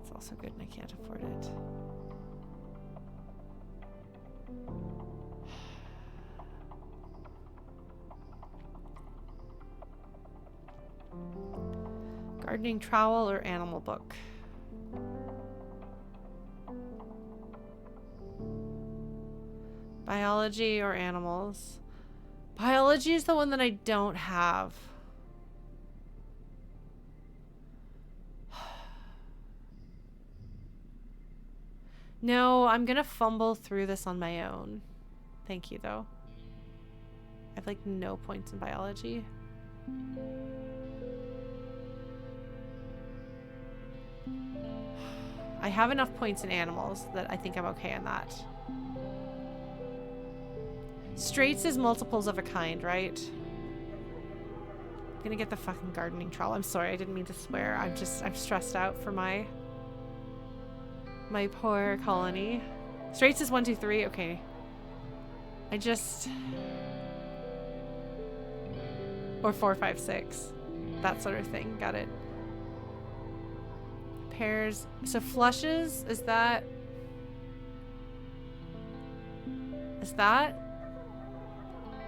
It's also good and I can't afford it. Gardening trowel or animal book? Biology or animals? Biology is the one that I don't have. No, I'm gonna fumble through this on my own. Thank you, though. I have like no points in biology. I have enough points in animals that I think I'm okay on that. Straights is multiples of a kind, right? I'm gonna get the fucking gardening trowel. I'm sorry, I didn't mean to swear. I'm stressed out for my poor colony. Straights is 1, 2, 3. Okay. Or 4, 5, 6. That sort of thing. Got it. Pairs. So flushes, is that?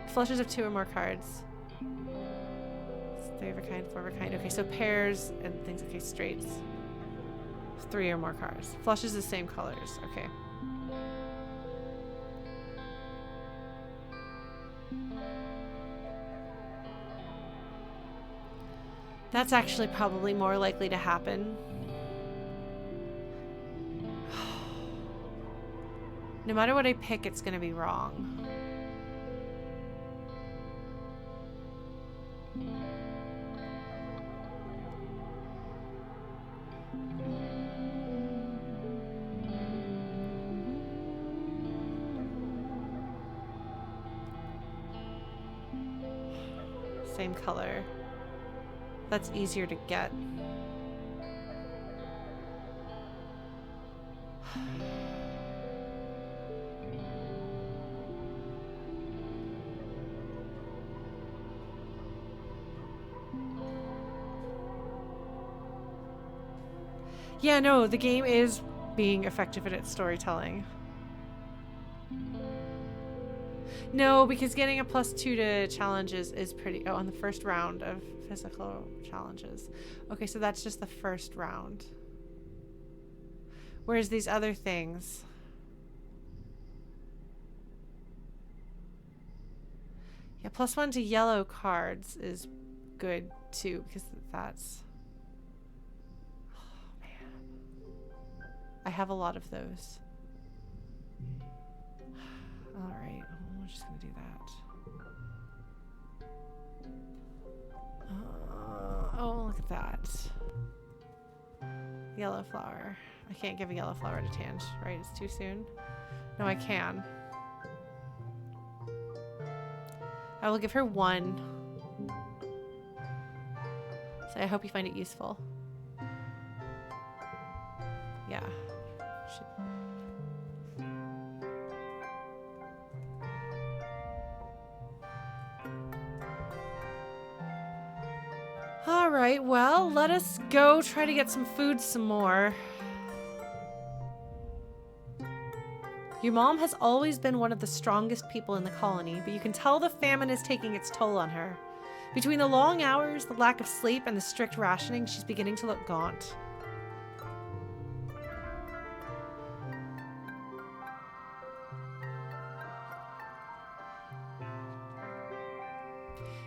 Flushes of 2 or more cards. It's 3 of a kind, 4 of a kind. Okay, so pairs and things. Okay, straights. 3 or more cards. Flushes the same colors. Okay. That's actually probably more likely to happen. No matter what I pick, it's gonna be wrong. same color. That's easier to get. Yeah, no, the game is being effective at its storytelling. No, because getting a +2 to challenges is pretty... Oh, on the first round of physical challenges. Okay, so that's just the first round. Whereas these other things... Yeah, +1 to yellow cards is good too, because that's... Oh, man. I have a lot of those. Alright, we're just gonna do that. Oh, look at that. Yellow flower. I can't give a yellow flower to Tange, right? It's too soon. No, I can. I will give her 1. So I hope you find it useful. Yeah. Alright, well, let us go try to get some food some more. Your mom has always been one of the strongest people in the colony, but you can tell the famine is taking its toll on her. Between the long hours, the lack of sleep, and the strict rationing, she's beginning to look gaunt.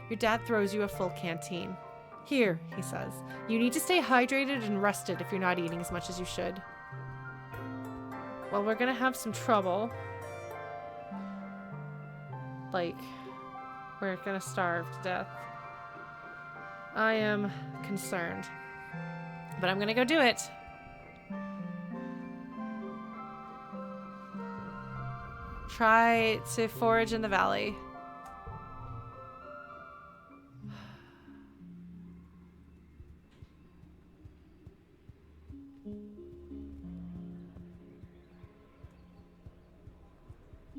Your dad throws you a full canteen. Here, he says. You need to stay hydrated and rested if you're not eating as much as you should. Well, we're gonna have some trouble. Like, we're gonna starve to death. I am concerned. But I'm gonna go do it. Try to forage in the valley.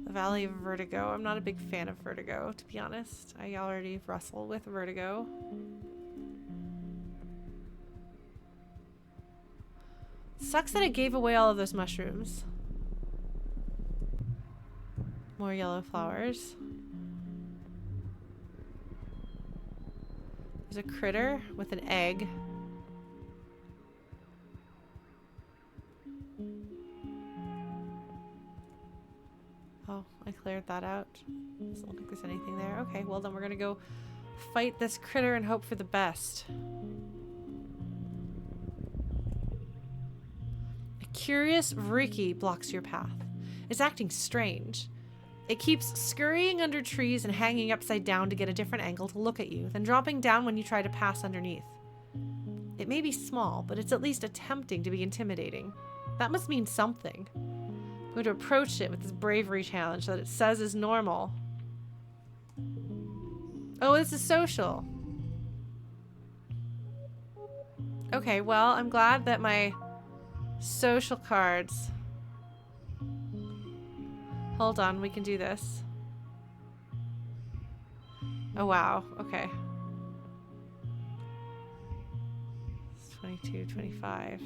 Valley of Vertigo. I'm not a big fan of Vertigo, to be honest. I already wrestle with Vertigo. Sucks that I gave away all of those mushrooms. More yellow flowers. There's a critter with an egg. Oh, I cleared that out. Doesn't look like there's anything there. Okay, well then we're gonna go fight this critter and hope for the best. A curious Ricky blocks your path. It's acting strange. It keeps scurrying under trees and hanging upside down to get a different angle to look at you, then dropping down when you try to pass underneath. It may be small, but it's at least attempting to be intimidating. That must mean something. I'm going to approach it with this bravery challenge that it says is normal. Oh, this is social. Okay, well, I'm glad that my social cards... Hold on, we can do this. Oh, wow. Okay. It's 22, 25.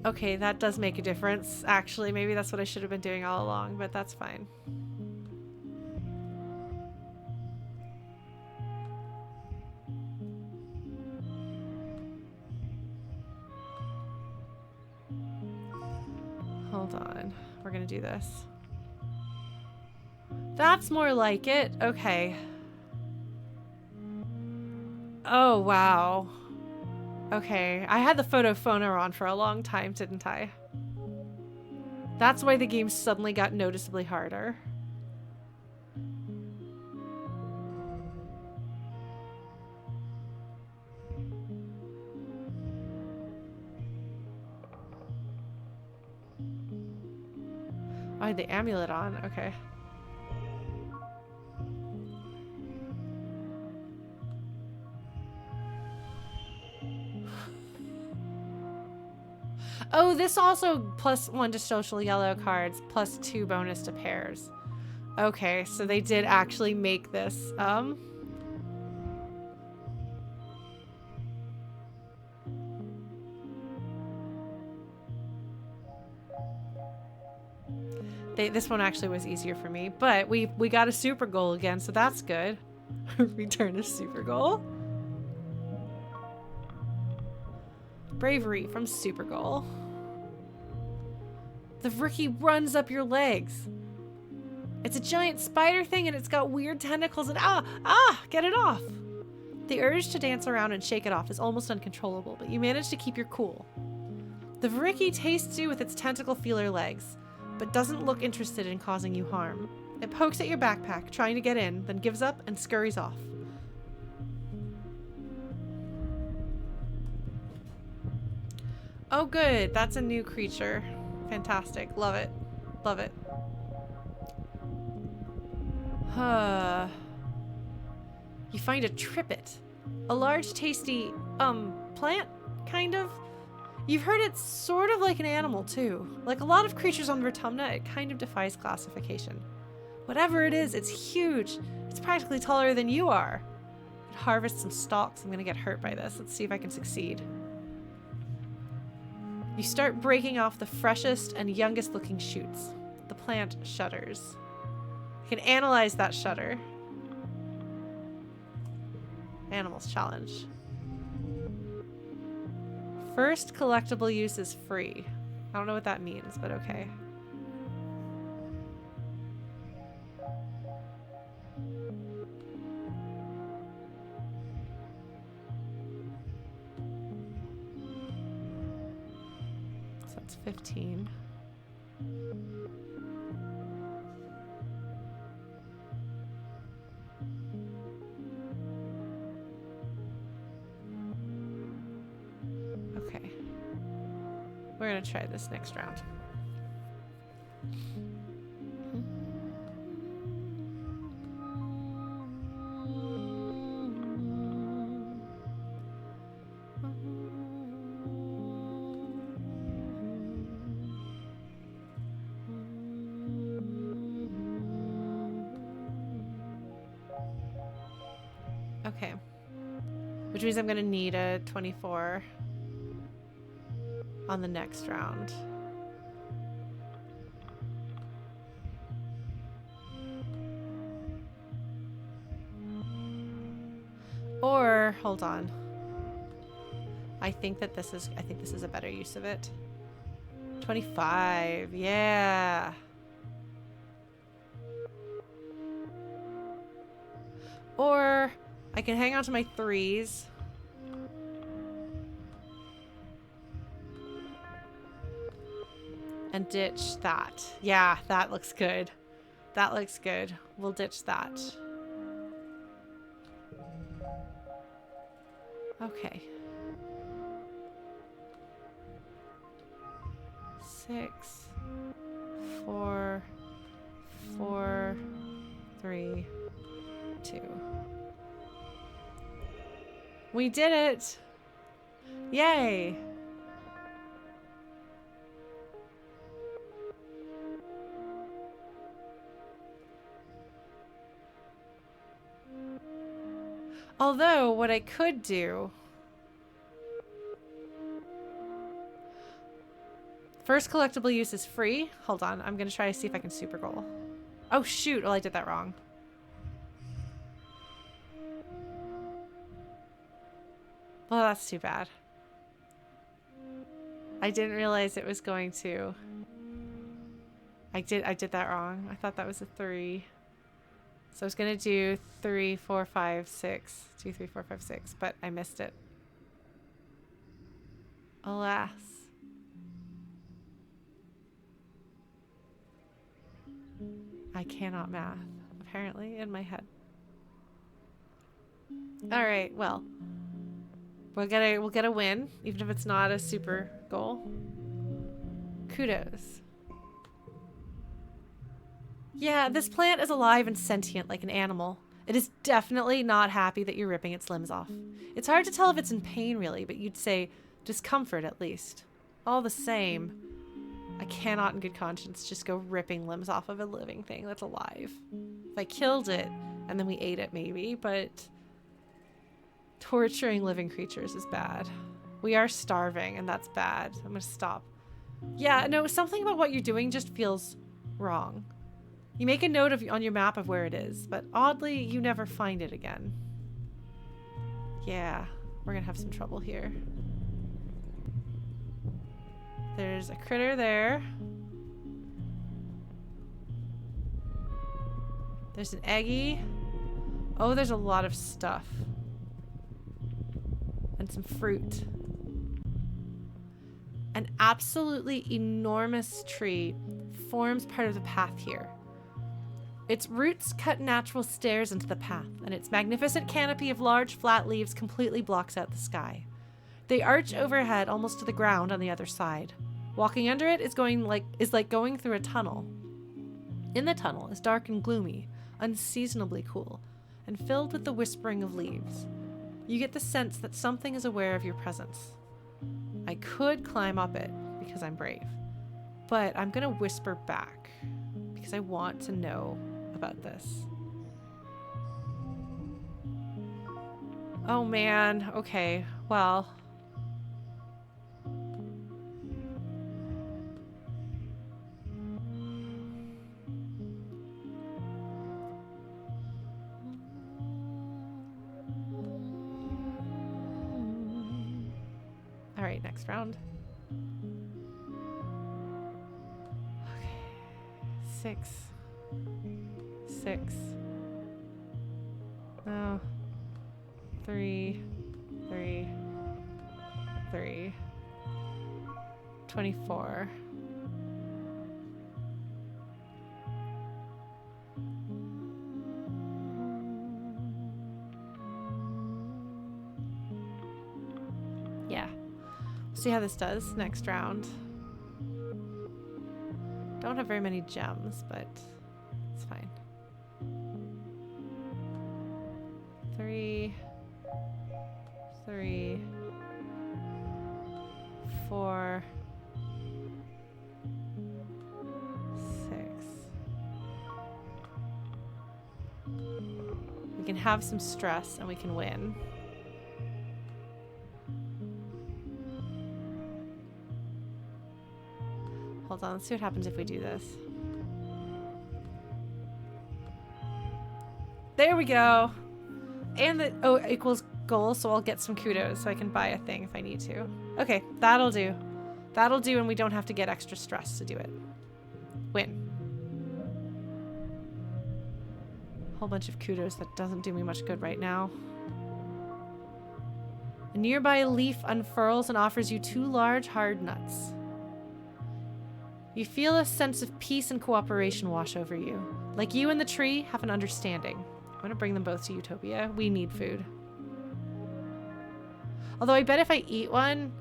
Okay, that does make a difference. Actually, maybe that's what I should have been doing all along, but that's fine. Hold on. We're gonna do this. That's more like it. Okay. Oh, wow. Okay, I had the photo phoner on for a long time, didn't I? That's why the game suddenly got noticeably harder. I had the amulet on, okay. Oh, this also +1 to social yellow cards, +2 bonus to pairs. Okay, so they did actually make this. This one actually was easier for me, but we got a super goal again, so that's good. Return a super goal. Bravery from super goal. The rookie runs up your legs. It's a giant spider thing and it's got weird tentacles and get it off. The urge to dance around and shake it off is almost uncontrollable, but you manage to keep your cool. The Vriki tastes you with its tentacle feeler legs, but doesn't look interested in causing you harm. It pokes at your backpack, trying to get in, then gives up and scurries off. Oh good, that's a new creature. Fantastic, love it. Love it. You find a trippet. A large, tasty, plant, kind of? You've heard it's sort of like an animal, too. Like a lot of creatures on Vertumna, it kind of defies classification. Whatever it is, it's huge. It's practically taller than you are. Harvest some stalks. I'm gonna get hurt by this. Let's see if I can succeed. You start breaking off the freshest and youngest looking shoots. The plant shudders. You can analyze that shudder. Animals challenge. First collectible use is free. I don't know what that means, but okay. So that's 15. Okay. We're gonna try this next round. Okay. Which means I'm gonna need a 24 on the next round. Or hold on. I think this is a better use of it. 25. Yeah. Or I can hang on to my 3s. And ditch that. Yeah, that looks good. That looks good. We'll ditch that. Okay. 6, 4, 4, 3, 2. We did it! Yay! Although, what I could do... First collectible use is free. Hold on, I'm gonna try to see if I can super goal. Oh shoot, well I did that wrong. Well, that's too bad. I didn't realize it was going to... I did that wrong. I thought that was a 3. So I was gonna do 3, 4, 5, 6. 2, 3, 4, 5, 6, but I missed it. Alas. I cannot math, apparently, in my head. Alright, well. We'll get a win, even if it's not a super goal. Kudos. Yeah, this plant is alive and sentient like an animal. It is definitely not happy that you're ripping its limbs off. It's hard to tell if it's in pain, really, but you'd say discomfort at least. All the same, I cannot in good conscience just go ripping limbs off of a living thing that's alive. If I killed it and then we ate it maybe, but torturing living creatures is bad. We are starving and that's bad. I'm gonna stop. Yeah, no, something about what you're doing just feels wrong. You make a note on your map of where it is, but oddly, you never find it again. Yeah, we're gonna have some trouble here. There's a critter there. There's an eggy. Oh, there's a lot of stuff. And some fruit. An absolutely enormous tree forms part of the path here. Its roots cut natural stairs into the path, and its magnificent canopy of large flat leaves completely blocks out the sky. They arch overhead almost to the ground on the other side. Walking under it is like going through a tunnel. In the tunnel is dark and gloomy, unseasonably cool, and filled with the whispering of leaves. You get the sense that something is aware of your presence. I could climb up it because I'm brave, but I'm gonna whisper back because I want to know about this. Oh man, okay, well. All right, next round. Okay, 6. No. 3. 24. Yeah. See how this does next round. Don't have very many gems, but it's fine. 3, 4, 6. We can have some stress and we can win. Hold on, let's see what happens if we do this. There we go. And the equals goal, so I'll get some kudos so I can buy a thing if I need to. Okay, that'll do. That'll do, and we don't have to get extra stress to do it. Win. Whole bunch of kudos that doesn't do me much good right now. A nearby leaf unfurls and offers you 2 large hard nuts. You feel a sense of peace and cooperation wash over you. Like you and the tree have an understanding. I'm gonna bring them both to Utopia. We need food. Although I bet if I eat one,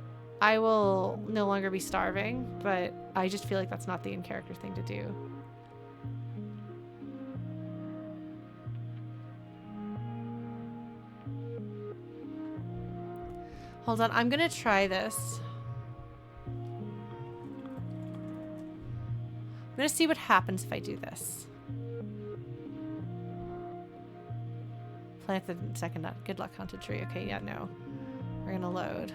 I will no longer be starving, but I just feel like that's not the in-character thing to do. Hold on, I'm gonna try this. I'm gonna see what happens if I do this. Plant the second nut. Good luck, haunted tree. Okay, yeah, no. We're gonna load.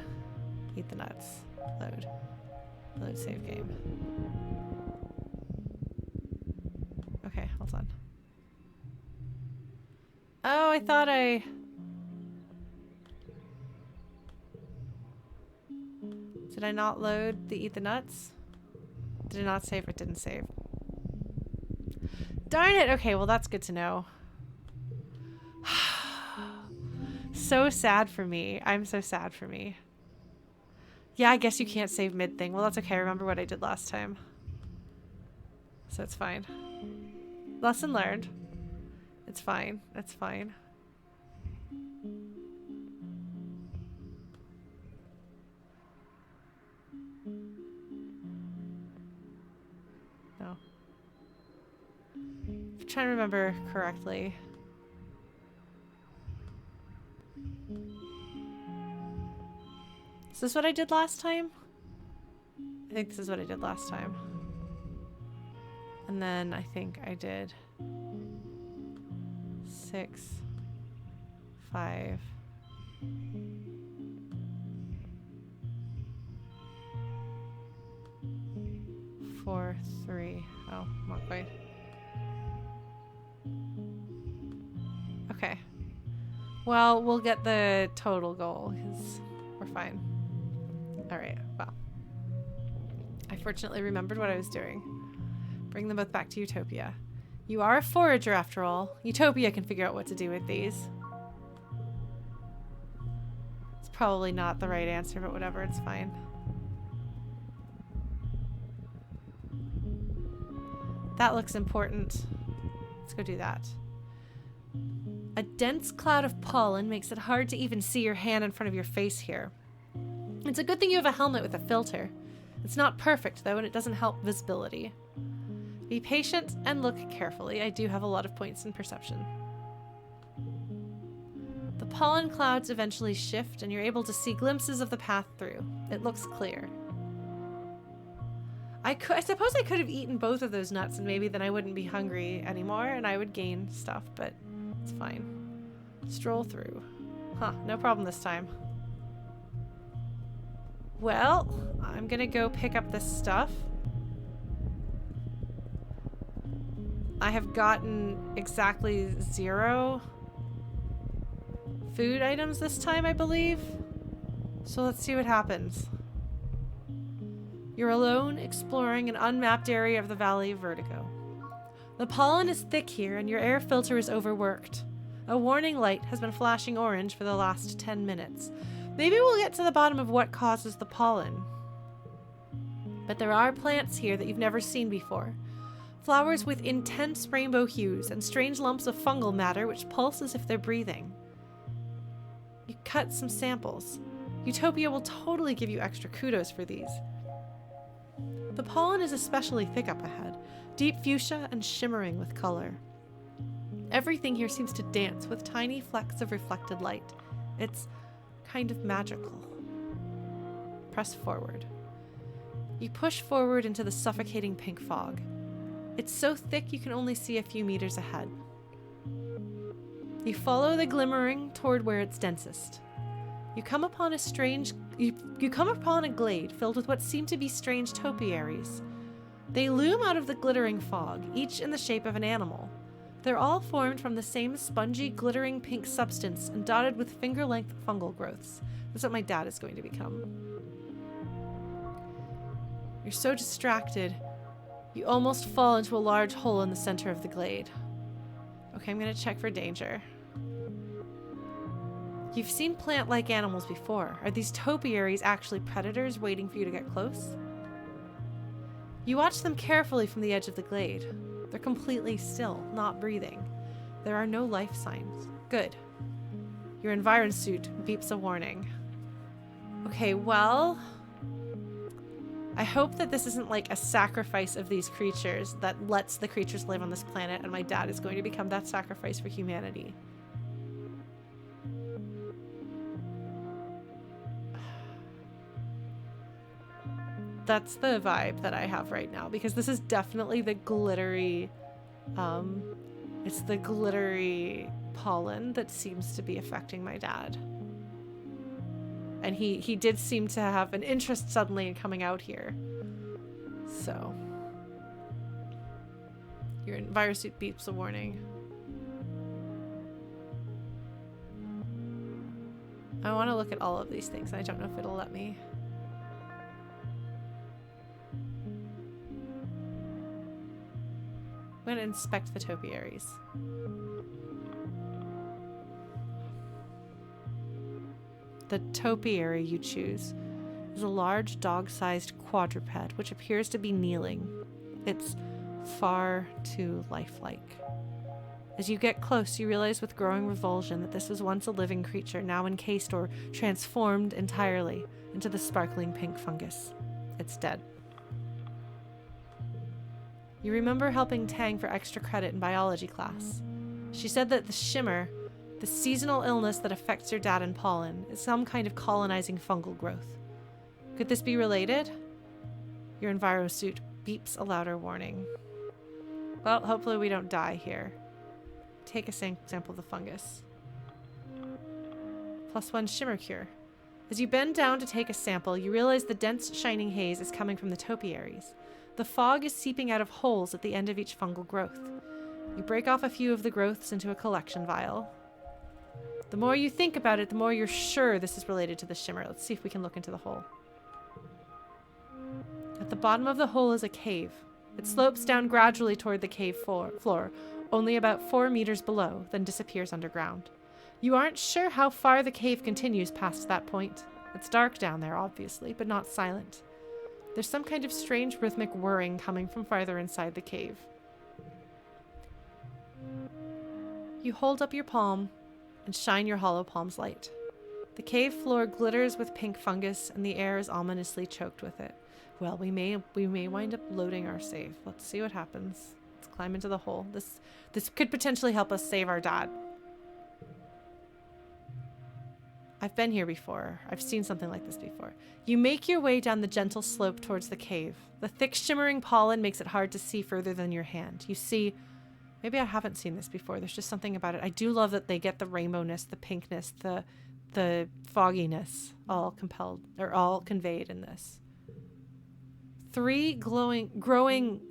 Eat the nuts. Load. Load, save game. Okay, hold on. Oh, I thought I... Did I not load the eat the nuts? Did it not save or it didn't save? Darn it! Okay, well that's good to know. So sad for me. I'm so sad for me. Yeah, I guess you can't save mid thing. Well, that's okay. I remember what I did last time. So it's fine. Lesson learned. It's fine. It's fine. No. I'm trying to remember correctly. Is this what I did last time? I think this is what I did last time. And then I think I did 6, 5. 4, 3. Oh, not quite. Okay. Well, we'll get the total goal because we're fine. Alright, well. I fortunately remembered what I was doing. Bring them both back to Utopia. You are a forager after all. Utopia can figure out what to do with these. It's probably not the right answer, but whatever, it's fine. That looks important. Let's go do that. A dense cloud of pollen makes it hard to even see your hand in front of your face here. It's a good thing you have a helmet with a filter. It's not perfect though, and it doesn't help visibility. Be patient and look carefully. I do have a lot of points in perception. The pollen clouds eventually shift and you're able to see glimpses of the path through. It looks clear. I suppose I could have eaten both of those nuts and maybe then I wouldn't be hungry anymore and I would gain stuff, but it's fine. Stroll through. Huh, no problem this time. Well, I'm gonna go pick up this stuff. I have gotten exactly 0 food items this time, I believe. So let's see what happens. You're alone, exploring an unmapped area of the Valley of Vertigo. The pollen is thick here, and your air filter is overworked. A warning light has been flashing orange for the last 10 minutes. Maybe we'll get to the bottom of what causes the pollen. But there are plants here that you've never seen before. Flowers with intense rainbow hues and strange lumps of fungal matter which pulse as if they're breathing. You cut some samples. Utopia will totally give you extra kudos for these. The pollen is especially thick up ahead, deep fuchsia and shimmering with color. Everything here seems to dance with tiny flecks of reflected light. It's kind of magical. Press forward. You push forward into the suffocating pink fog. It's so thick you can only see a few meters ahead. You follow the glimmering toward where it's densest. You come upon a glade filled with what seem to be strange topiaries. They loom out of the glittering fog, each in the shape of an animal. They're all formed from the same spongy, glittering pink substance and dotted with finger-length fungal growths. That's what my dad is going to become. You're so distracted, you almost fall into a large hole in the center of the glade. Okay, I'm going to check for danger. You've seen plant-like animals before. Are these topiaries actually predators waiting for you to get close? You watch them carefully from the edge of the glade. They're completely still, not breathing. There are no life signs. Good. Your environ suit beeps a warning. Okay, well, I hope that this isn't like a sacrifice of these creatures that lets the creatures live on this planet and my dad is going to become that sacrifice for humanity. That's the vibe that I have right now because this is definitely the glittery, it's the glittery pollen that seems to be affecting my dad. And he did seem to have an interest suddenly in coming out here. So. Your envirosuit beeps a warning. I want to look at all of these things. I don't know if it'll let me. I'm going to inspect the topiaries. The topiary you choose is a large dog-sized quadruped which appears to be kneeling. It's far too lifelike. As you get close, you realize with growing revulsion that this was once a living creature, now encased or transformed entirely into the sparkling pink fungus. It's dead. You remember helping Tang for extra credit in biology class. She said that the Shimmer, the seasonal illness that affects your dad and Pollen, is some kind of colonizing fungal growth. Could this be related? Your enviro suit beeps a louder warning. Well, hopefully we don't die here. Take a sample of the fungus. +1 shimmer cure. As you bend down to take a sample, you realize the dense, shining haze is coming from the topiaries. The fog is seeping out of holes at the end of each fungal growth. You break off a few of the growths into a collection vial. The more you think about it, the more you're sure this is related to the shimmer. Let's see if we can look into the hole. At the bottom of the hole is a cave. It slopes down gradually toward the cave floor, only about 4 meters below, then disappears underground. You aren't sure how far the cave continues past that point. It's dark down there, obviously, but not silent. There's some kind of strange rhythmic whirring coming from farther inside the cave. You hold up your palm and shine your hollow palm's light. The cave floor glitters with pink fungus, and the air is ominously choked with it. Well, we may wind up loading our save. Let's see what happens. Let's climb into the hole. This could potentially help us save our dad. I've been here before. I've seen something like this before. You make your way down the gentle slope towards the cave. The thick shimmering pollen makes it hard to see further than your hand. You see, maybe I haven't seen this before. There's just something about it. I do love that they get the rainbowness, the pinkness, the fogginess all conveyed in this. Three glowing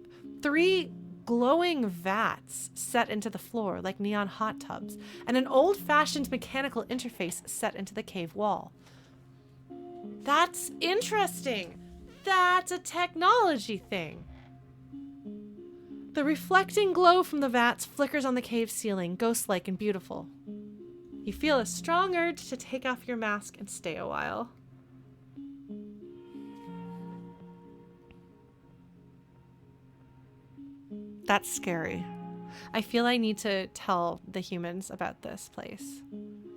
vats set into the floor like neon hot tubs, and an old-fashioned mechanical interface set into the cave wall. That's interesting. That's a technology thing. The reflecting glow from the vats flickers on the cave ceiling, ghost-like and beautiful. You feel a strong urge to take off your mask and stay a while. That's scary. I feel I need to tell the humans about this place.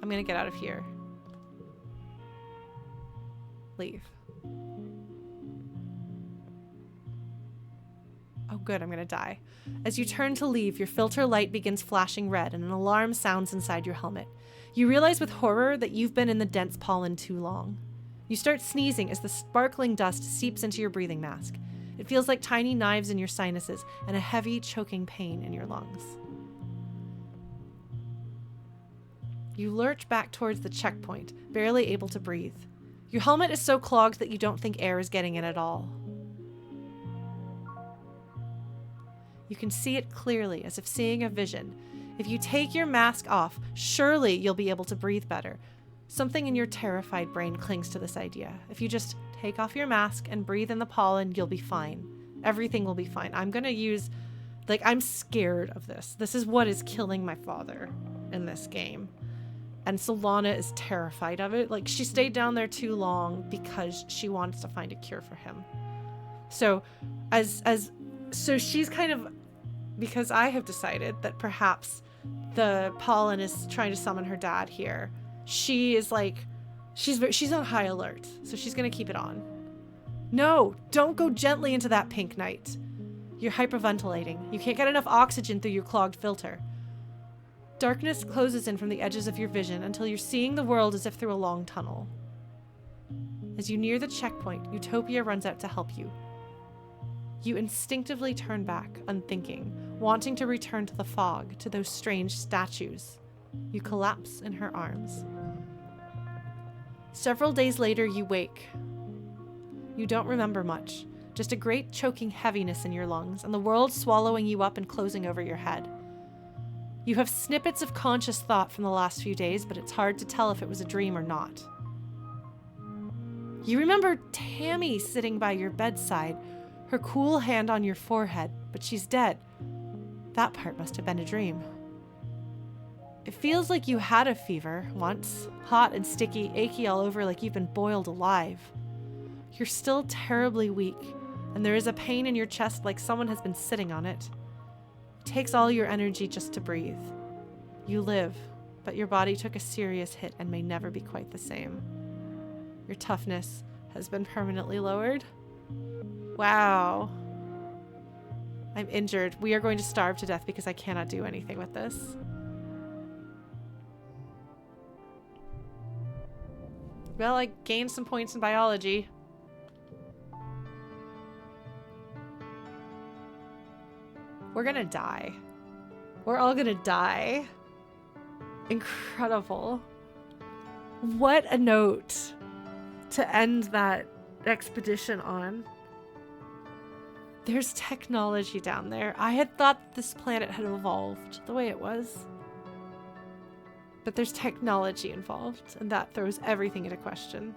I'm gonna get out of here. Leave. Oh good, I'm gonna die. As you turn to leave, your filter light begins flashing red and an alarm sounds inside your helmet. You realize with horror that you've been in the dense pollen too long. You start sneezing as the sparkling dust seeps into your breathing mask. It feels like tiny knives in your sinuses and a heavy, choking pain in your lungs. You lurch back towards the checkpoint, barely able to breathe. Your helmet is so clogged that you don't think air is getting in at all. You can see it clearly, as if seeing a vision. If you take your mask off, surely you'll be able to breathe better. Something in your terrified brain clings to this idea. If you just take off your mask and breathe in the pollen, you'll be fine. Everything will be fine. I'm gonna use... I'm scared of this. This is what is killing my father in this game. And Solana is terrified of it. She stayed down there too long because she wants to find a cure for him. So, so she's kind of... Because I have decided that perhaps the pollen is trying to summon her dad here. She is she's on high alert, so she's gonna keep it on. No, don't go gently into that pink night. You're hyperventilating. You can't get enough oxygen through your clogged filter. Darkness closes in from the edges of your vision until you're seeing the world as if through a long tunnel. As you near the checkpoint, Utopia runs out to help you. You instinctively turn back, unthinking, wanting to return to the fog, to those strange statues. You collapse in her arms. Several days later, you wake. You don't remember much, just a great choking heaviness in your lungs, and the world swallowing you up and closing over your head. You have snippets of conscious thought from the last few days, but it's hard to tell if it was a dream or not. You remember Tammy sitting by your bedside, her cool hand on your forehead, but she's dead. That part must have been a dream. It feels like you had a fever once, hot and sticky, achy all over like you've been boiled alive. You're still terribly weak, and there is a pain in your chest like someone has been sitting on it. It takes all your energy just to breathe. You live, but your body took a serious hit and may never be quite the same. Your toughness has been permanently lowered. Wow. I'm injured. We are going to starve to death because I cannot do anything with this. Well, I gained some points in biology. We're gonna die. We're all gonna die. Incredible. What a note to end that expedition on. There's technology down there. I had thought this planet had evolved the way it was. But there's technology involved, and that throws everything into question.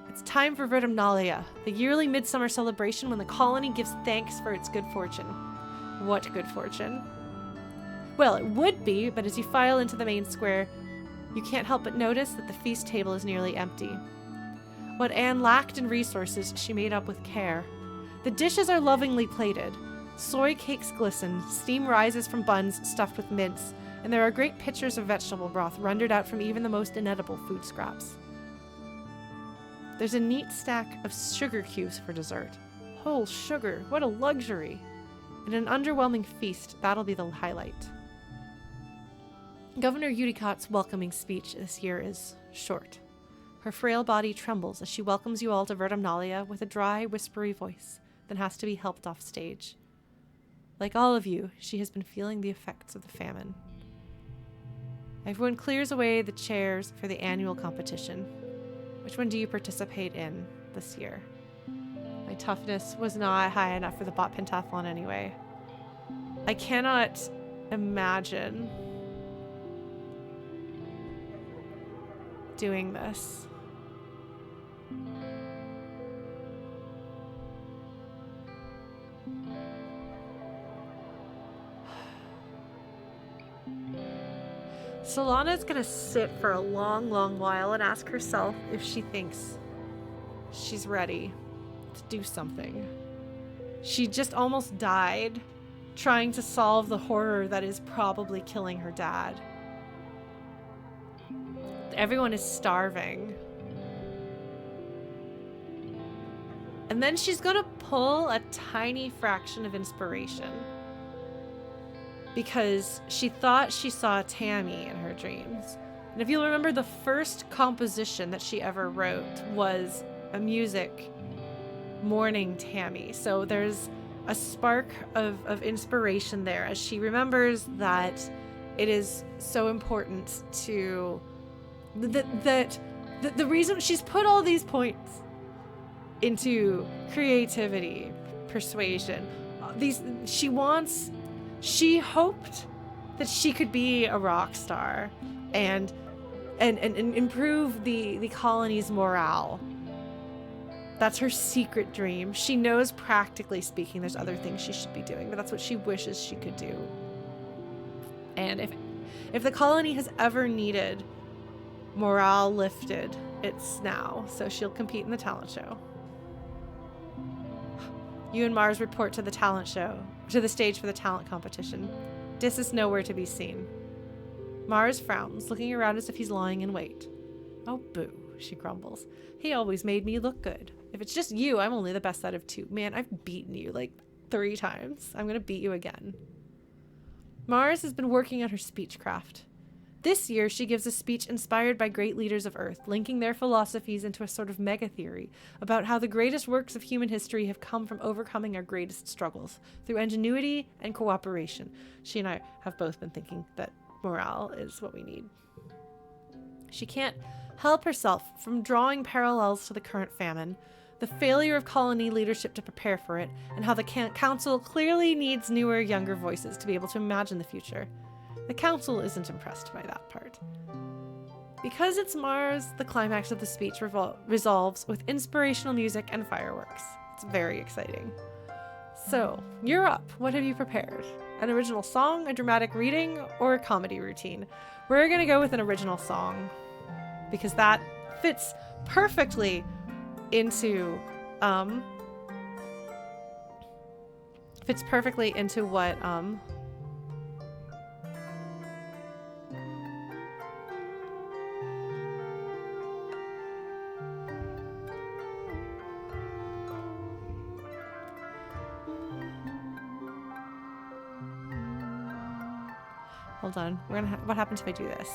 It's time for Vertumnalia, the yearly midsummer celebration when the colony gives thanks for its good fortune. What good fortune? Well, it would be, but as you file into the main square, you can't help but notice that the feast table is nearly empty. What Anne lacked in resources, she made up with care. The dishes are lovingly plated. Soy cakes glisten, steam rises from buns stuffed with mince, and there are great pitchers of vegetable broth rendered out from even the most inedible food scraps. There's a neat stack of sugar cubes for dessert. Whole sugar, what a luxury! In an underwhelming feast, that'll be the highlight. Governor Udicott's welcoming speech this year is short. Her frail body trembles as she welcomes you all to Vertumnalia with a dry, whispery voice, then has to be helped off stage. Like all of you, she has been feeling the effects of the famine. Everyone clears away the chairs for the annual competition. Which one do you participate in this year? My toughness was not high enough for the bot pentathlon anyway. I cannot imagine doing this. Solana's gonna sit for a long, long while and ask herself if she thinks she's ready to do something. She just almost died trying to solve the horror that is probably killing her dad. Everyone is starving. And then she's gonna pull a tiny fraction of inspiration. Because she thought she saw Tammy in her dreams. And if you'll remember, the first composition that she ever wrote was a music mourning Tammy. So there's a spark of inspiration there as she remembers that it is so important to... The reason she's put all these points into creativity, persuasion, she hoped that she could be a rock star and improve the colony's morale. That's her secret dream. She knows, practically speaking, there's other things she should be doing, but that's what she wishes she could do. And if the colony has ever needed morale lifted, it's now. So she'll compete in the talent show. You and Mars report to the talent show, to the stage for the talent competition. Dis is nowhere to be seen. Mars frowns, looking around as if he's lying in wait. Oh, boo, she grumbles. He always made me look good. If it's just you, I'm only the best out of two. Man, I've beaten you like 3 times. I'm gonna beat you again. Mars has been working on her speechcraft. This year, she gives a speech inspired by great leaders of Earth, linking their philosophies into a sort of mega-theory about how the greatest works of human history have come from overcoming our greatest struggles through ingenuity and cooperation. She and I have both been thinking that morale is what we need. She can't help herself from drawing parallels to the current famine, the failure of colony leadership to prepare for it, and how the council clearly needs newer, younger voices to be able to imagine the future. The council isn't impressed by that part. Because it's Mars, the climax of the speech resolves with inspirational music and fireworks. It's very exciting. So, you're up. What have you prepared? An original song, a dramatic reading, or a comedy routine? We're gonna go with an original song because that fits perfectly into what hold on. What happens if I do this?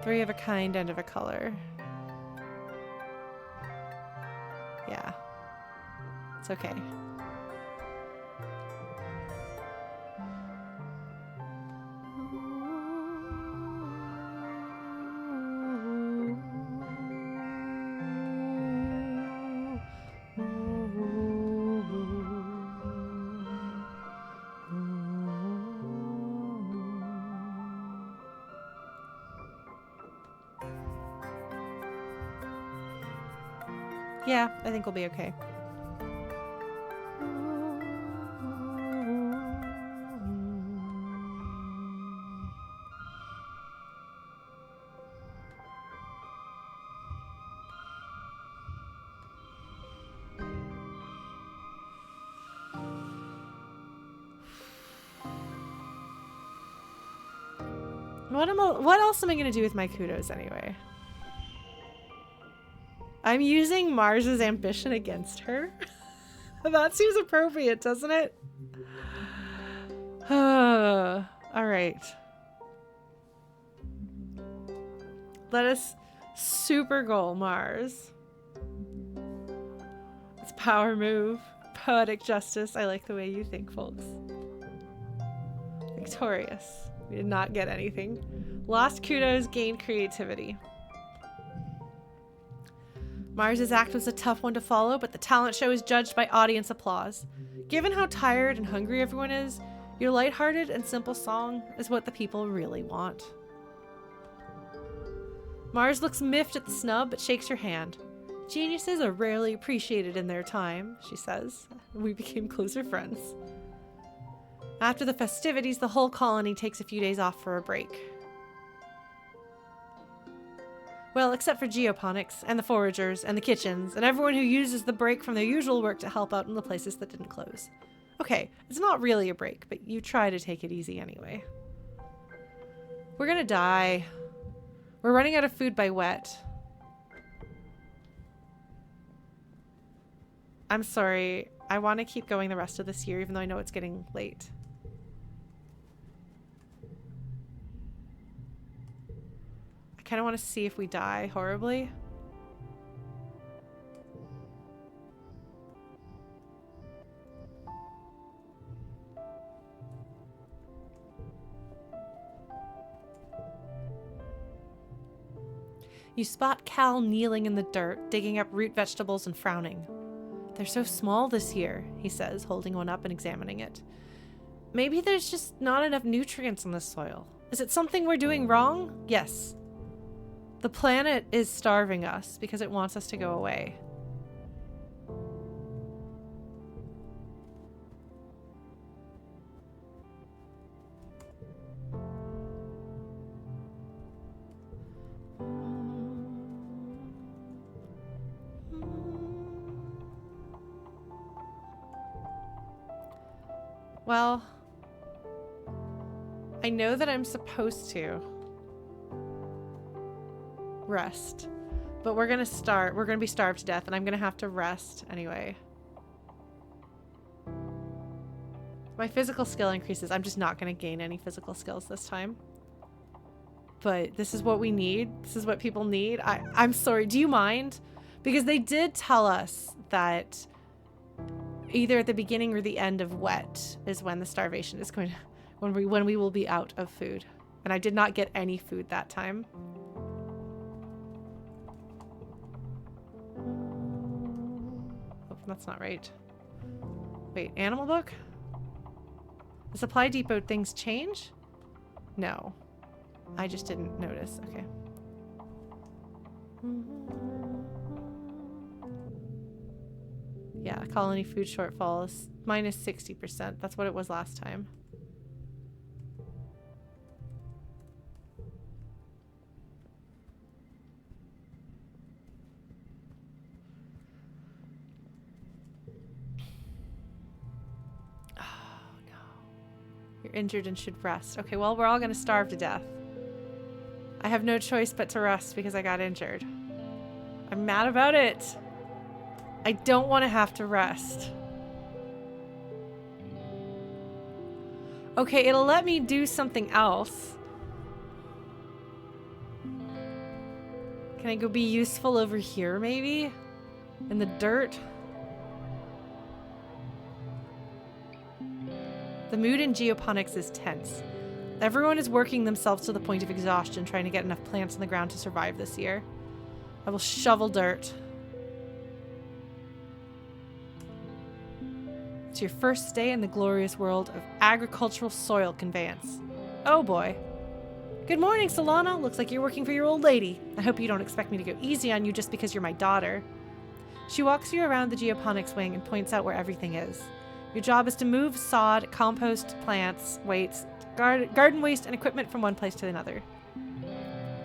3 of a kind, end of a color. Yeah. It's okay. Yeah, I think we'll be okay. What else am I going to do with my kudos anyway? I'm using Mars's ambition against her. That seems appropriate, doesn't it? All right. Let us super goal Mars. It's power move. Poetic justice. I like the way you think, folks. Victorious. We did not get anything. Lost kudos, gained creativity. Mars's act was a tough one to follow, but the talent show is judged by audience applause. Given how tired and hungry everyone is, your lighthearted and simple song is what the people really want. Mars looks miffed at the snub, but shakes her hand. Geniuses are rarely appreciated in their time, she says. We became closer friends. After the festivities, the whole colony takes a few days off for a break. Well, except for geoponics, and the foragers, and the kitchens, and everyone who uses the break from their usual work to help out in the places that didn't close. Okay, it's not really a break, but you try to take it easy anyway. We're gonna die. We're running out of food by wet. I'm sorry. I want to keep going the rest of this year, even though I know it's getting late. I kind of want to see if we die horribly. You spot Cal kneeling in the dirt, digging up root vegetables and frowning. They're so small this year, he says, holding one up and examining it. Maybe there's just not enough nutrients in the soil. Is it something we're doing wrong? Yes. The planet is starving us because it wants us to go away. Well, I know that I'm supposed to rest, but we're gonna be starved to death, and I'm gonna have to rest anyway. My physical skill increases. I'm just not gonna gain any physical skills this time. But this is what we need. This is what people need. I'm sorry, do you mind? Because they did tell us that either at the beginning or the end of wet is when the starvation is going to, when we will be out of food. And I did not get any food that time. Oh, that's not right. Wait, animal book? The supply depot things change? No. I just didn't notice. Okay. Yeah, colony food shortfall is minus 60%. That's what it was last time. Oh, no. You're injured and should rest. Okay, well, we're all going to starve to death. I have no choice but to rest because I got injured. I'm mad about it. I don't want to have to rest. Okay, it'll let me do something else. Can I go be useful over here, maybe? In the dirt? The mood in geoponics is tense. Everyone is working themselves to the point of exhaustion, trying to get enough plants in the ground to survive this year. I will shovel dirt. It's your first day in the glorious world of agricultural soil conveyance. Oh boy. Good morning, Solana. Looks like you're working for your old lady. I hope you don't expect me to go easy on you just because you're my daughter. She walks you around the geoponics wing and points out where everything is. Your job is to move sod, compost, plants, weights, garden waste, and equipment from one place to another.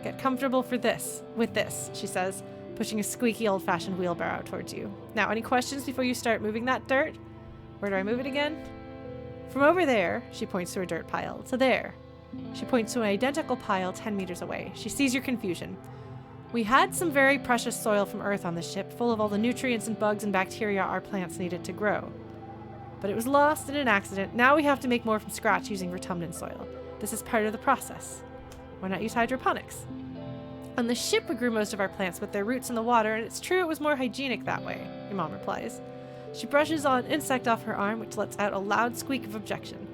Get comfortable with this, she says, pushing a squeaky old-fashioned wheelbarrow towards you. Now, any questions before you start moving that dirt? Where do I move it again? From over there, she points to a dirt pile, to there. She points to an identical pile 10 meters away. She sees your confusion. We had some very precious soil from Earth on the ship, full of all the nutrients and bugs and bacteria our plants needed to grow. But it was lost in an accident. Now we have to make more from scratch using Vertumnalia soil. This is part of the process. Why not use hydroponics? On the ship, we grew most of our plants with their roots in the water, and it's true it was more hygienic that way, your mom replies. She brushes an insect off her arm, which lets out a loud squeak of objection.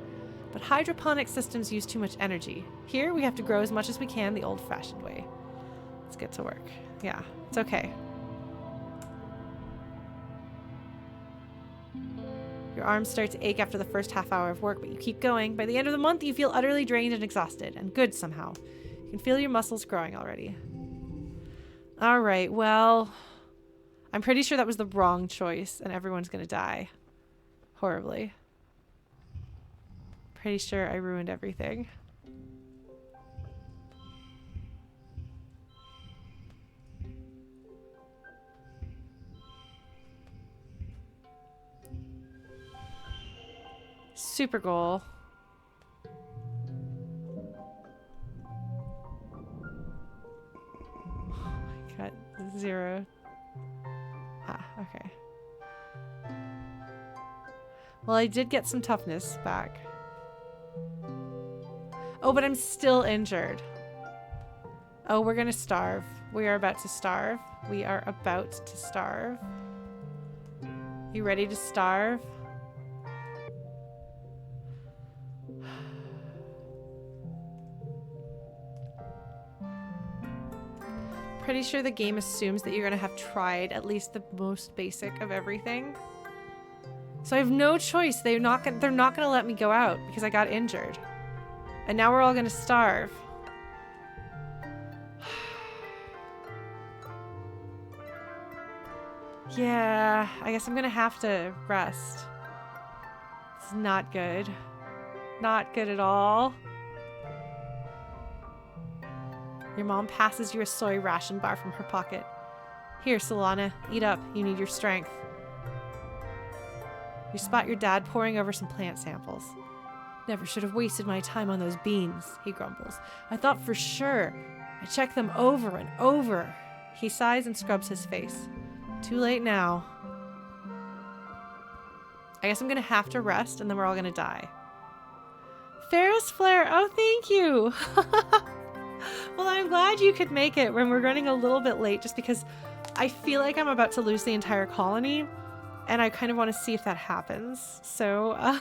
But hydroponic systems use too much energy. Here, we have to grow as much as we can the old-fashioned way. Let's get to work. Yeah, it's okay. Your arms start to ache after the first half hour of work, but you keep going. By the end of the month, you feel utterly drained and exhausted, and good somehow. You can feel your muscles growing already. All right, well, I'm pretty sure that was the wrong choice, and everyone's gonna die. Horribly. Pretty sure I ruined everything. Super goal. Got 0. Ah, okay. Well, I did get some toughness back. Oh, but I'm still injured. Oh, we're gonna starve. We are about to starve. We are about to starve. You ready to starve? Pretty sure the game assumes that you're gonna have tried at least the most basic of everything. So I have no choice. They're not gonna let me go out because I got injured. And now we're all gonna starve. Yeah, I guess I'm gonna have to rest. It's not good. Not good at all. Your mom passes you a soy ration bar from her pocket. Here, Solana, eat up. You need your strength. You spot your dad poring over some plant samples. Never should have wasted my time on those beans, he grumbles. I thought for sure. I checked them over and over. He sighs and scrubs his face. Too late now. I guess I'm gonna have to rest and then we're all gonna die. Ferris Flare, oh thank you! Well, I'm glad you could make it when we're running a little bit late just because I feel like I'm about to lose the entire colony and I kind of want to see if that happens. So,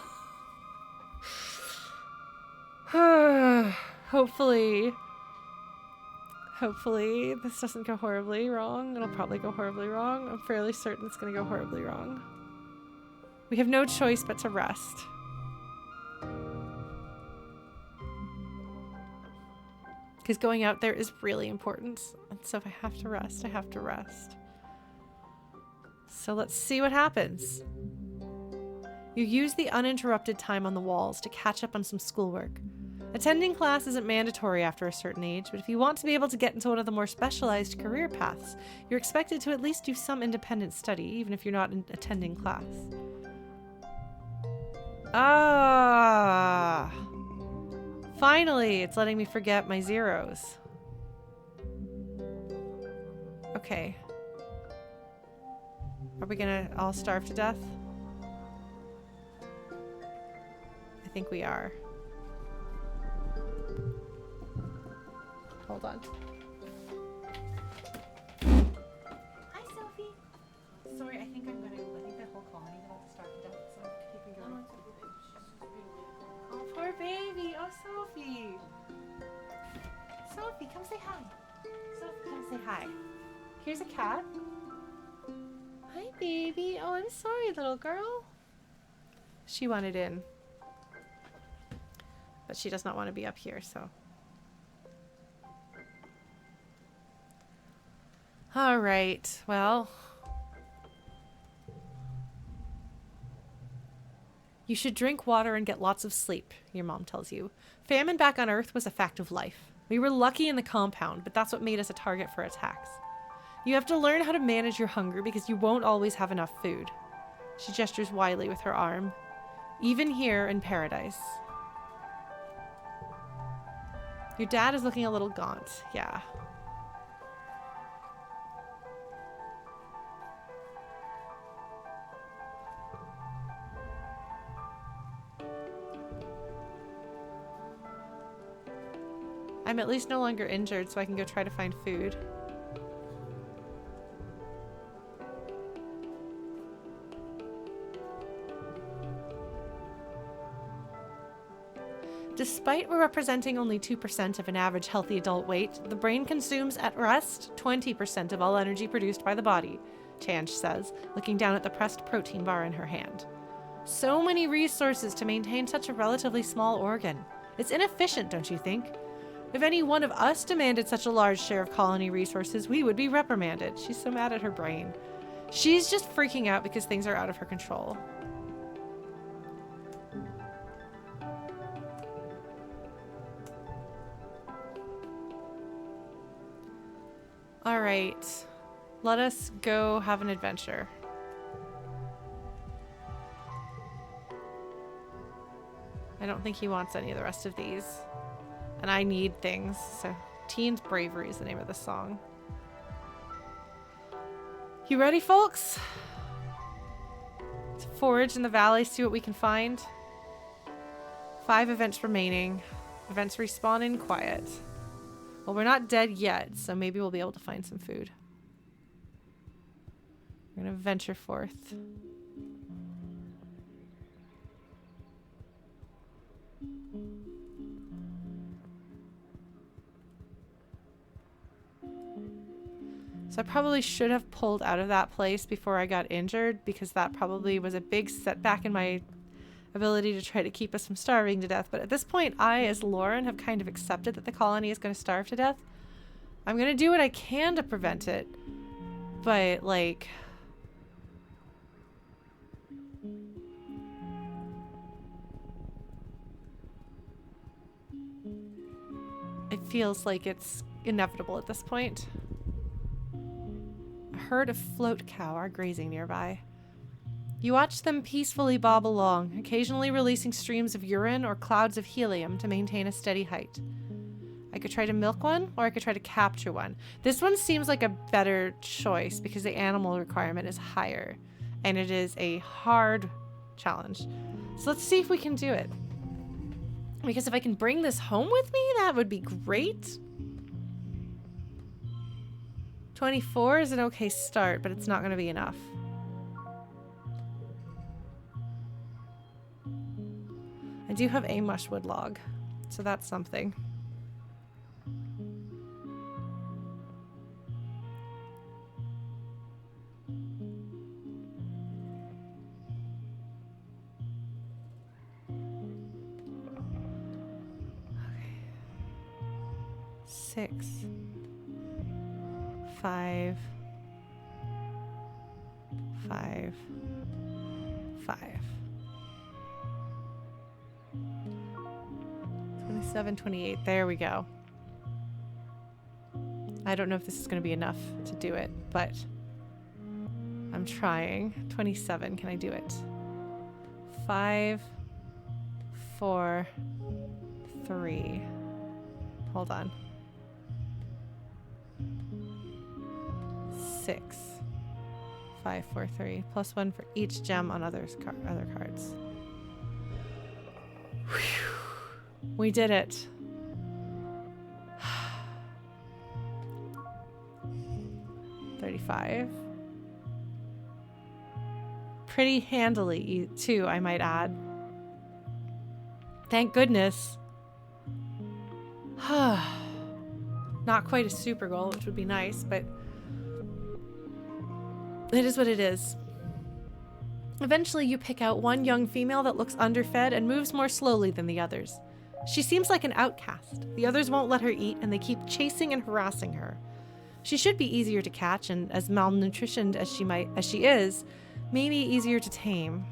hopefully this doesn't go horribly wrong. It'll probably go horribly wrong. I'm fairly certain it's going to go horribly wrong. We have no choice but to rest. Because going out there is really important. And so if I have to rest, I have to rest. So let's see what happens. You use the uninterrupted time on the walls to catch up on some schoolwork. Attending class isn't mandatory after a certain age, but if you want to be able to get into one of the more specialized career paths, you're expected to at least do some independent study, even if you're not attending class. Ah! Finally, it's letting me forget my zeros. Okay. Are we gonna all starve to death? I think we are. Hold on. Hi, Sophie. Sorry, I think the whole colony is about to starve to death, so I'm keeping going. Oh, poor baby. Oh, Sophie. Sophie, come say hi. Sophie, come say hi. Here's a cat. Hi, baby. Oh, I'm sorry, little girl. She wanted in. But she does not want to be up here, so. All right. Well, You should drink water and get lots of sleep, your mom tells you. Famine back on Earth was a fact of life. We were lucky in the compound, but that's what made us a target for attacks. You have to learn how to manage your hunger because you won't always have enough food. She gestures widely with her arm. Even here in paradise. Your dad is looking a little gaunt. Yeah. I'm at least no longer injured, so I can go try to find food. Despite we're representing only 2% of an average healthy adult weight, the brain consumes at rest 20% of all energy produced by the body, Change says, looking down at the pressed protein bar in her hand. So many resources to maintain such a relatively small organ. It's inefficient, don't you think? If any one of us demanded such a large share of colony resources, we would be reprimanded. She's so mad at her brain. She's just freaking out because things are out of her control. All right, let us go have an adventure. I don't think he wants any of the rest of these. And I need things, so Teen's Bravery is the name of the song. You ready, folks? Let's forage in the valley, see what we can find. 5 events remaining. Events respawn in quiet. Well, we're not dead yet, so maybe we'll be able to find some food. We're gonna venture forth. So I probably should have pulled out of that place before I got injured, because that probably was a big setback in my ability to try to keep us from starving to death. But at this point, I, as Lauren, have kind of accepted that the colony is going to starve to death. I'm going to do what I can to prevent it. But, like... it feels like it's inevitable at this point. A herd of float cow are grazing nearby. You watch them peacefully bob along, occasionally releasing streams of urine or clouds of helium to maintain a steady height. I could try to milk one, or I could try to capture one. This one seems like a better choice because the animal requirement is higher, and it is a hard challenge. So let's see if we can do it. Because if I can bring this home with me, that would be great. 24 is an okay start, but it's not going to be enough. I do have a mushwood log, so that's something. Okay. 6, 5, 5, 5. 27, 28. There we go. I don't know if this is going to be enough to do it, but I'm trying. 27. Can I do it? 5, 4, 3. Hold on. 6, 5, 4, 3. Plus 1 for each gem on other cards. Whew. We did it. $35. Pretty handily, too, I might add. Thank goodness. Not quite a super goal, which would be nice, but it is what it is. Eventually, you pick out one young female that looks underfed and moves more slowly than the others. She seems like an outcast. The others won't let her eat, and they keep chasing and harassing her. She should be easier to catch, and as malnutritioned as she is, maybe easier to tame.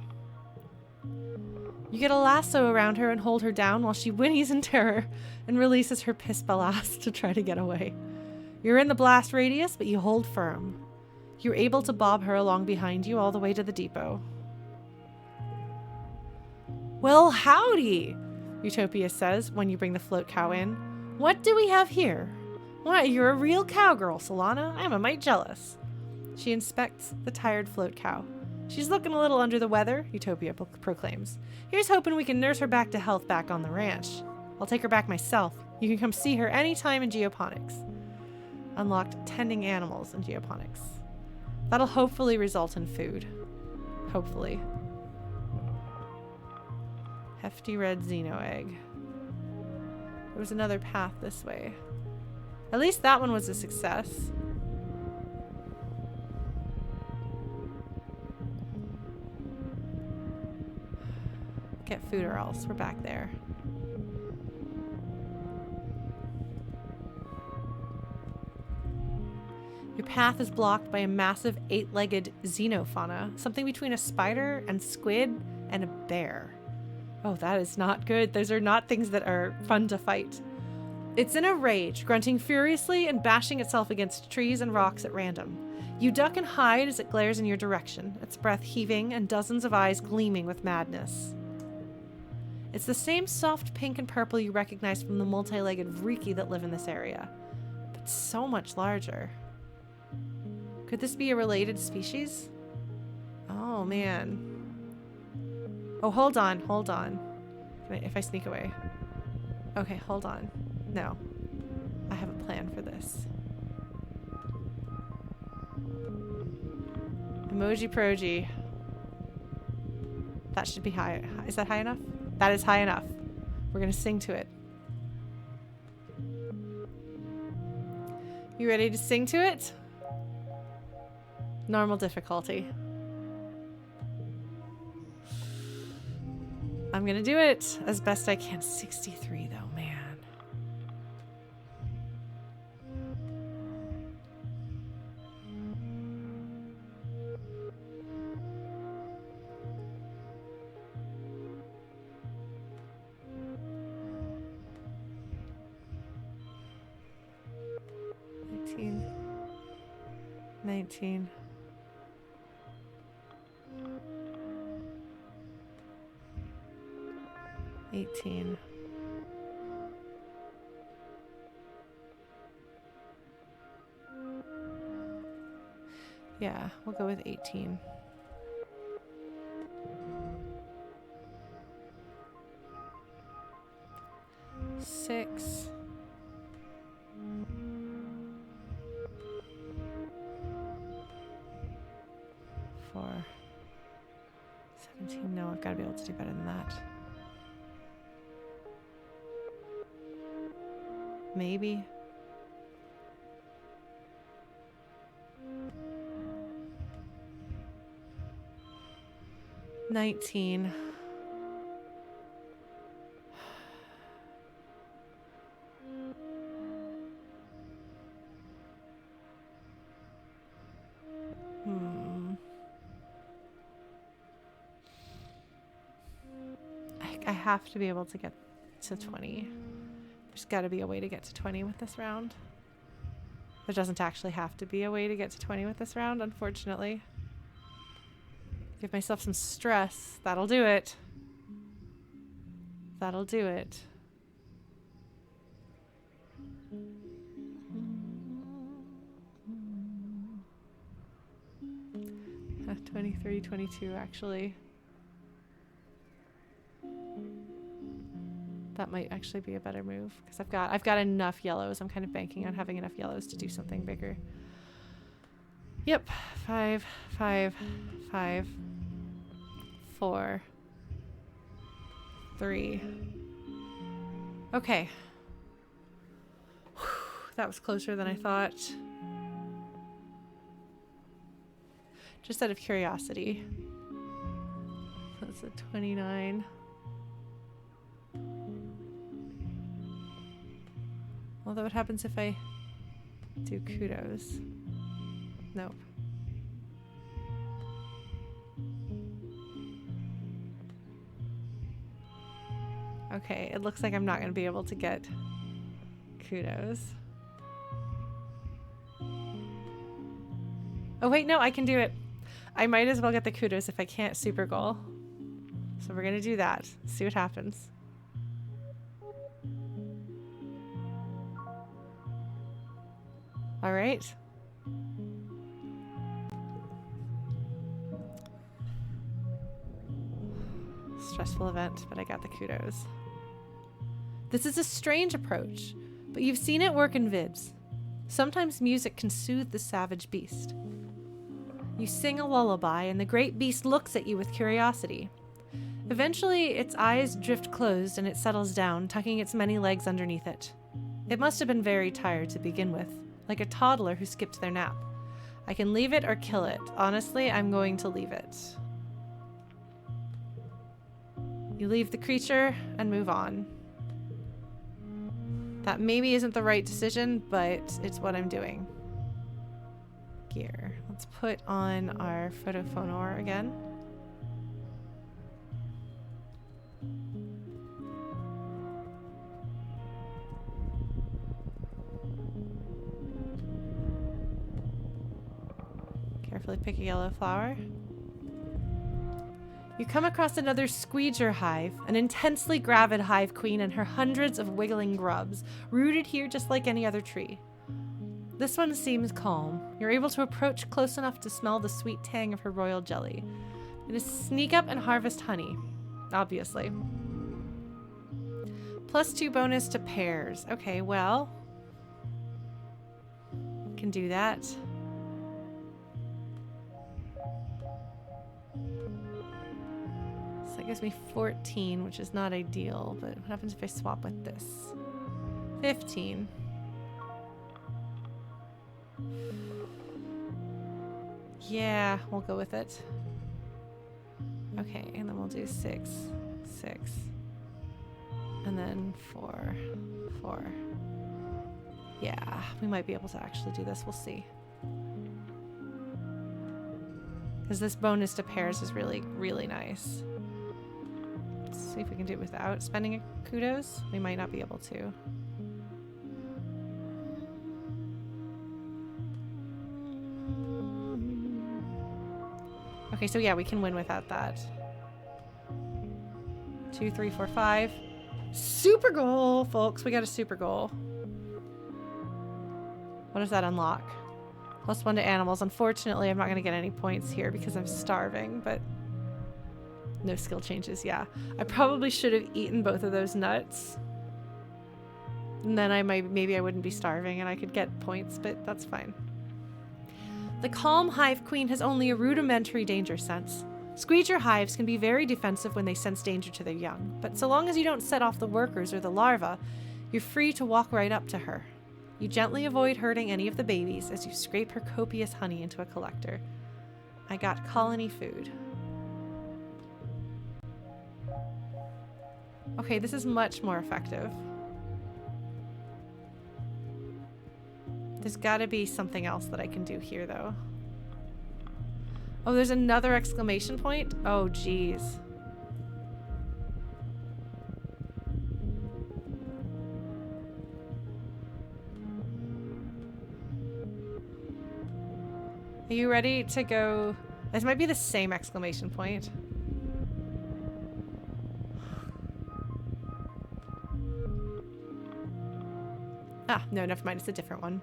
You get a lasso around her and hold her down while she whinnies in terror and releases her piss blast to try to get away. You're in the blast radius, but you hold firm. You're able to bob her along behind you all the way to the depot. Well, howdy, Utopia says when you bring the float cow in. What do we have here? Why, you're a real cowgirl, Solana. I'm a mite jealous. She inspects the tired float cow. She's looking a little under the weather, Utopia proclaims. Here's hoping we can nurse her back to health back on the ranch. I'll take her back myself. You can come see her anytime in geoponics. Unlocked tending animals in geoponics. That'll hopefully result in food. Hopefully. Hefty red xeno egg. There was another path this way. At least that one was a success. Get food or else. We're back there. Your path is blocked by a massive 8-legged xenofauna, something between a spider and squid and a bear. Oh, that is not good. Those are not things that are fun to fight. It's in a rage, grunting furiously and bashing itself against trees and rocks at random. You duck and hide as it glares in your direction, its breath heaving and dozens of eyes gleaming with madness. It's the same soft pink and purple you recognize from the multi-legged vriki that live in this area, but so much larger. Could this be a related species? Oh, man. Oh, hold on. If I sneak away. Okay, hold on. No. I have a plan for this. Emoji Proji. That should be high. Is that high enough? That is high enough. We're gonna sing to it. You ready to sing to it? Normal difficulty. I'm gonna do it as best I can. 63 though, man. Nineteen. 18. Yeah, we'll go with 18. Six. 4. 17. No, I've got to be able to do better than that. Maybe. $19. I have to be able to get to 20. There's got to be a way to get to 20 with this round. There doesn't actually have to be a way to get to 20 with this round, unfortunately. Give myself some stress. That'll do it. That'll do it. 23, 22, actually. That might actually be a better move because I've got enough yellows. I'm kind of banking on having enough yellows to do something bigger. Yep. 5, 5, 5, 4, 3. Okay. Whew, that was closer than I thought. Just out of curiosity. That's a 29. Although what happens if I do kudos? Nope. Okay, it looks like I'm not going to be able to get kudos. Oh wait, no, I can do it. I might as well get the kudos if I can't super goal. So we're going to do that. See what happens. All right. Stressful event, but I got the kudos. This is a strange approach, but you've seen it work in vids. Sometimes music can soothe the savage beast. You sing a lullaby, and the great beast looks at you with curiosity. Eventually, its eyes drift closed and it settles down, tucking its many legs underneath it. It must have been very tired to begin with, like a toddler who skipped their nap. I can leave it or kill it. Honestly, I'm going to leave it. You leave the creature and move on. That maybe isn't the right decision, but it's what I'm doing. Gear. Let's put on our photophonor again. Carefully pick a yellow flower. You come across another squeeger hive, an intensely gravid hive queen and her hundreds of wiggling grubs, rooted here just like any other tree. This one seems calm. You're able to approach close enough to smell the sweet tang of her royal jelly. And to sneak up and harvest honey, obviously. +2 bonus to pairs. Okay, well, can do that. So that gives me 14, which is not ideal, but what happens if I swap with this? 15. Yeah, we'll go with it. Okay, and then we'll do 6, 6, and then 4, 4. Yeah, we might be able to actually do this. We'll see. Because this bonus to pairs is really, really nice. Let's see if we can do it without spending a kudos. We might not be able to. Okay, so yeah, we can win without that. 2, 3, 4, 5. Super goal, folks. We got a super goal. What does that unlock? +1 to animals. Unfortunately, I'm not going to get any points here because I'm starving, but no skill changes. Yeah, I probably should have eaten both of those nuts. And then maybe I wouldn't be starving and I could get points, but that's fine. The calm hive queen has only a rudimentary danger sense. Squeeger hives can be very defensive when they sense danger to their young, but so long as you don't set off the workers or the larvae, you're free to walk right up to her. You gently avoid hurting any of the babies as you scrape her copious honey into a collector. I got colony food. Okay, this is much more effective. There's gotta be something else that I can do here, though. Oh, there's another exclamation point? Oh, geez. Are you ready to go? This might be the same exclamation point. Ah, no, never mind. It's a different one.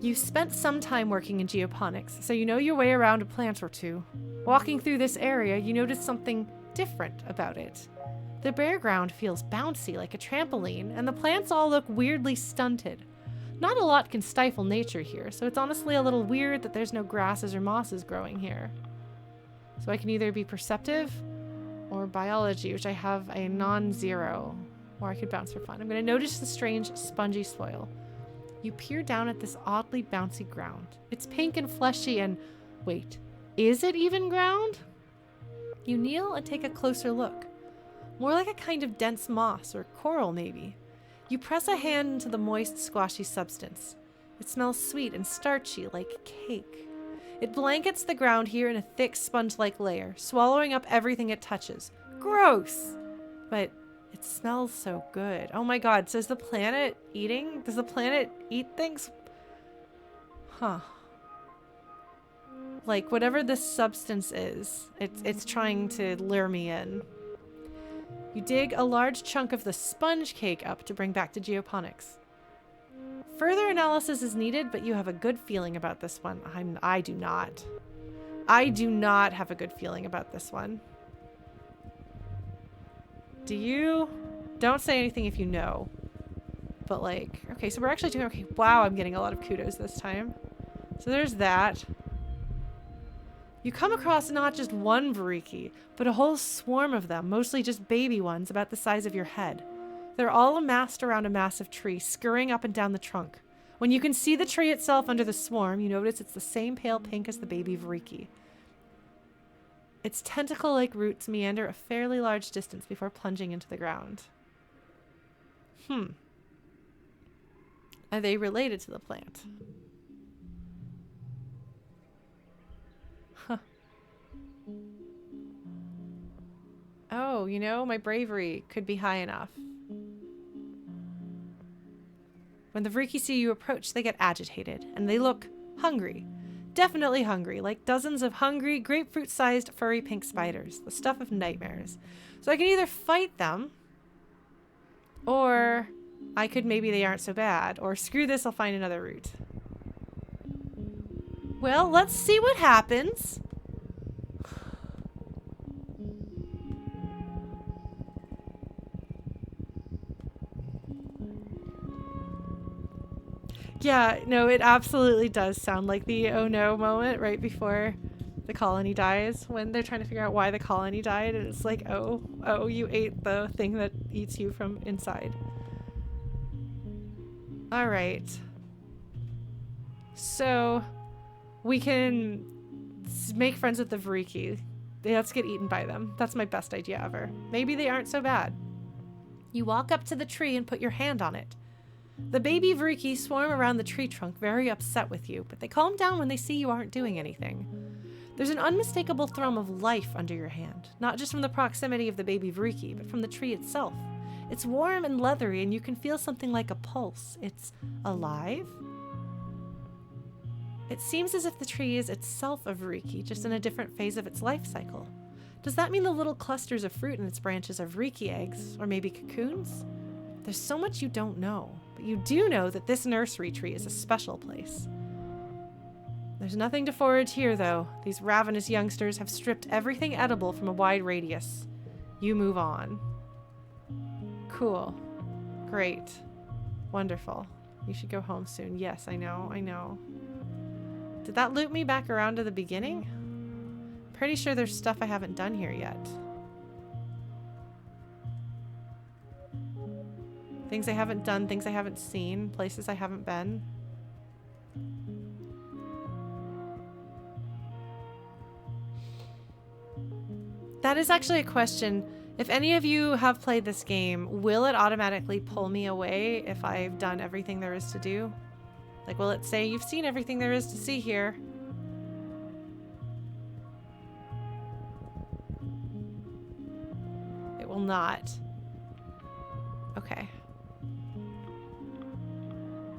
You spent some time working in geoponics, so you know your way around a plant or two. Walking through this area, you notice something different about it. The bare ground feels bouncy like a trampoline, and the plants all look weirdly stunted. Not a lot can stifle nature here, so it's honestly a little weird that there's no grasses or mosses growing here. So I can either be perceptive or biology, which I have a non-zero, or I could bounce for fun. I'm going to notice the strange spongy soil. You peer down at this oddly bouncy ground. It's pink and fleshy and... wait, is it even ground? You kneel and take a closer look. More like a kind of dense moss or coral, maybe. You press a hand into the moist, squashy substance. It smells sweet and starchy, like cake. It blankets the ground here in a thick, sponge-like layer, swallowing up everything it touches, Gross! But it smells so good. Oh my god, so is the planet eating? Does the planet eat things? Huh. Like, whatever this substance is, it's trying to lure me in. You dig a large chunk of the sponge cake up to bring back to geoponics. Further analysis is needed, but you have a good feeling about this one. I do not. I do not have a good feeling about this one. Do you? Don't say anything if you know. But like, okay, so we're actually doing okay. Wow, I'm getting a lot of kudos this time. So there's that. You come across not just one Variki, but a whole swarm of them, mostly just baby ones about the size of your head. They're all amassed around a massive tree, scurrying up and down the trunk. When you can see the tree itself under the swarm, you notice it's the same pale pink as the baby Variki. Its tentacle-like roots meander a fairly large distance before plunging into the ground. Are they related to the plant? Huh. Oh, you know, my bravery could be high enough. When the Vriki see you approach, they get agitated, and they look hungry. Definitely hungry, like dozens of hungry, grapefruit-sized, furry pink spiders. The stuff of nightmares. So I can either fight them, or I could maybe they aren't so bad, or screw this, I'll find another route. Well, let's see what happens. Yeah, no, it absolutely does sound like the oh no moment right before the colony dies, when they're trying to figure out why the colony died, and it's like, oh, you ate the thing that eats you from inside. Alright. So, we can make friends with the Variki. Let's get eaten by them. That's my best idea ever. Maybe they aren't so bad. You walk up to the tree and put your hand on it. The baby Variki swarm around the tree trunk, very upset with you, but they calm down when they see you aren't doing anything. There's an unmistakable thrum of life under your hand, not just from the proximity of the baby Variki, but from the tree itself. It's warm and leathery, and you can feel something like a pulse. It's alive? It seems as if the tree is itself a Variki, just in a different phase of its life cycle. Does that mean the little clusters of fruit in its branches are Variki eggs, or maybe cocoons? There's so much you don't know. But you do know that this nursery tree is a special place. There's nothing to forage here, though. These ravenous youngsters have stripped everything edible from a wide radius. You move on. Cool. Great. Wonderful. You should go home soon. Yes, I know. Did that loop me back around to the beginning? Pretty sure there's stuff I haven't done here yet. Things I haven't done, things I haven't seen, places I haven't been. That is actually a question. If any of you have played this game, will it automatically pull me away if I've done everything there is to do? Like, will it say, you've seen everything there is to see here? It will not. Okay.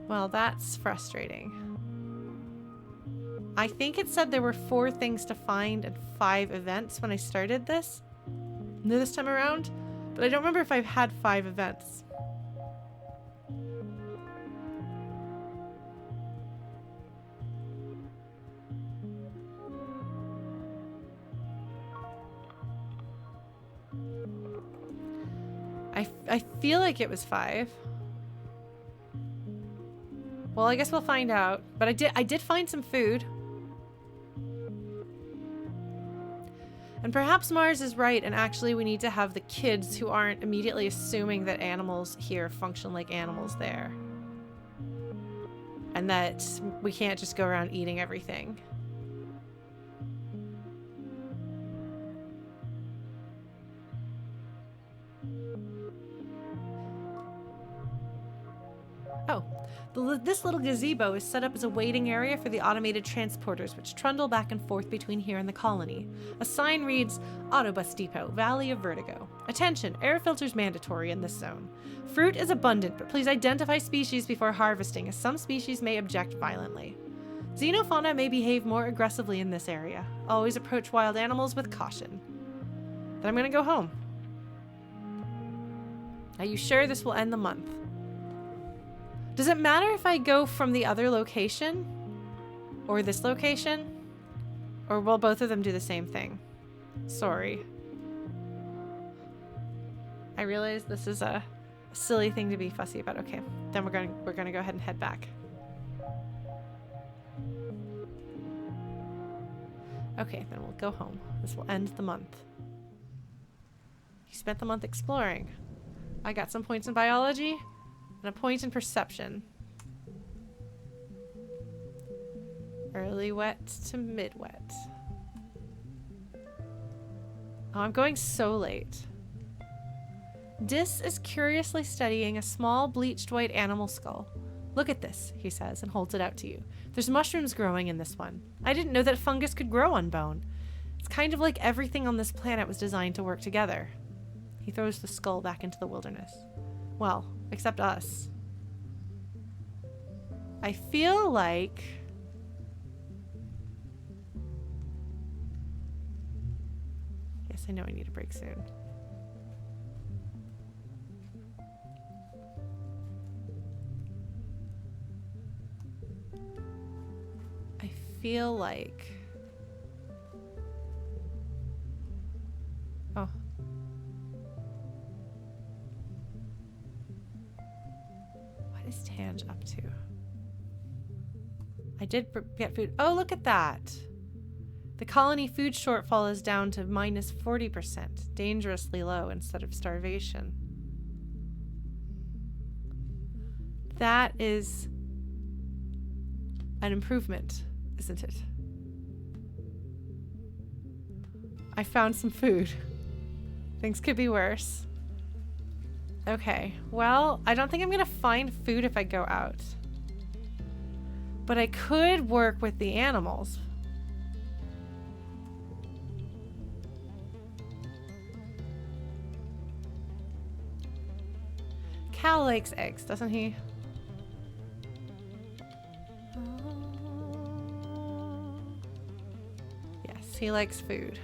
Well, that's frustrating. I think it said there were 4 things to find and 5 events when I started this time around, but I don't remember if I've had 5 events. I feel like it was 5. Well, I guess we'll find out. But I did find some food. And perhaps Mars is right, and actually we need to have the kids who aren't immediately assuming that animals here function like animals there. And that we can't just go around eating everything. Oh, the this little gazebo is set up as a waiting area for the automated transporters which trundle back and forth between here and the colony. A sign reads, Autobus Depot, Valley of Vertigo. Attention, air filters mandatory in this zone. Fruit is abundant, but please identify species before harvesting, as some species may object violently. Xenofauna may behave more aggressively in this area. Always approach wild animals with caution. Then I'm gonna go home. Are you sure this will end the month? Does it matter if I go from the other location? Or this location? Or will both of them do the same thing? Sorry. I realize this is a silly thing to be fussy about. Okay, then we're gonna go ahead and head back. Okay, then we'll go home. This will end the month. You spent the month exploring. I got some points in biology and a point in perception. Early wet to mid wet. Oh, I'm going so late. Dis is curiously studying a small bleached white animal skull. Look at this, he says, and holds it out to you. There's mushrooms growing in this one. I didn't know that fungus could grow on bone. It's kind of like everything on this planet was designed to work together. He throws the skull back into the wilderness. Well, except us. I feel like... Yes, I know I need a break soon. I feel like... Oh. What is Tange up to? I did get food. Oh, look at that. The colony food shortfall is down to minus 40%, dangerously low instead of starvation. That is an improvement, isn't it? I found some food. Things could be worse. Okay, well, I don't think I'm gonna find food if I go out. But I could work with the animals. Cal likes eggs, doesn't he? Yes, he likes food.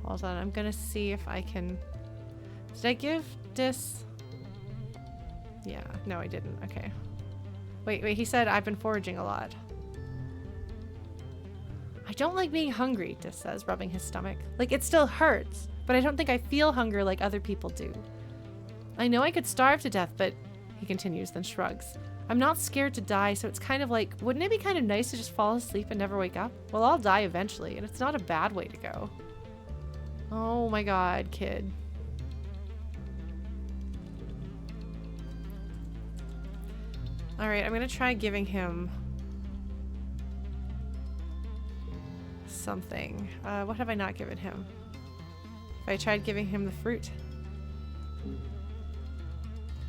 Hold on, I'm gonna see if I can... Did I give Dis... Yeah, no I didn't. Okay. Wait, he said I've been foraging a lot. I don't like being hungry, Dis says, rubbing his stomach. Like, it still hurts, but I don't think I feel hunger like other people do. I know I could starve to death, but... He continues, then shrugs. I'm not scared to die, so it's kind of like, wouldn't it be kind of nice to just fall asleep and never wake up? Well, I'll die eventually, and it's not a bad way to go. Oh my god, kid. Alright, I'm gonna try giving him something. What have I not given him? Have I tried giving him the fruit?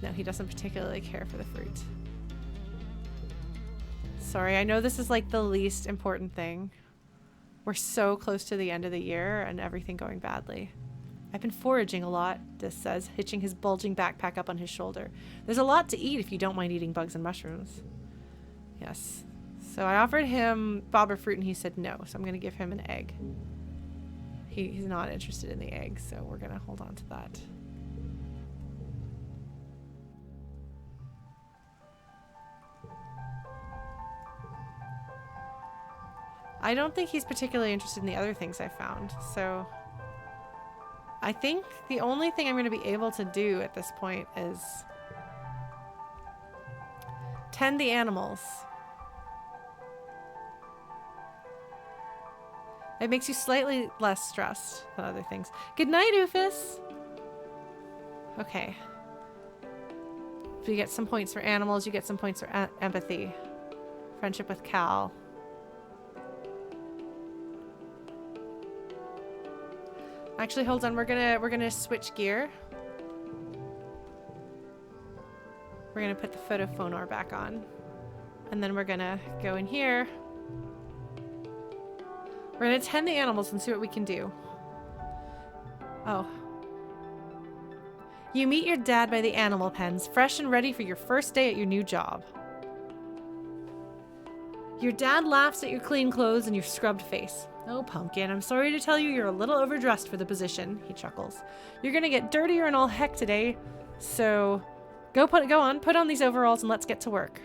No, he doesn't particularly care for the fruit. Sorry, I know this is like the least important thing. We're so close to the end of the year and everything going badly. I've been foraging a lot, Dis says, hitching his bulging backpack up on his shoulder. There's a lot to eat if you don't mind eating bugs and mushrooms. Yes. So I offered him bobber fruit and he said no, so I'm going to give him an egg. He's not interested in the egg, so we're going to hold on to that. I don't think he's particularly interested in the other things I found, so I think the only thing I'm going to be able to do at this point is tend the animals. It makes you slightly less stressed than other things. Good night, Oofus! Okay. So you get some points for animals, you get some points for empathy. Friendship with Cal. Actually, hold on. We're gonna switch gear. We're gonna put the photophonar back on, and then we're gonna go in here. We're gonna tend the animals and see what we can do. Oh. You meet your dad by the animal pens, fresh and ready for your first day at your new job. Your dad laughs at your clean clothes and your scrubbed face. Oh, Pumpkin, I'm sorry to tell you you're a little overdressed for the position, he chuckles. You're gonna get dirtier and all heck today, so go on, put on these overalls and let's get to work.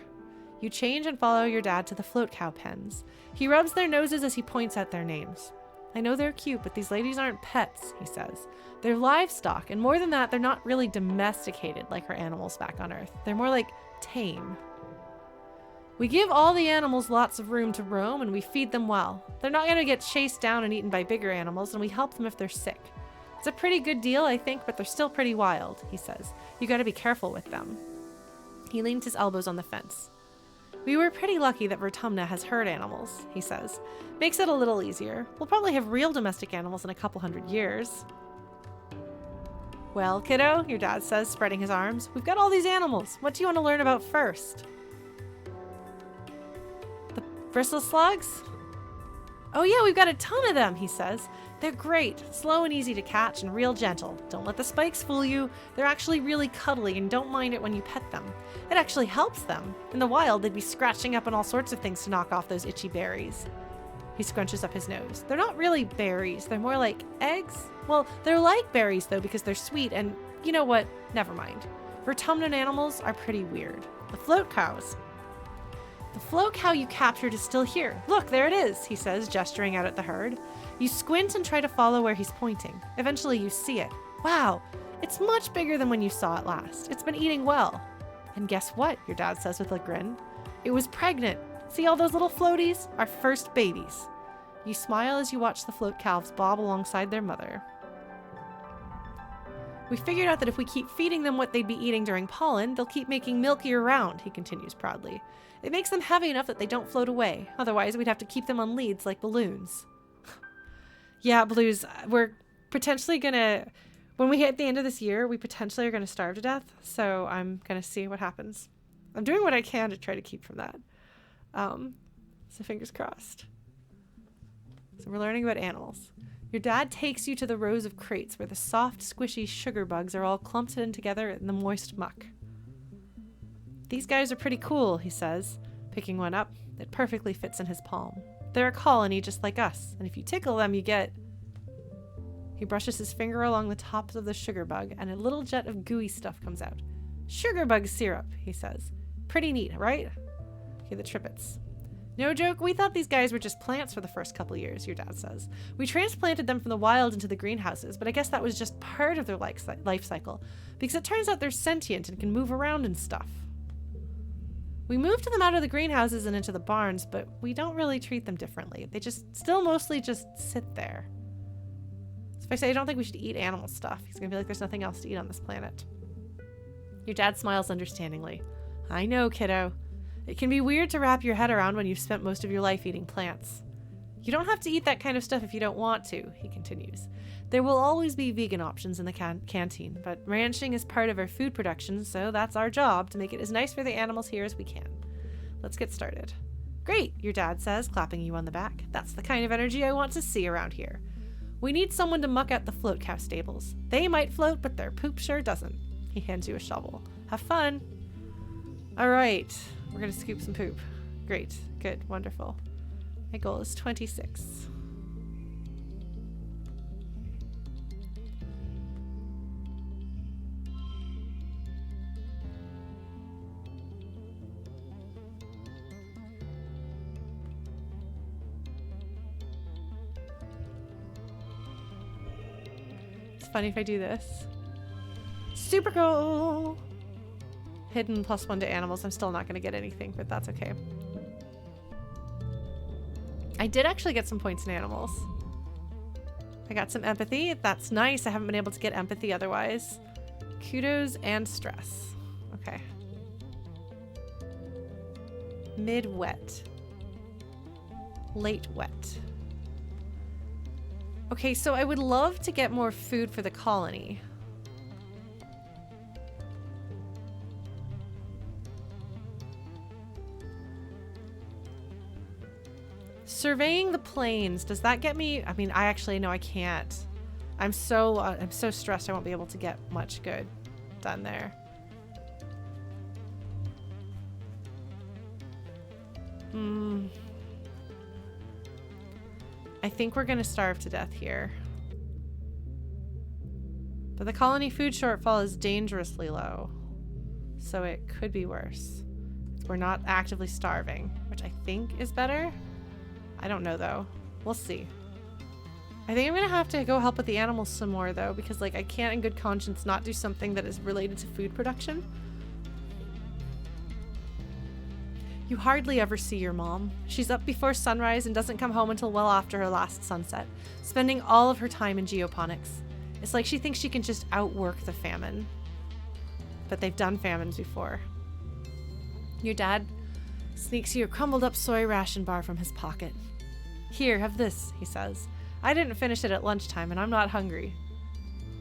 You change and follow your dad to the float cow pens. He rubs their noses as he points at their names. I know they're cute, but these ladies aren't pets, he says. They're livestock, and more than that, they're not really domesticated like our animals back on Earth. They're more like tame. We give all the animals lots of room to roam, and we feed them well. They're not going to get chased down and eaten by bigger animals, and we help them if they're sick. It's a pretty good deal, I think, but they're still pretty wild, he says. You got to be careful with them. He leans his elbows on the fence. We were pretty lucky that Vertumna has herd animals, he says. Makes it a little easier. We'll probably have real domestic animals in a couple hundred years. Well, kiddo, your dad says, spreading his arms. We've got all these animals. What do you want to learn about first? The bristle slugs? Oh yeah, we've got a ton of them, he says. They're great, slow and easy to catch and real gentle. Don't let the spikes fool you. They're actually really cuddly and don't mind it when you pet them. It actually helps them. In the wild, they'd be scratching up on all sorts of things to knock off those itchy berries. He scrunches up his nose. They're not really berries. They're more like eggs. Well, they're like berries, though, because they're sweet, and you know what? Never mind. Vertumnan animals are pretty weird. The float cows. The float cow you captured is still here. Look, there it is, he says, gesturing out at the herd. You squint and try to follow where he's pointing. Eventually, you see it. Wow, it's much bigger than when you saw it last. It's been eating well. And guess what? Your dad says with a grin. It was pregnant. See all those little floaties? Our first babies. You smile as you watch the float calves bob alongside their mother. We figured out that if we keep feeding them what they'd be eating during pollen, they'll keep making milk year-round, he continues proudly. It makes them heavy enough that they don't float away. Otherwise, we'd have to keep them on leads like balloons. Yeah, Blues, we're potentially gonna... When we hit the end of this year, we potentially are gonna starve to death, so I'm gonna see what happens. I'm doing what I can to try to keep from that. So fingers crossed. So we're learning about animals. Your dad takes you to the rows of crates where the soft, squishy sugar bugs are all clumped in together in the moist muck. These guys are pretty cool, he says, picking one up. It perfectly fits in his palm. They're a colony just like us, and if you tickle them, you get... He brushes his finger along the tops of the sugar bug, and a little jet of gooey stuff comes out. Sugar bug syrup, he says. Pretty neat, right? Okay, the trippets. No joke, we thought these guys were just plants for the first couple years, your dad says. We transplanted them from the wild into the greenhouses, but I guess that was just part of their life cycle, because it turns out they're sentient and can move around and stuff. We moved them out of the greenhouses and into the barns, but we don't really treat them differently. They still mostly just sit there. So if I say I don't think we should eat animal stuff, he's gonna be like, there's nothing else to eat on this planet. Your dad smiles understandingly. I know, kiddo. It can be weird to wrap your head around when you've spent most of your life eating plants. You don't have to eat that kind of stuff if you don't want to, he continues. There will always be vegan options in the canteen, but ranching is part of our food production, so that's our job, to make it as nice for the animals here as we can. Let's get started. Great, your dad says, clapping you on the back. That's the kind of energy I want to see around here. We need someone to muck out the float cow stables. They might float, but their poop sure doesn't. He hands you a shovel. Have fun. All right. We're going to scoop some poop. Great. Good. Wonderful. My goal is 26. It's funny if I do this. Super cool! Hidden +1 to animals. I'm still not going to get anything, but that's okay. I did actually get some points in animals. I got some empathy. That's nice. I haven't been able to get empathy otherwise. Kudos and stress. Okay. Mid-wet. Late wet. Okay, so I would love to get more food for the colony. Surveying the plains, does that get me? I mean, I actually know I can't. I'm so stressed I won't be able to get much good done there. I think we're gonna starve to death here. But the colony food shortfall is dangerously low. So it could be worse. We're not actively starving, which I think is better. I don't know though. We'll see. I think I'm gonna have to go help with the animals some more though, because like I can't in good conscience not do something that is related to food production. You hardly ever see your mom. She's up before sunrise and doesn't come home until well after her last sunset, spending all of her time in geoponics. It's like she thinks she can just outwork the famine. But they've done famines before. Your dad sneaks you a crumbled up soy ration bar from his pocket. Here, have this, he says. I didn't finish it at lunchtime and I'm not hungry.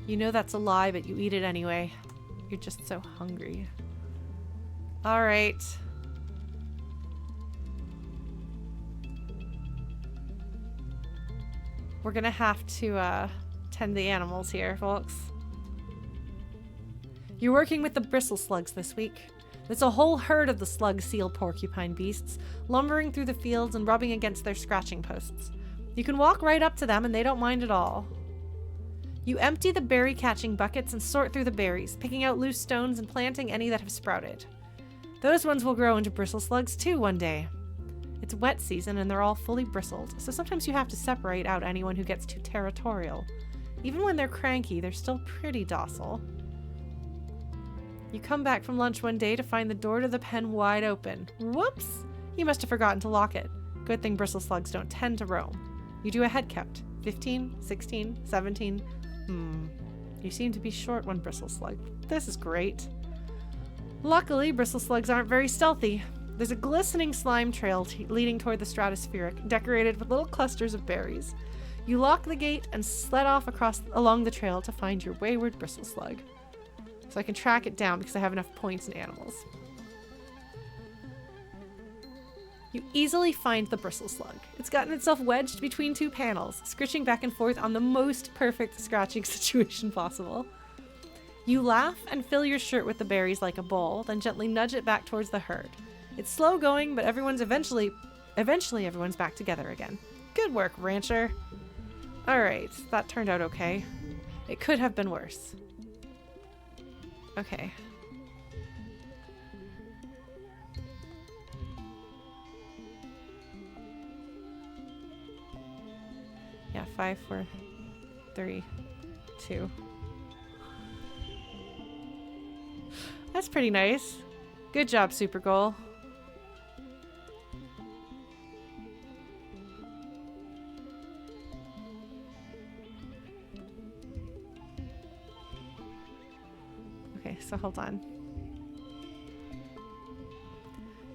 You know that's a lie, but you eat it anyway. You're just so hungry. All right. We're gonna have to tend the animals here, folks. You're working with the bristle slugs this week. There's a whole herd of the slug seal porcupine beasts, lumbering through the fields and rubbing against their scratching posts. You can walk right up to them and they don't mind at all. You empty the berry catching buckets and sort through the berries, picking out loose stones and planting any that have sprouted. Those ones will grow into bristle slugs too one day. It's wet season and they're all fully bristled, so sometimes you have to separate out anyone who gets too territorial. Even when they're cranky, they're still pretty docile. You come back from lunch one day to find the door to the pen wide open. Whoops! You must have forgotten to lock it. Good thing bristle slugs don't tend to roam. You do a head count. 15, 16, 17. You seem to be short one bristle slug. This is great. Luckily, bristle slugs aren't very stealthy. There's a glistening slime trail leading toward the stratospheric, decorated with little clusters of berries. You lock the gate and sled off along the trail to find your wayward bristle slug. So I can track it down because I have enough points in animals. You easily find the bristle slug. It's gotten itself wedged between two panels, scritching back and forth on the most perfect scratching situation possible. You laugh and fill your shirt with the berries like a bowl, then gently nudge it back towards the herd. It's slow going, but eventually everyone's back together again. Good work, rancher. Alright, that turned out okay. It could have been worse. Okay. Yeah, 5, 4, 3, 2. That's pretty nice. Good job, Super Goal. Okay, so hold on.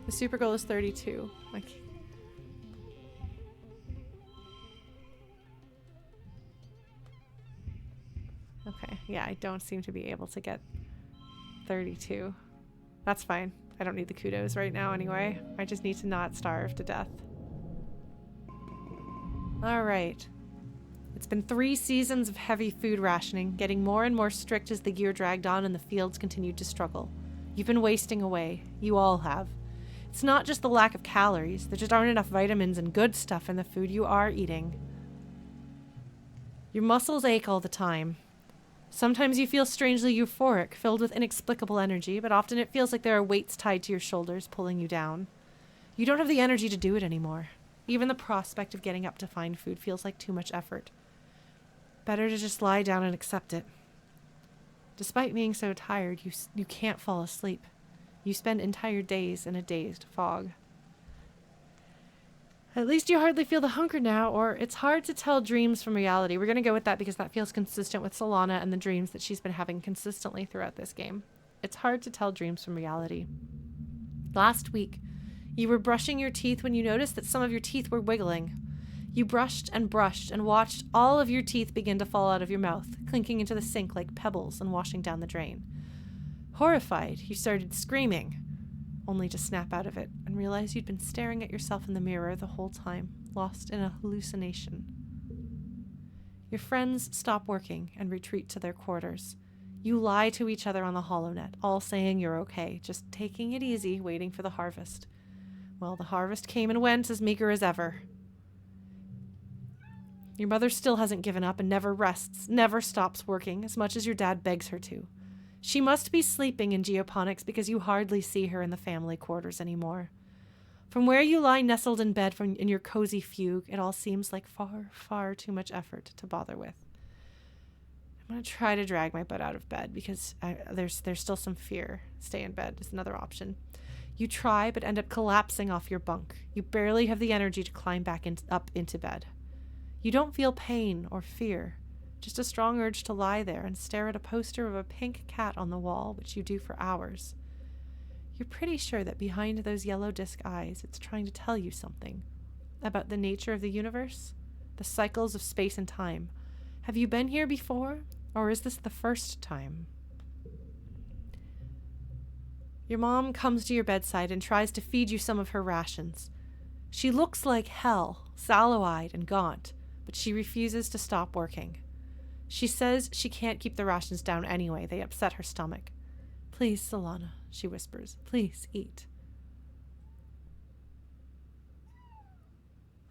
The super goal is 32. Like, okay, yeah, I don't seem to be able to get 32. That's fine. I don't need the kudos right now anyway. I just need to not starve to death. Alright. It's been 3 seasons of heavy food rationing, getting more and more strict as the year dragged on and the fields continued to struggle. You've been wasting away. You all have. It's not just the lack of calories. There just aren't enough vitamins and good stuff in the food you are eating. Your muscles ache all the time. Sometimes you feel strangely euphoric, filled with inexplicable energy, but often it feels like there are weights tied to your shoulders, pulling you down. You don't have the energy to do it anymore. Even the prospect of getting up to find food feels like too much effort. Better to just lie down and accept it. Despite being so tired, you can't fall asleep. You spend entire days in a dazed fog. At least you hardly feel the hunger now, or it's hard to tell dreams from reality. We're going to go with that because that feels consistent with Solana and the dreams that she's been having consistently throughout this game. It's hard to tell dreams from reality. Last week, you were brushing your teeth when you noticed that some of your teeth were wiggling. You brushed and watched all of your teeth begin to fall out of your mouth, clinking into the sink like pebbles and washing down the drain. Horrified, you started screaming, only to snap out of it and realize you'd been staring at yourself in the mirror the whole time, lost in a hallucination. Your friends stop working and retreat to their quarters. You lie to each other on the HoloNet, all saying you're okay, just taking it easy, waiting for the harvest. Well, the harvest came and went as meager as ever. Your mother still hasn't given up and never rests, never stops working, as much as your dad begs her to. She must be sleeping in geoponics because you hardly see her in the family quarters anymore. From where you lie nestled in bed in your cozy fugue, it all seems like far, far too much effort to bother with. I'm going to try to drag my butt out of bed because there's still some fear. Stay in bed is another option. You try but end up collapsing off your bunk. You barely have the energy to climb back up into bed. You don't feel pain or fear, just a strong urge to lie there and stare at a poster of a pink cat on the wall, which you do for hours. You're pretty sure that behind those yellow disc eyes, it's trying to tell you something about the nature of the universe, the cycles of space and time. Have you been here before, or is this the first time? Your mom comes to your bedside and tries to feed you some of her rations. She looks like hell, sallow-eyed and gaunt, but she refuses to stop working. She says she can't keep the rations down anyway. They upset her stomach. Please, Solana, she whispers. Please eat.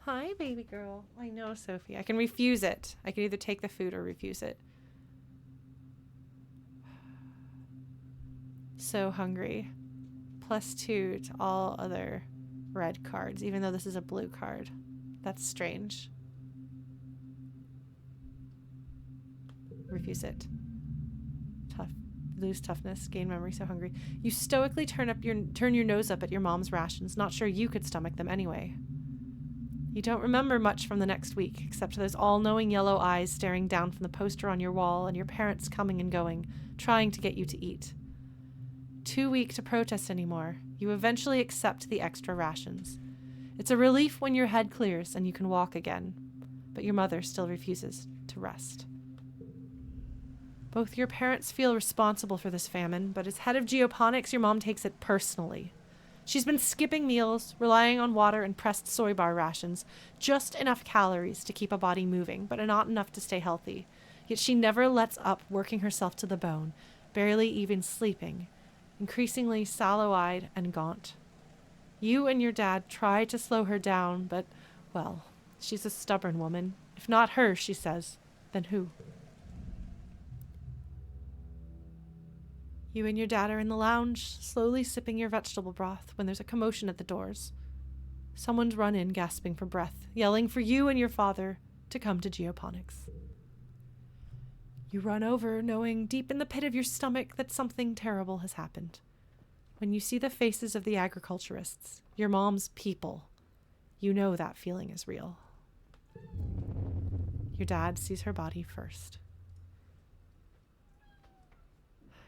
Hi, baby girl. I know, Sophie. I can refuse it. I can either take the food or refuse it. So hungry. +2 to all other red cards, even though this is a blue card. That's strange. Refuse it. Tough. Lose toughness. Gain memory. So hungry. You stoically turn your nose up at your mom's rations, not sure you could stomach them anyway. You don't remember much from the next week, except those all-knowing yellow eyes staring down from the poster on your wall and your parents coming and going, trying to get you to eat. Too weak to protest anymore, you eventually accept the extra rations. It's a relief when your head clears and you can walk again, but your mother still refuses to rest. Both your parents feel responsible for this famine, but as head of geoponics, your mom takes it personally. She's been skipping meals, relying on water and pressed soy bar rations, just enough calories to keep a body moving, but not enough to stay healthy. Yet she never lets up, working herself to the bone, barely even sleeping, increasingly sallow-eyed and gaunt. You and your dad try to slow her down, but, well, she's a stubborn woman. If not her, she says, then who? You and your dad are in the lounge, slowly sipping your vegetable broth, when there's a commotion at the doors. Someone's run in, gasping for breath, yelling for you and your father to come to geoponics. You run over, knowing deep in the pit of your stomach that something terrible has happened. When you see the faces of the agriculturists, your mom's people, you know that feeling is real. Your dad sees her body first.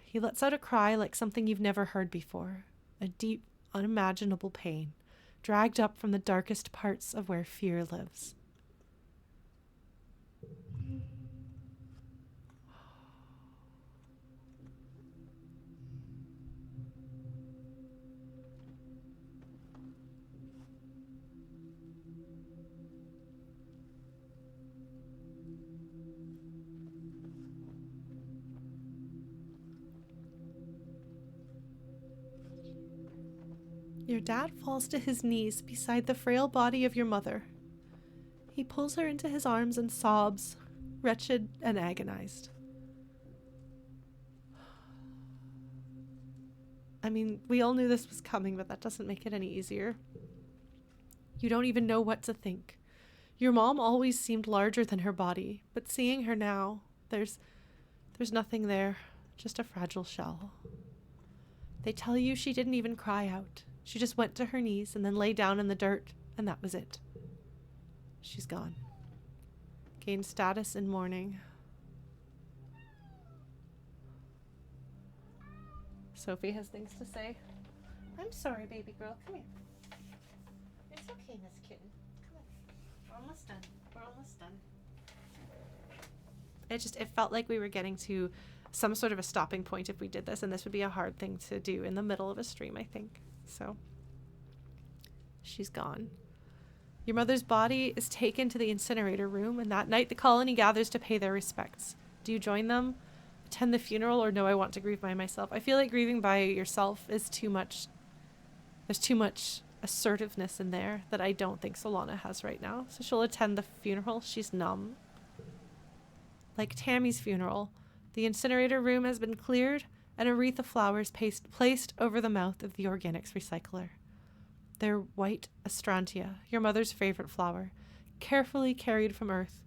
He lets out a cry like something you've never heard before, a deep, unimaginable pain, dragged up from the darkest parts of where fear lives. Your dad falls to his knees beside the frail body of your mother. He pulls her into his arms and sobs, wretched and agonized. I mean, we all knew this was coming, but that doesn't make it any easier. You don't even know what to think. Your mom always seemed larger than her body, but seeing her now, there's nothing there, just a fragile shell. They tell you she didn't even cry out. She just went to her knees and then lay down in the dirt, and that was it. She's gone. Gained status in mourning. Sophie has things to say. I'm sorry, baby girl. Come here. It's okay, Miss Kitten. Come on. We're almost done. We're almost done. It felt like we were getting to some sort of a stopping point if we did this, and this would be a hard thing to do in the middle of a stream, I think. So, she's gone. Your mother's body is taken to the incinerator room, and that night the colony gathers to pay their respects. Do you join them? Attend the funeral, or no, I want to grieve by myself? I feel like grieving by yourself is too much. There's too much assertiveness in there that I don't think Solana has right now. So she'll attend the funeral. She's numb. Like Tammy's funeral, the incinerator room has been cleared and a wreath of flowers placed over the mouth of the organics recycler. They're white astrantia, your mother's favorite flower, carefully carried from Earth,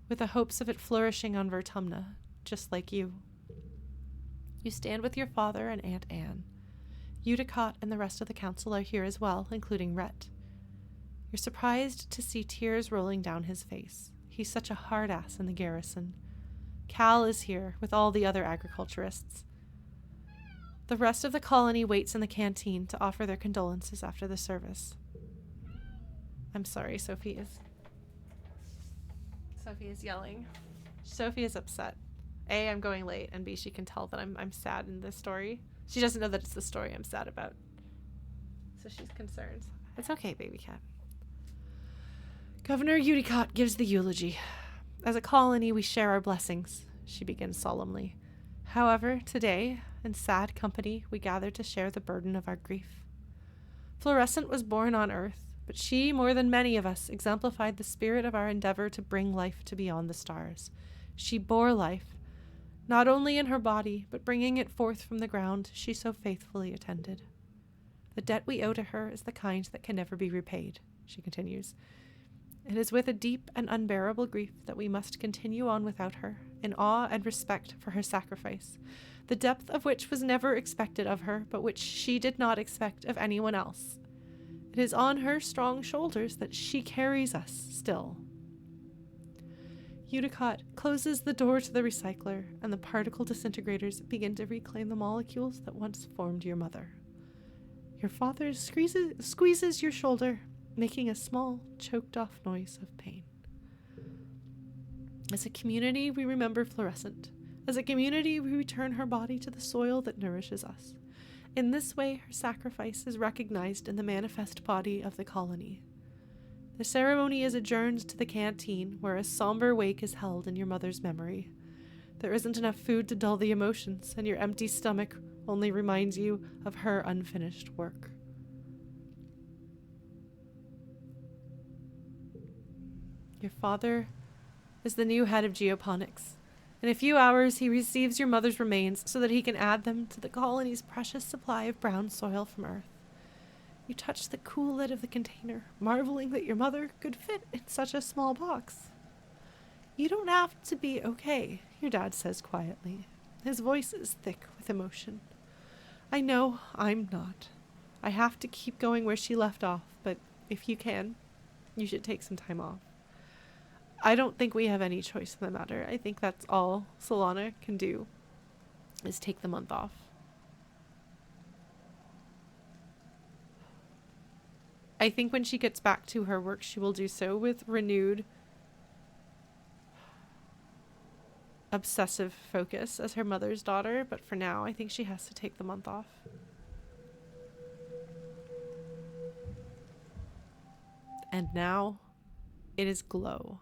with the hopes of it flourishing on Vertumna, just like you. You stand with your father and Aunt Anne. Eudicott and the rest of the council are here as well, including Rhett. You're surprised to see tears rolling down his face. He's such a hard ass in the garrison. Cal is here with all the other agriculturists. The rest of the colony waits in the canteen to offer their condolences after the service. I'm sorry, Sophie is yelling. Sophie is upset. A, I'm going late, and B, she can tell that I'm sad in this story. She doesn't know that it's the story I'm sad about. So she's concerned. It's okay, baby cat. Governor Eudicott gives the eulogy. As a colony, we share our blessings, she begins solemnly. However, today, in sad company, we gather to share the burden of our grief. Fluorescent was born on Earth, but she, more than many of us, exemplified the spirit of our endeavor to bring life to beyond the stars. She bore life, not only in her body, but bringing it forth from the ground she so faithfully attended. The debt we owe to her is the kind that can never be repaid, she continues. It is with a deep and unbearable grief that we must continue on without her, in awe and respect for her sacrifice, the depth of which was never expected of her, but which she did not expect of anyone else. It is on her strong shoulders that she carries us still. Eudicott closes the door to the recycler, and the particle disintegrators begin to reclaim the molecules that once formed your mother. Your father squeezes your shoulder, making a small, choked-off noise of pain. As a community, we remember Fluorescent. As a community, we return her body to the soil that nourishes us. In this way, her sacrifice is recognized in the manifest body of the colony. The ceremony is adjourned to the canteen, where a somber wake is held in your mother's memory. There isn't enough food to dull the emotions, and your empty stomach only reminds you of her unfinished work. Your father is the new head of geoponics. In a few hours, he receives your mother's remains so that he can add them to the colony's precious supply of brown soil from Earth. You touch the cool lid of the container, marveling that your mother could fit in such a small box. You don't have to be okay, your dad says quietly. His voice is thick with emotion. I know I'm not. I have to keep going where she left off, but if you can, you should take some time off. I don't think we have any choice in the matter. I think that's all Solana can do, is take the month off. I think when she gets back to her work, she will do so with renewed obsessive focus as her mother's daughter, but for now, I think she has to take the month off. And now, it is Glow.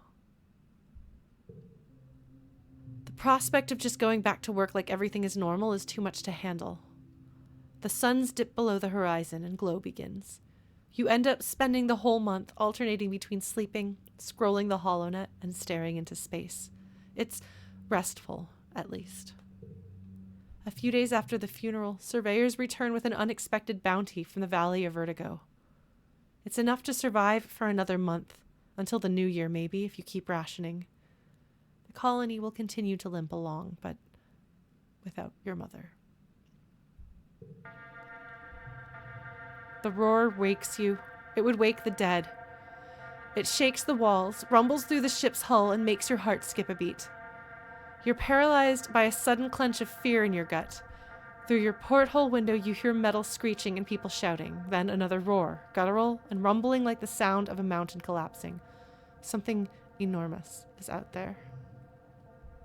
The prospect of just going back to work like everything is normal is too much to handle. The suns dip below the horizon and Glow begins. You end up spending the whole month alternating between sleeping, scrolling the HoloNet, and staring into space. It's restful, at least. A few days after the funeral, surveyors return with an unexpected bounty from the Valley of Vertigo. It's enough to survive for another month, until the new year maybe, if you keep rationing. The colony will continue to limp along, but without your mother. The roar wakes you. It would wake the dead. It shakes the walls, rumbles through the ship's hull, and makes your heart skip a beat. You're paralyzed by a sudden clench of fear in your gut. Through your porthole window, you hear metal screeching and people shouting, then another roar, guttural and rumbling like the sound of a mountain collapsing. Something enormous is out there.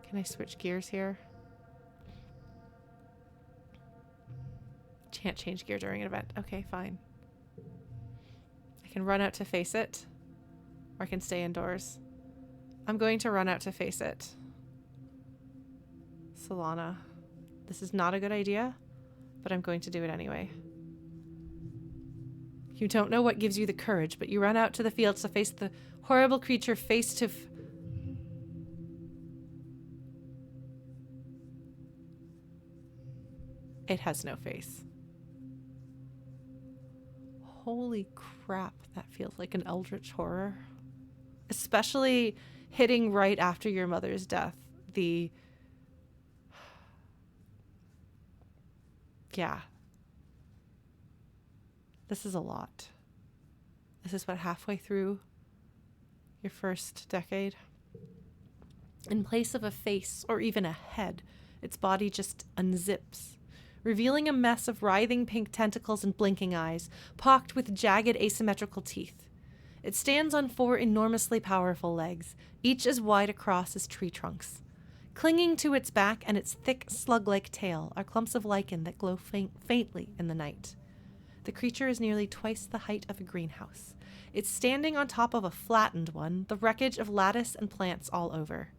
Can I switch gears here? Can't change gear during an event. Okay, fine. I can run out to face it, or I can stay indoors. I'm going to run out to face it. Solana. This is not a good idea, but I'm going to do it anyway. You don't know what gives you the courage, but you run out to the fields to face the horrible creature face to... It has no face. Holy crap, that feels like an eldritch horror. Especially hitting right after your mother's death. Yeah. This is a lot. This is what, halfway through your first decade? In place of a face or even a head, its body just unzips, revealing a mess of writhing pink tentacles and blinking eyes, pocked with jagged asymmetrical teeth. It stands on 4 enormously powerful legs, each as wide across as tree trunks. Clinging to its back and its thick, slug-like tail are clumps of lichen that glow faintly in the night. The creature is nearly twice the height of a greenhouse. It's standing on top of a flattened one, the wreckage of lattice and plants all over.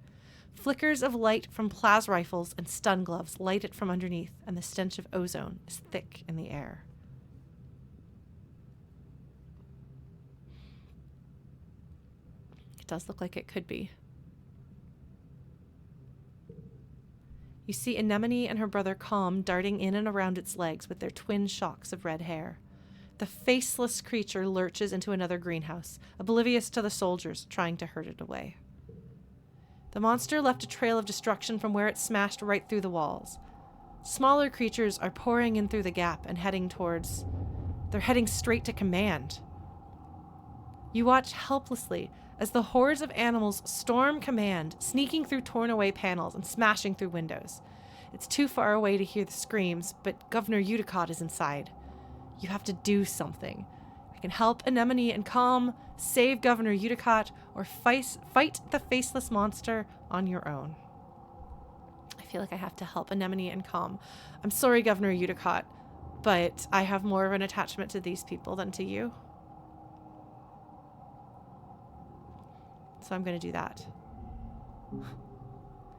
Flickers of light from plas rifles and stun gloves light it from underneath, and the stench of ozone is thick in the air. It does look like it could be. You see Anemone and her brother Calm darting in and around its legs with their twin shocks of red hair. The faceless creature lurches into another greenhouse, oblivious to the soldiers trying to herd it away. The monster left a trail of destruction from where it smashed right through the walls. Smaller creatures are pouring in through the gap and they're heading straight to command. You watch helplessly as the hordes of animals storm command, sneaking through torn away panels and smashing through windows. It's too far away to hear the screams, but Governor Udicott is inside. You have to do something. I can help Anemone and Calm, save Governor Udicott, or fight the faceless monster on your own. I feel like I have to help Anemone and Calm. I'm sorry, Governor Udicott, but I have more of an attachment to these people than to you. So I'm going to do that.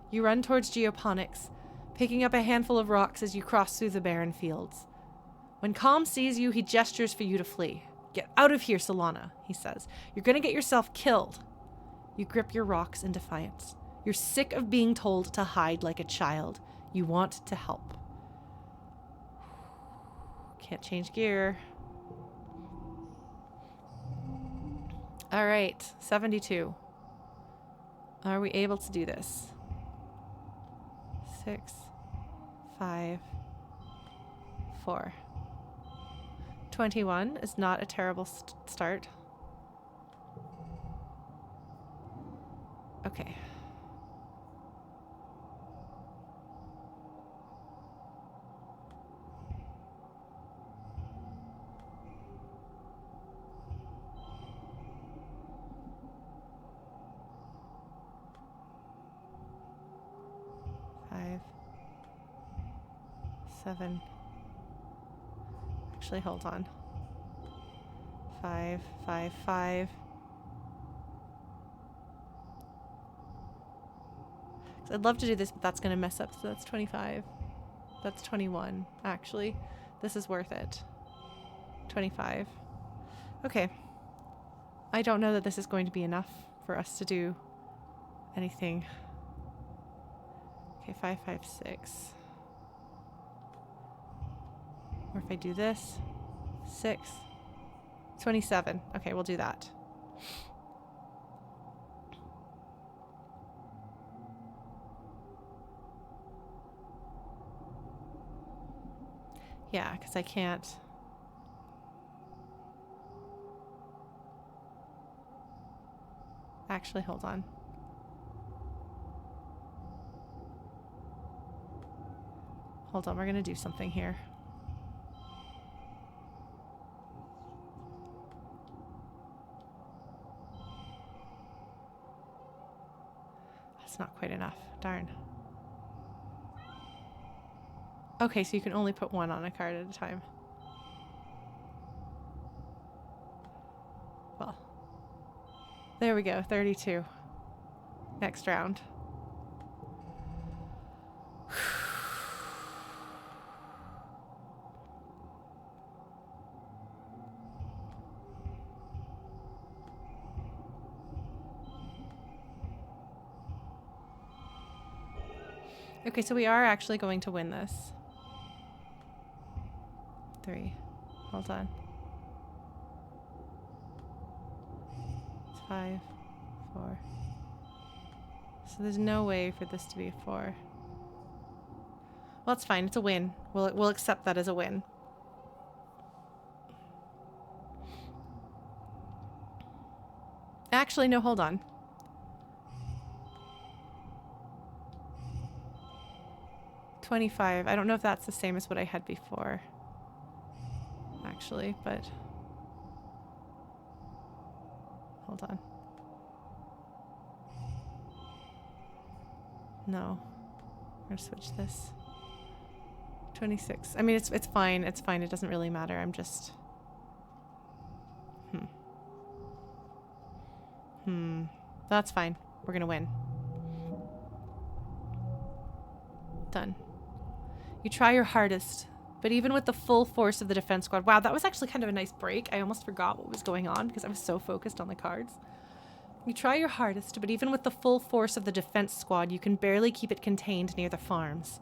You run towards geoponics, picking up a handful of rocks as you cross through the barren fields. When Calm sees you, he gestures for you to flee. Get out of here, Solana, he says. You're going to get yourself killed. You grip your rocks in defiance. You're sick of being told to hide like a child. You want to help. Can't change gear. All right, 72. Are we able to do this? 6, 5, 4. 21 is not a terrible start. Okay. Seven. Actually, hold on. 5, 5, 5. I'd love to do this, but that's going to mess up. So that's 25. That's 21, actually. This is worth it. 25. Okay. I don't know that this is going to be enough for us to do anything. Okay, 5, 5, 6. Or if I do this, 6, 27. Okay, we'll do that. Yeah, because I can't. Actually, hold on. Hold on, we're gonna do something here. That's not quite enough. Darn. Okay, so you can only put one on a card at a time. Well, there we go. 32. Next round. Okay, so we are actually going to win this. 3. Hold on. 5, 4. So there's no way for this to be a 4. Well, it's fine. It's a win. We'll accept that as a win. Actually, no, hold on. $25. I don't know if that's the same as what I had before. Actually, but hold on. No. I'm gonna switch this. 26. I mean, it's fine. It's fine. It doesn't really matter. I'm just... That's fine. We're gonna win. Done. You try your hardest, but even with the full force of the defense squad... Wow, that was actually kind of a nice break. I almost forgot what was going on because I was so focused on the cards. You try your hardest, but even with the full force of the defense squad, you can barely keep it contained near the farms.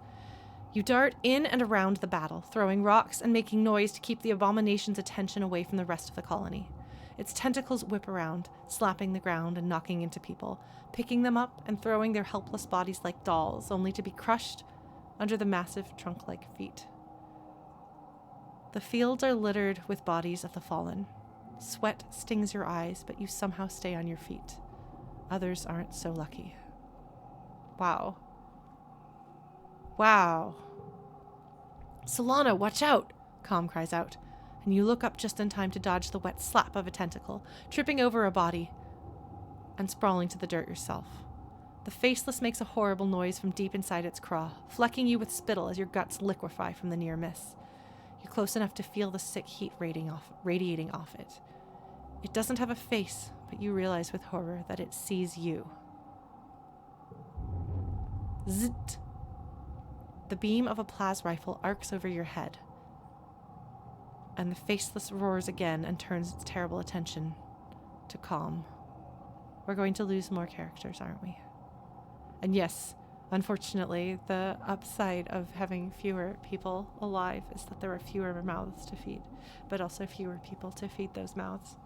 You dart in and around the battle, throwing rocks and making noise to keep the abomination's attention away from the rest of the colony. Its tentacles whip around, slapping the ground and knocking into people, picking them up and throwing their helpless bodies like dolls, only to be crushed under the massive trunk-like feet. The fields are littered with bodies of the fallen. Sweat stings your eyes, but you somehow stay on your feet. Others aren't so lucky. Wow. Wow. Solana, watch out! Calm cries out, and you look up just in time to dodge the wet slap of a tentacle, tripping over a body and sprawling to the dirt yourself. The Faceless makes a horrible noise from deep inside its craw, flecking you with spittle as your guts liquefy from the near miss. You're close enough to feel the sick heat radiating off it. It doesn't have a face, but you realize with horror that it sees you. Zzzt! The beam of a plas rifle arcs over your head, and the Faceless roars again and turns its terrible attention to calm. We're going to lose more characters, aren't we? And yes, unfortunately, the upside of having fewer people alive is that there are fewer mouths to feed, but also fewer people to feed those mouths.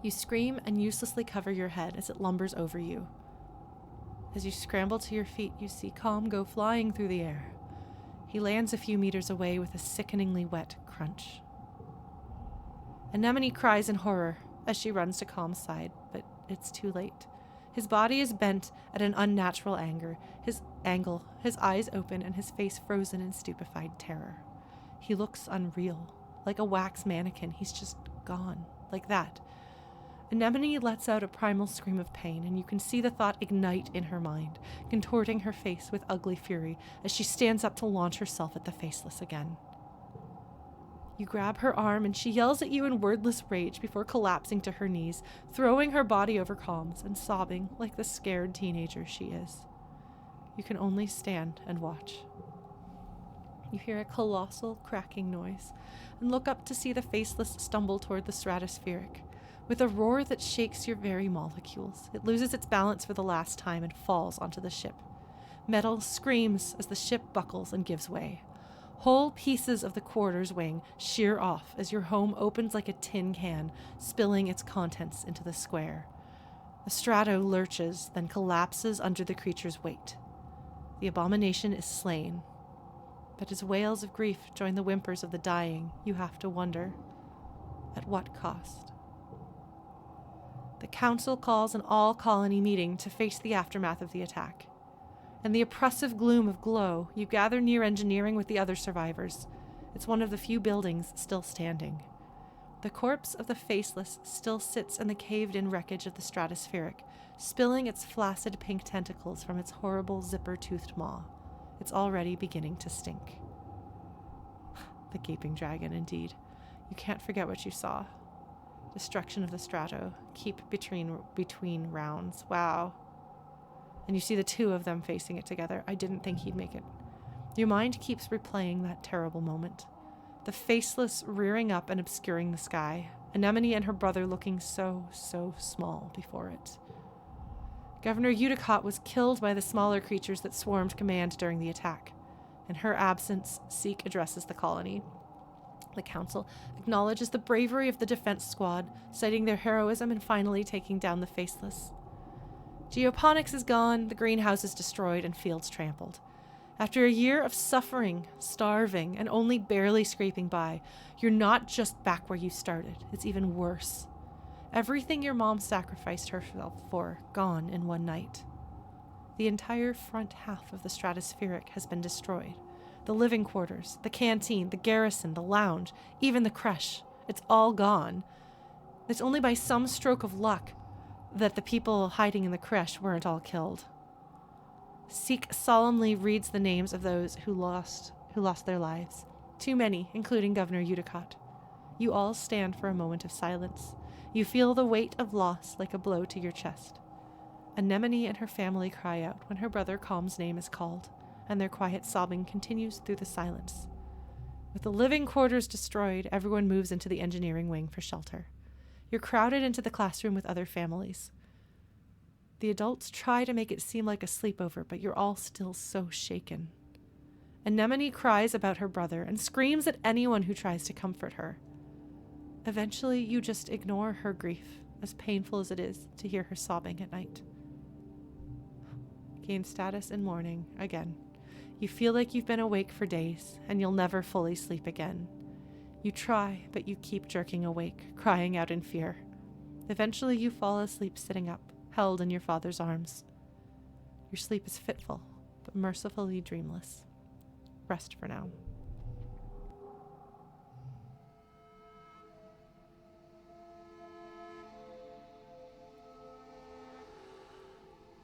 You scream and uselessly cover your head as it lumbers over you. As you scramble to your feet, you see Calm go flying through the air. He lands a few meters away with a sickeningly wet crunch. Anemone cries in horror as she runs to Calm's side, but it's too late. His body is bent at an unnatural angle, his eyes open and his face frozen in stupefied terror. He looks unreal, like a wax mannequin. He's just gone, like that. Anemone lets out a primal scream of pain, and you can see the thought ignite in her mind, contorting her face with ugly fury as she stands up to launch herself at the Faceless again. You grab her arm, and she yells at you in wordless rage before collapsing to her knees, throwing her body over Calm's and sobbing like the scared teenager she is. You can only stand and watch. You hear a colossal cracking noise, and look up to see the Faceless stumble toward the stratospheric. With a roar that shakes your very molecules, it loses its balance for the last time and falls onto the ship. Metal screams as the ship buckles and gives way. Whole pieces of the quarter's wing shear off as your home opens like a tin can, spilling its contents into the square. The strato lurches, then collapses under the creature's weight. The abomination is slain. But as wails of grief join the whimpers of the dying, you have to wonder, at what cost? The council calls an all-colony meeting to face the aftermath of the attack. In the oppressive gloom of Glow, you gather near engineering with the other survivors. It's one of the few buildings still standing. The corpse of the Faceless still sits in the caved-in wreckage of the stratospheric, spilling its flaccid pink tentacles from its horrible zipper-toothed maw. It's already beginning to stink. The gaping dragon, indeed. You can't forget what you saw. Destruction of the strato. Keep between rounds. Wow. And you see the two of them facing it together. I didn't think he'd make it. Your mind keeps replaying that terrible moment. The Faceless rearing up and obscuring the sky. Anemone and her brother looking so small before it. Governor Udicott was killed by the smaller creatures that swarmed command during the attack. In her absence, Seek addresses the colony. The council acknowledges the bravery of the defense squad, citing their heroism in finally taking down the Faceless. Geoponics is gone, the greenhouse is destroyed, and fields trampled. After a year of suffering, starving, and only barely scraping by, you're not just back where you started. It's even worse. Everything your mom sacrificed herself for, gone in one night. The entire front half of the stratospheric has been destroyed. The living quarters, the canteen, the garrison, the lounge, even the creche. It's all gone. It's only by some stroke of luck that the people hiding in the creche weren't all killed. Seek solemnly reads the names of those who lost their lives. Too many, including Governor Udicott. You all stand for a moment of silence. You feel the weight of loss like a blow to your chest. Anemone and her family cry out when her brother Calm's name is called, and their quiet sobbing continues through the silence. With the living quarters destroyed, everyone moves into the engineering wing for shelter. You're crowded into the classroom with other families. The adults try to make it seem like a sleepover, but you're all still so shaken. Anemone cries about her brother and screams at anyone who tries to comfort her. Eventually, you just ignore her grief, as painful as it is to hear her sobbing at night. Gain status in mourning again. You feel like you've been awake for days, and you'll never fully sleep again. You try, but you keep jerking awake, crying out in fear. Eventually, you fall asleep sitting up, held in your father's arms. Your sleep is fitful, but mercifully dreamless. Rest for now.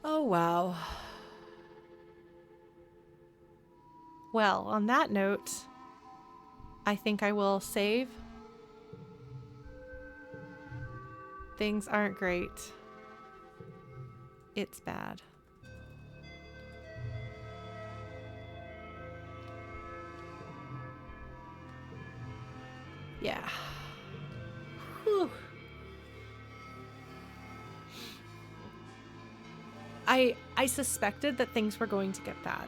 Oh, wow. Well, on that note, I think I will save. Things aren't great. It's bad. Yeah. Whew. I suspected that things were going to get bad.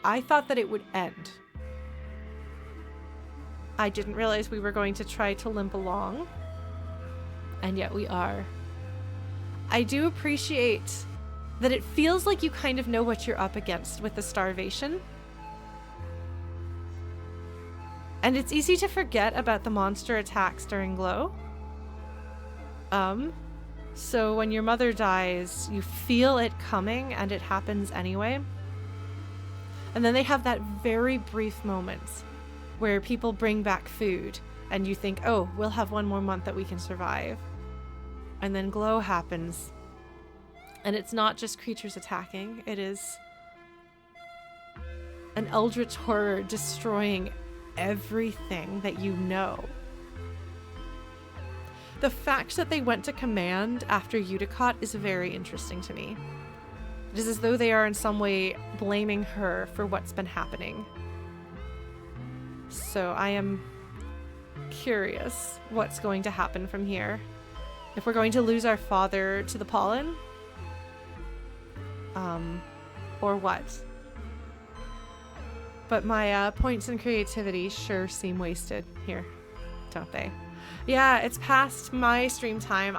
I thought that it would end. I didn't realize we were going to try to limp along. And yet we are. I do appreciate that it feels like you kind of know what you're up against with the Starvation. And it's easy to forget about the monster attacks during Glow. So when your mother dies, you feel it coming and it happens anyway. And then they have that very brief moment where people bring back food and you think, oh, we'll have one more month that we can survive. And then Glow happens. And it's not just creatures attacking. It is an eldritch horror destroying everything that you know. The fact that they went to command after Udicott is very interesting to me. It is as though they are in some way blaming her for what's been happening. So I am curious what's going to happen from here. If we're going to lose our father to the Pollen? Or what? But my points in creativity sure seem wasted here, don't they? Yeah, it's past my stream time.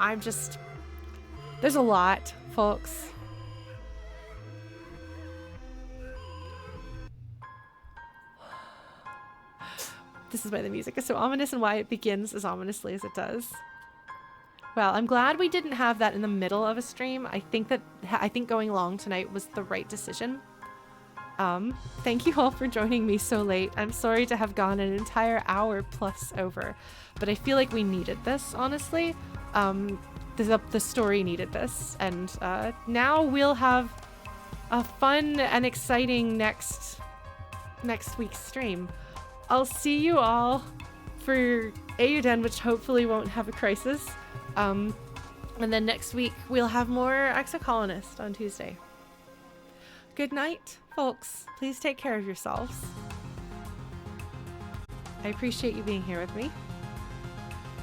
There's a lot, folks. This is why the music is so ominous and why it begins as ominously as it does. Well, I'm glad we didn't have that in the middle of a stream. I think going long tonight was the right decision. Thank you all for joining me so late. I'm sorry to have gone an entire hour plus over, but I feel like we needed this, honestly. The story needed this, and now we'll have a fun and exciting next week's stream. I'll see you all for Eiyuden, which hopefully won't have a crisis. And then next week we'll have more Exocolonist on Tuesday. Good night, folks. Please take care of yourselves. I appreciate you being here with me.